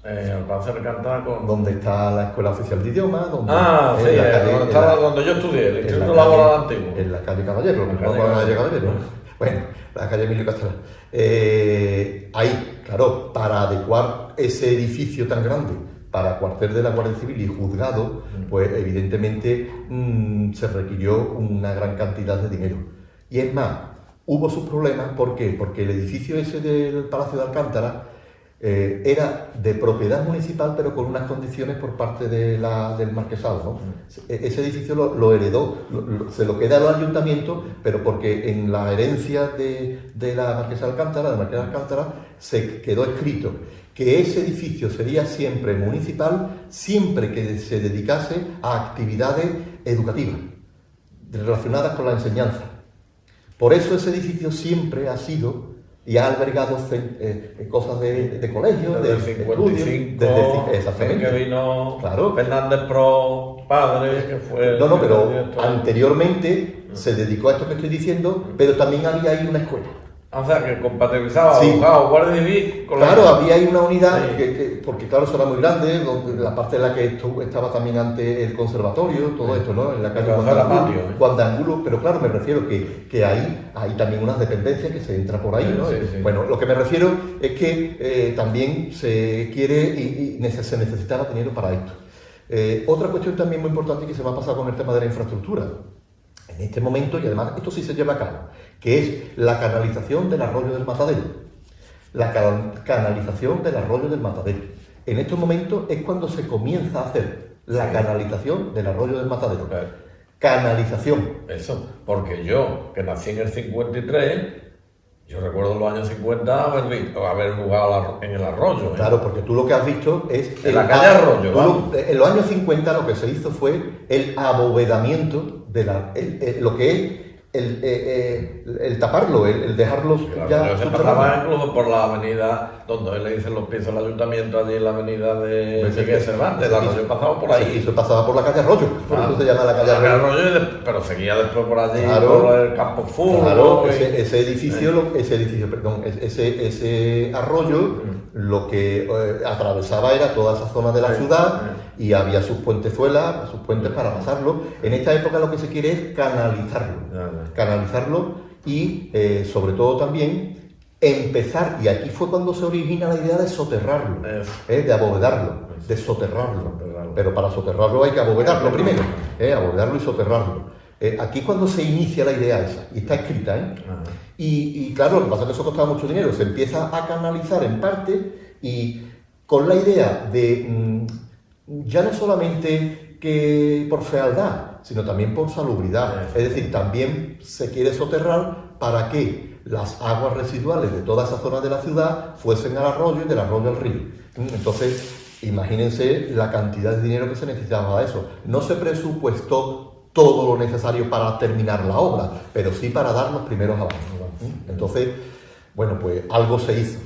El Palacio de Alcántara con... Donde está la Escuela Oficial de Idiomas, donde... donde yo estudié, el Instituto Laboral Antiguo. En la calle Caballero, Bueno, la calle Emilio Castelar. Ahí, claro, para adecuar ese edificio tan grande para cuartel de la Guardia Civil y juzgado, pues evidentemente se requirió una gran cantidad de dinero. Y es más, hubo sus problemas, ¿por qué? Porque el edificio ese del Palacio de Alcántara era de propiedad municipal, pero con unas condiciones por parte del marquesado, ¿no? Ese edificio lo heredó, se lo queda al ayuntamiento, pero porque en la herencia de la marquesa de Alcántara, del marqués de Alcántara, se quedó escrito que ese edificio sería siempre municipal, siempre que se dedicase a actividades educativas relacionadas con la enseñanza. Por eso ese edificio siempre ha sido y ha albergado cosas de colegio, desde de el 55, exactamente. Que vino claro. Fernández Pro padre, que fue... No, pero anteriormente se dedicó a esto que estoy diciendo, pero también había ahí una escuela. O sea, que compatibilizaba sí. Abogados, Guardia Civil con claro, la... había ahí una unidad, sí. Porque claro, eso era muy grande, la parte en la que estaba también ante el conservatorio, todo esto, ¿no? En la calle Guandangulo, pero claro, me refiero que ahí hay también unas dependencias que se entra por ahí, ¿no? Sí, sí. Bueno, lo que me refiero es que también se quiere y se necesitaba dinero para esto. Otra cuestión también muy importante que se va a pasar con el tema de la infraestructura. En este momento, y además esto sí se lleva a cabo, que es la canalización del arroyo del Matadero. La canalización del arroyo del Matadero. En estos momentos es cuando se comienza a hacer la canalización del arroyo del Matadero. Claro. Canalización. Eso, porque yo, que nací en el 53, yo recuerdo los años 50 haber jugado en el arroyo. Claro, porque tú lo que has visto es... En la calle Arroyo. En los años 50 lo que se hizo fue el abovedamiento de lo que es el taparlo, el dejarlos ya... Se pasaba incluso por la avenida donde le dicen los pisos del ayuntamiento, allí en la avenida de Miguel Cervantes, el arroyo pasaba por ahí. Y eso pasaba por la calle Arroyo, por eso se llama la calle Arroyo. Pero seguía después por allí, claro, por el Campo Fútbol. Claro, ese arroyo lo que atravesaba era toda esa zona de la ciudad y había sus puentes para pasarlo. En esta época lo que se quiere es canalizarlo. y sobre todo también empezar, y aquí fue cuando se origina la idea de soterrarlo, de abovedarlo, de soterrarlo. Pero para soterrarlo hay que abovedarlo primero, abovedarlo y soterrarlo. Aquí cuando se inicia la idea esa, y está escrita, y claro, lo que pasa es que eso costaba mucho dinero, se empieza a canalizar en parte y con la idea de ya no solamente que por fealdad, sino también por salubridad. Es decir, también se quiere soterrar para que las aguas residuales de toda esa zona de la ciudad fuesen al arroyo y del arroyo al río. Entonces, imagínense la cantidad de dinero que se necesitaba para eso. No se presupuestó todo lo necesario para terminar la obra, pero sí para dar los primeros avances. Entonces, bueno, pues algo se hizo.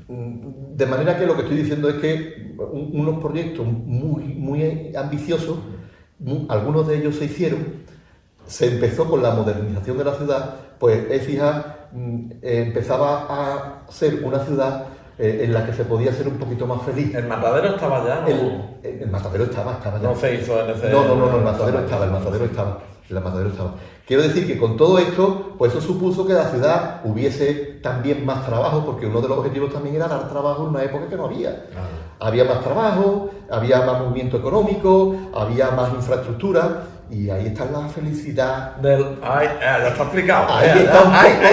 De manera que lo que estoy diciendo es que unos proyectos muy ambiciosos, algunos de ellos se hicieron, se empezó con la modernización de la ciudad, pues Écija empezaba a ser una ciudad en la que se podía ser un poquito más feliz. ¿El matadero estaba ya? El matadero estaba ya. No se hizo en ese... No, el matadero estaba. Quiero decir que con todo esto, pues eso supuso que la ciudad hubiese también más trabajo, porque uno de los objetivos también era dar trabajo en una época que no había. Había más trabajo, había más movimiento económico, había más infraestructura, y ahí está la felicidad. ya está explicado. Ahí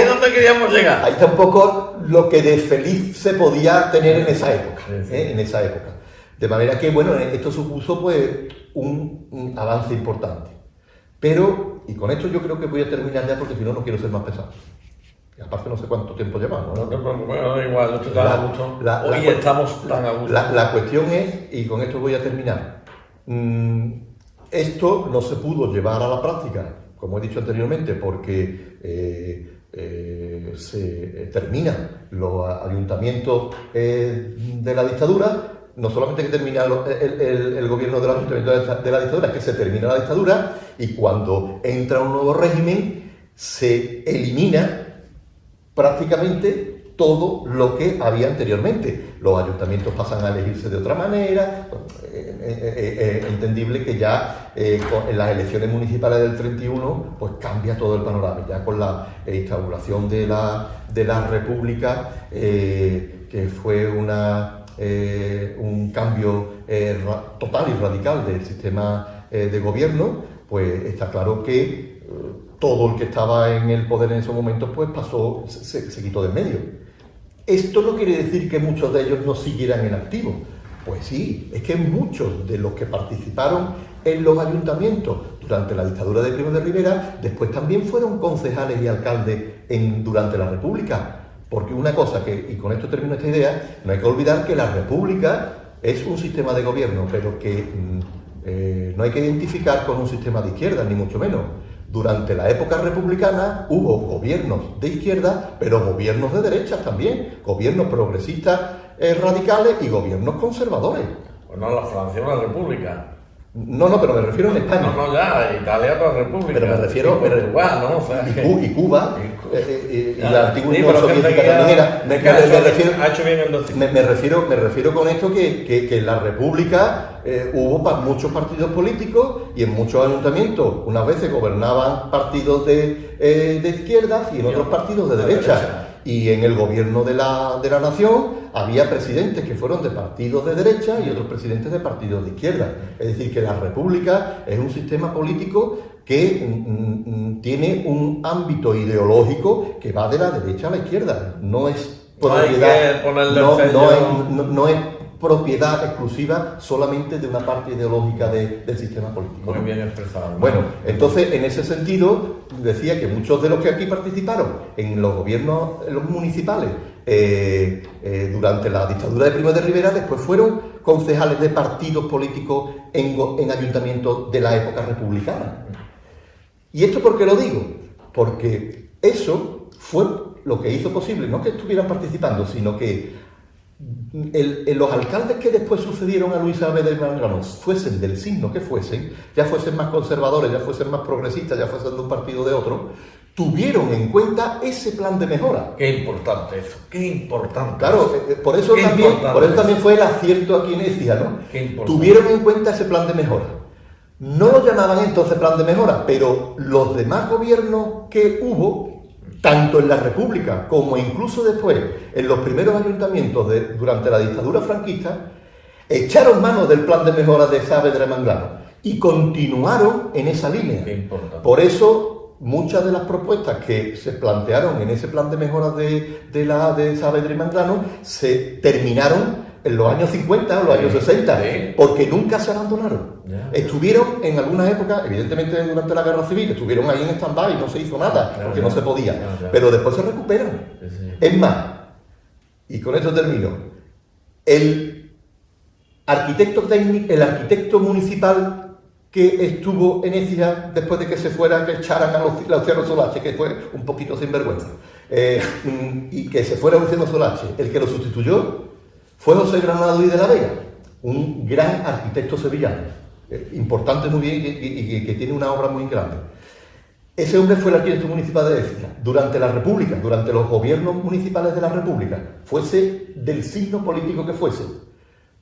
es donde queríamos llegar. Ahí está un poco lo que de feliz se podía tener en esa época. En esa época. De manera que, bueno, esto supuso pues un avance importante. Pero, y con esto yo creo que voy a terminar ya porque si no, no quiero ser más pesado. Y aparte no sé cuánto tiempo llevamos, ¿no? Bueno, igual, yo estoy tan a gusto. Hoy estamos tan a gusto. La cuestión es, y con esto voy a terminar, esto no se pudo llevar a la práctica, como he dicho anteriormente, porque se terminan los ayuntamientos de la dictadura. No solamente que termina el gobierno del ayuntamiento de la dictadura, es que se termina la dictadura y cuando entra un nuevo régimen se elimina prácticamente todo lo que había anteriormente. Los ayuntamientos pasan a elegirse de otra manera. Entendible que ya en las elecciones municipales del 31 pues cambia todo el panorama, ya con la instauración de la República, que fue un cambio total y radical del sistema de gobierno, pues está claro que todo el que estaba en el poder en esos momentos pues pasó, se quitó de en medio. Esto no quiere decir que muchos de ellos no siguieran en activo. Pues sí, es que muchos de los que participaron en los ayuntamientos durante la dictadura de Primo de Rivera después también fueron concejales y alcaldes durante la República. Porque una cosa y con esto termino esta idea, no hay que olvidar que la República es un sistema de gobierno, pero que no hay que identificar con un sistema de izquierda, ni mucho menos. Durante la época republicana hubo gobiernos de izquierda, pero gobiernos de derechas también, gobiernos progresistas radicales y gobiernos conservadores. Pues no, la Francia es una república. No, pero me refiero en España. No, ya, Italia es una república. Pero me refiero... Portugal, ¿no? O sea, y Cuba, y la antigua Unión Soviética también era... Me refiero con esto que en la República hubo muchos partidos políticos y en muchos ayuntamientos unas veces gobernaban partidos de izquierdas y en otros partidos de derecha. Y en el gobierno de la nación había presidentes que fueron de partidos de derecha y otros presidentes de partidos de izquierda. Es decir, que la República es un sistema político que tiene un ámbito ideológico que va de la derecha a la izquierda. No es propiedad, no es propiedad exclusiva solamente de una parte ideológica del sistema político. Muy bien expresado. Bueno, entonces en ese sentido decía que muchos de los que aquí participaron en los gobiernos municipales durante la dictadura de Primo de Rivera después fueron concejales de partidos políticos en ayuntamientos de la época republicana. ¿Y esto por qué lo digo? Porque eso fue lo que hizo posible, no que estuvieran participando, sino que los alcaldes que después sucedieron a Luis Saavedra y Mangrano, fuesen del signo que fuesen, ya fuesen más conservadores, ya fuesen más progresistas, ya fuesen de un partido o de otro, tuvieron en cuenta ese plan de mejora. Qué importante eso, qué importante. Claro, por eso también fue el acierto aquí en Écija, ¿no? Tuvieron en cuenta ese plan de mejora. No lo llamaban entonces plan de mejora, pero los demás gobiernos que hubo tanto en la República como incluso después en los primeros ayuntamientos durante la dictadura franquista, echaron mano del plan de mejora de Saavedra y Manglano y continuaron en esa línea. Por eso, muchas de las propuestas que se plantearon en ese plan de mejora de Saavedra y Manglano se terminaron en los años 50 o los años 60, porque nunca se abandonaron. Estuvieron en algunas épocas, evidentemente durante la Guerra Civil, estuvieron ahí en stand-by y no se hizo nada, porque no se podía, pero después se recuperan. Es más, y con esto termino, el arquitecto municipal que estuvo en Écija después de que se fuera, que echaran a Luciano Solache, que fue un poquito sinvergüenza, y que se fuera Luciano Solache, el que lo sustituyó fue José Granado y de la Vega, un gran arquitecto sevillano, importante muy bien y que tiene una obra muy grande. Ese hombre fue el arquitecto municipal de Écija durante la República, durante los gobiernos municipales de la República, fuese del signo político que fuese.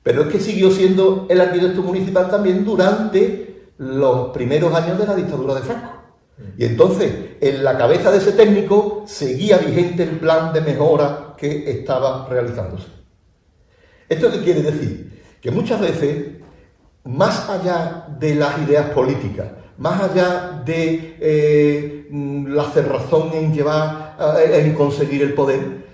Pero es que siguió siendo el arquitecto municipal también durante los primeros años de la dictadura de Franco. Y entonces, en la cabeza de ese técnico seguía vigente el plan de mejora que estaba realizándose. ¿Esto qué quiere decir? Que muchas veces, más allá de las ideas políticas, más allá de la cerrazón en conseguir el poder,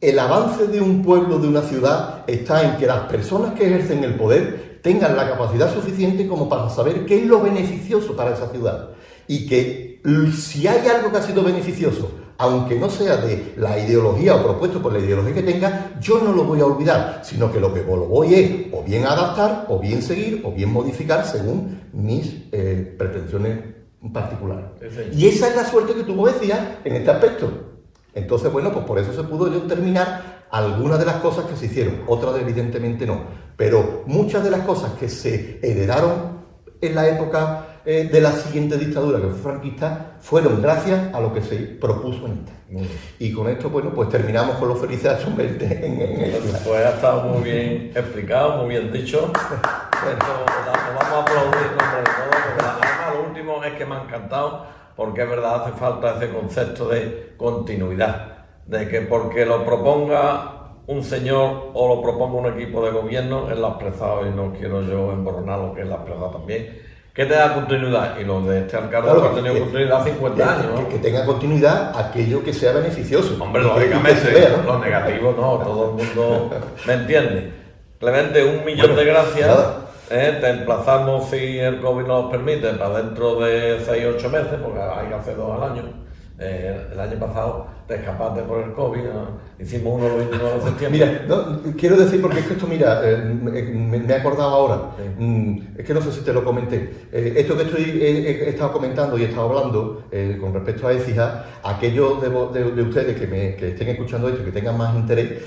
el avance de un pueblo, de una ciudad, está en que las personas que ejercen el poder tengan la capacidad suficiente como para saber qué es lo beneficioso para esa ciudad. Y que si hay algo que ha sido beneficioso, aunque no sea de la ideología o propuesto por la ideología que tenga, yo no lo voy a olvidar, sino que lo voy es o bien adaptar, o bien seguir, o bien modificar según mis pretensiones particulares. Y esa es la suerte que tuvo Écija en este aspecto. Entonces, bueno, pues por eso se pudo terminar algunas de las cosas que se hicieron, otras evidentemente no. Pero muchas de las cosas que se heredaron en la época de la siguiente dictadura, que fue franquista, fueron gracias a lo que se propuso en esta. Y con esto, bueno, pues terminamos con los felices en el Pues ha estado muy bien explicado, muy bien dicho. Esto lo vamos a aplaudir sobre todo, porque además lo último es que me ha encantado, porque es verdad, hace falta ese concepto de continuidad, de que porque lo proponga un señor o lo proponga un equipo de gobierno, él lo ha expresado, y no quiero yo emborronar lo que él ha expresado también, que tenga continuidad, y lo de este alcalde ha tenido continuidad 50 años, ¿no? Que tenga continuidad aquello que sea beneficioso. Hombre, lógicamente, los negativos no, todo el mundo me entiende. Clemente, 1.000.000 de gracias. Te emplazamos, si el COVID nos lo permite, para dentro de 6-8 meses, porque hay que hacer 2 al año. El año pasado te escapaste por el COVID, ¿no? Hicimos uno el 29 de septiembre. Mira, no, quiero decir, porque es que esto, mira, me he acordado ahora, es que no sé si te lo comenté, esto que he estado comentando y he estado hablando con respecto a Écija, aquellos de ustedes que estén escuchando esto y que tengan más interés,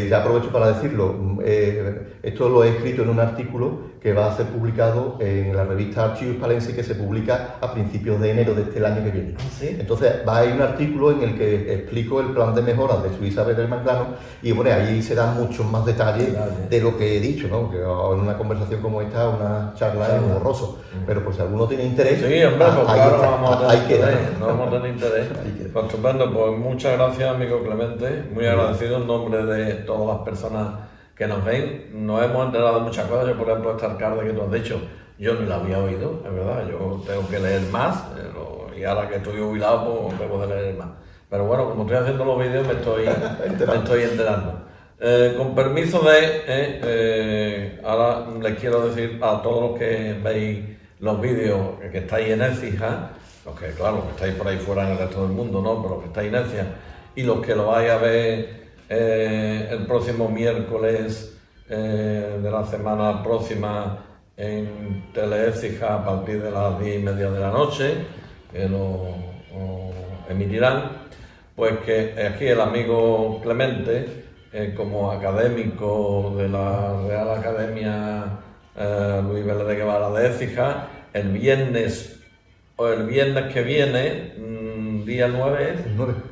ya aprovecho para decirlo, esto lo he escrito en un artículo que va a ser publicado en la revista Archivo Hispalense, que se publica a principios de enero de este año que viene. ¿Sí? Entonces, va a ir un artículo en el que explico el plan de mejora de su Isabel del Manglano, y bueno, ahí se dan muchos más detalles de lo que he dicho, ¿no? Que en una conversación como esta, una charla es borroso, pero por si alguno tiene interés, sí, hombre, pues claro, vamos a tener interés, ¿no? vamos a tener interés. Pues estupendo, pues muchas gracias, amigo Clemente, muy agradecido en nombre de todas las personas que nos ven. Nos hemos enterado de muchas cosas. Yo, por ejemplo, esta alcalde que tú has dicho, yo no la había oído, es verdad, yo tengo que leer más, y ahora que estoy jubilado, pues tengo que leer más. Pero bueno, como estoy haciendo los vídeos, me estoy enterando. Con permiso ahora les quiero decir a todos los que veis los vídeos que estáis en Écija, los que, claro, los que estáis por ahí fuera en el resto del mundo, ¿no? Pero los que estáis en Écija, y los que lo vais a ver el próximo miércoles de la semana próxima en Tele-Écija a partir de las 10:30 de la noche, que lo emitirán. Pues que aquí el amigo Clemente, como académico de la Real Academia Luis Vélez de Guevara de Écija, el viernes que viene, día 9,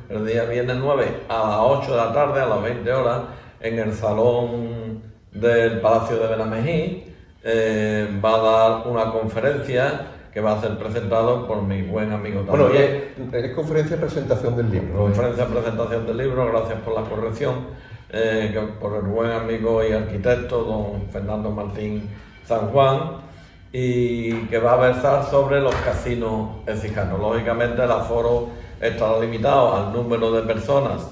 el día viernes 9, a las 8 de la tarde, a las 20 horas, en el salón del Palacio de Benamejí, va a dar una conferencia que va a ser presentado por mi buen amigo Bueno, también. es conferencia de presentación del libro, ¿no? Conferencia de presentación del libro, gracias por la corrección, por el buen amigo y arquitecto don Fernando Martín San Juan, y que va a versar sobre los casinos écijanos. Lógicamente el aforo estará limitado al número de personas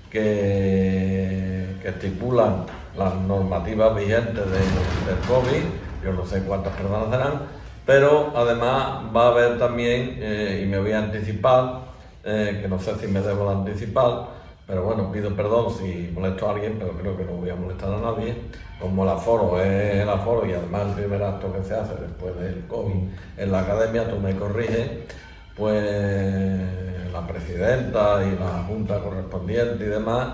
que estipulan las normativas vigentes del COVID. Yo no sé cuántas personas serán, pero además va a haber también, y me voy a anticipar, que no sé si me debo de anticipar, pero bueno, pido perdón si molesto a alguien, pero creo que no voy a molestar a nadie. Como el aforo es el aforo y además el primer acto que se hace después del COVID en la academia, tú me corriges, pues la presidenta y la junta correspondiente y demás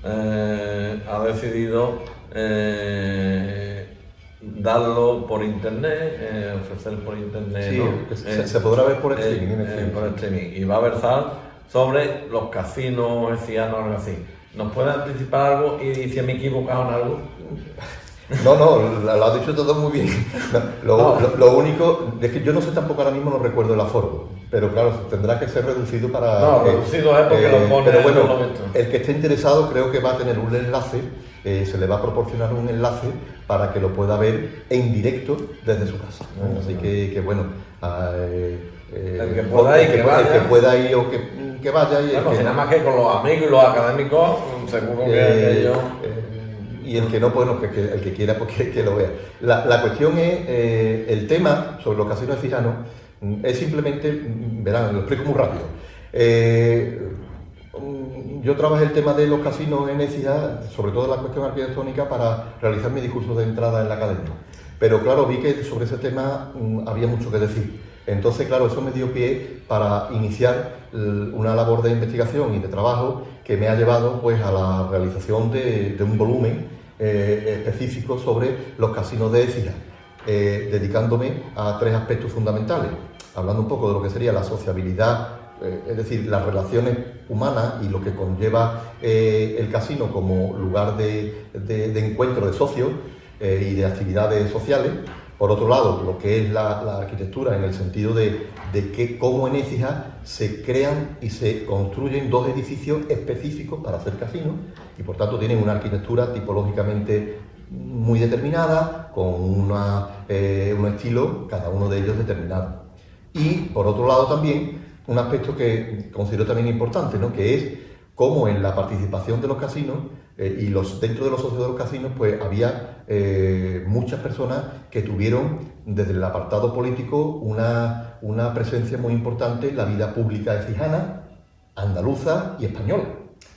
ha decidido darlo por internet, ofrecer por internet. Sí, ¿no? se podrá ver por streaming. Por streaming. Y va a versar sobre los casinos écijanos, algo así. ¿Nos puede anticipar algo y si me he equivocado en algo? No, lo has dicho todo muy bien. Lo único es que yo no sé tampoco ahora mismo, no recuerdo el aforo, pero claro, tendrá que ser reducido para... No, reducido es porque lo pone... Pero bueno, no lo he visto. el que esté interesado creo que va a tener un enlace, se le va a proporcionar un enlace para que lo pueda ver en directo desde su casa. Así que bueno... el que pueda ir, que vaya. El que pueda ir o que vaya. Y bueno, nada más que con los amigos y los académicos, seguro que ellos... y el que no, bueno, el que quiera, pues que lo vea. La cuestión es, el tema sobre los casinos écijanos es simplemente, verán, lo explico muy rápido. Yo trabajé el tema de los casinos en Écija, sobre todo la cuestión arquitectónica, para realizar mi discurso de entrada en la academia. Pero claro, vi que sobre ese tema había mucho que decir. Entonces, claro, eso me dio pie para iniciar una labor de investigación y de trabajo que me ha llevado pues, a la realización de un volumen específico sobre los casinos de Écija, dedicándome a 3 aspectos fundamentales, hablando un poco de lo que sería la sociabilidad, es decir, las relaciones humanas y lo que conlleva el casino como lugar de encuentro de socios y de actividades sociales. Por otro lado, lo que es la arquitectura en el sentido de que cómo en Écija se crean y se construyen 2 edificios específicos para hacer casinos y por tanto tienen una arquitectura tipológicamente muy determinada, con un estilo, cada uno de ellos determinado. Y por otro lado también, un aspecto que considero también importante, ¿no? Que es cómo en la participación de los casinos y dentro de los socios de los casinos, pues había muchas personas que tuvieron desde el apartado político una presencia muy importante en la vida pública écijana, andaluza y española.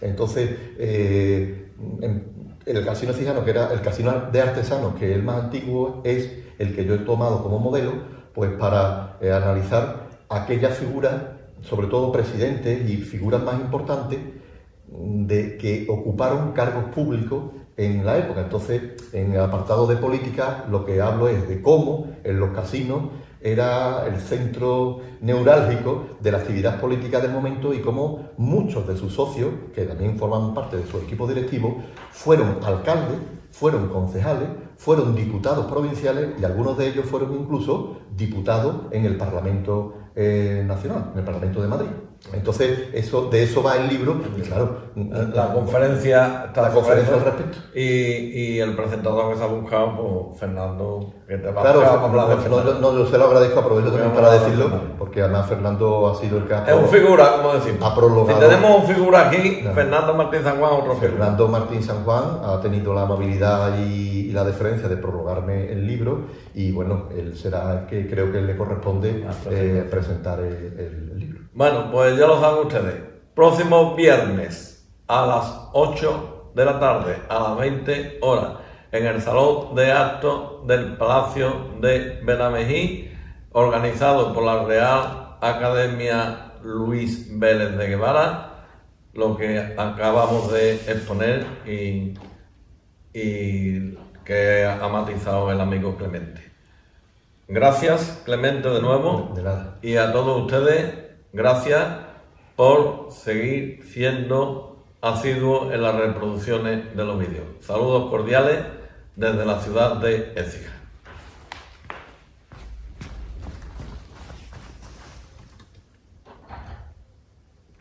Entonces, el casino écijano, que era el casino de artesanos, que es el más antiguo, es el que yo he tomado como modelo, pues para analizar aquellas figuras, sobre todo presidentes y figuras más importantes, que ocuparon cargos públicos en la época. Entonces, en el apartado de política, lo que hablo es de cómo en los casinos era el centro neurálgico de la actividad política del momento y cómo muchos de sus socios, que también forman parte de su equipo directivo, fueron alcaldes, fueron concejales, fueron diputados provinciales y algunos de ellos fueron incluso diputados en el Parlamento Nacional, en el Parlamento de Madrid. Entonces, de eso va el libro y claro... La conferencia está la conferencia al respecto. Y el presentador que se ha buscado, pues Fernando, que te va claro, a hablar de Fernando. No, yo se lo agradezco, aprovecho también para decirlo, porque además Fernando ha sido el que es un figura, como decimos. Ha prolongado. Si tenemos un figura aquí, no. Fernando Martín San Juan, otro figura. Fernando Martín San Juan ha tenido la amabilidad y la deferencia de prologarme el libro y bueno, él será el que creo que le corresponde presentar el libro. Bueno, pues ya lo saben ustedes. Próximo viernes a las 8 de la tarde, a las 20 horas, en el Salón de Actos del Palacio de Benamejí, organizado por la Real Academia Luis Vélez de Guevara, lo que acabamos de exponer y que ha matizado el amigo Clemente. Gracias, Clemente, de nuevo. De nada. Y a todos ustedes, gracias por seguir siendo asiduos en las reproducciones de los vídeos. Saludos cordiales desde la ciudad de Écija.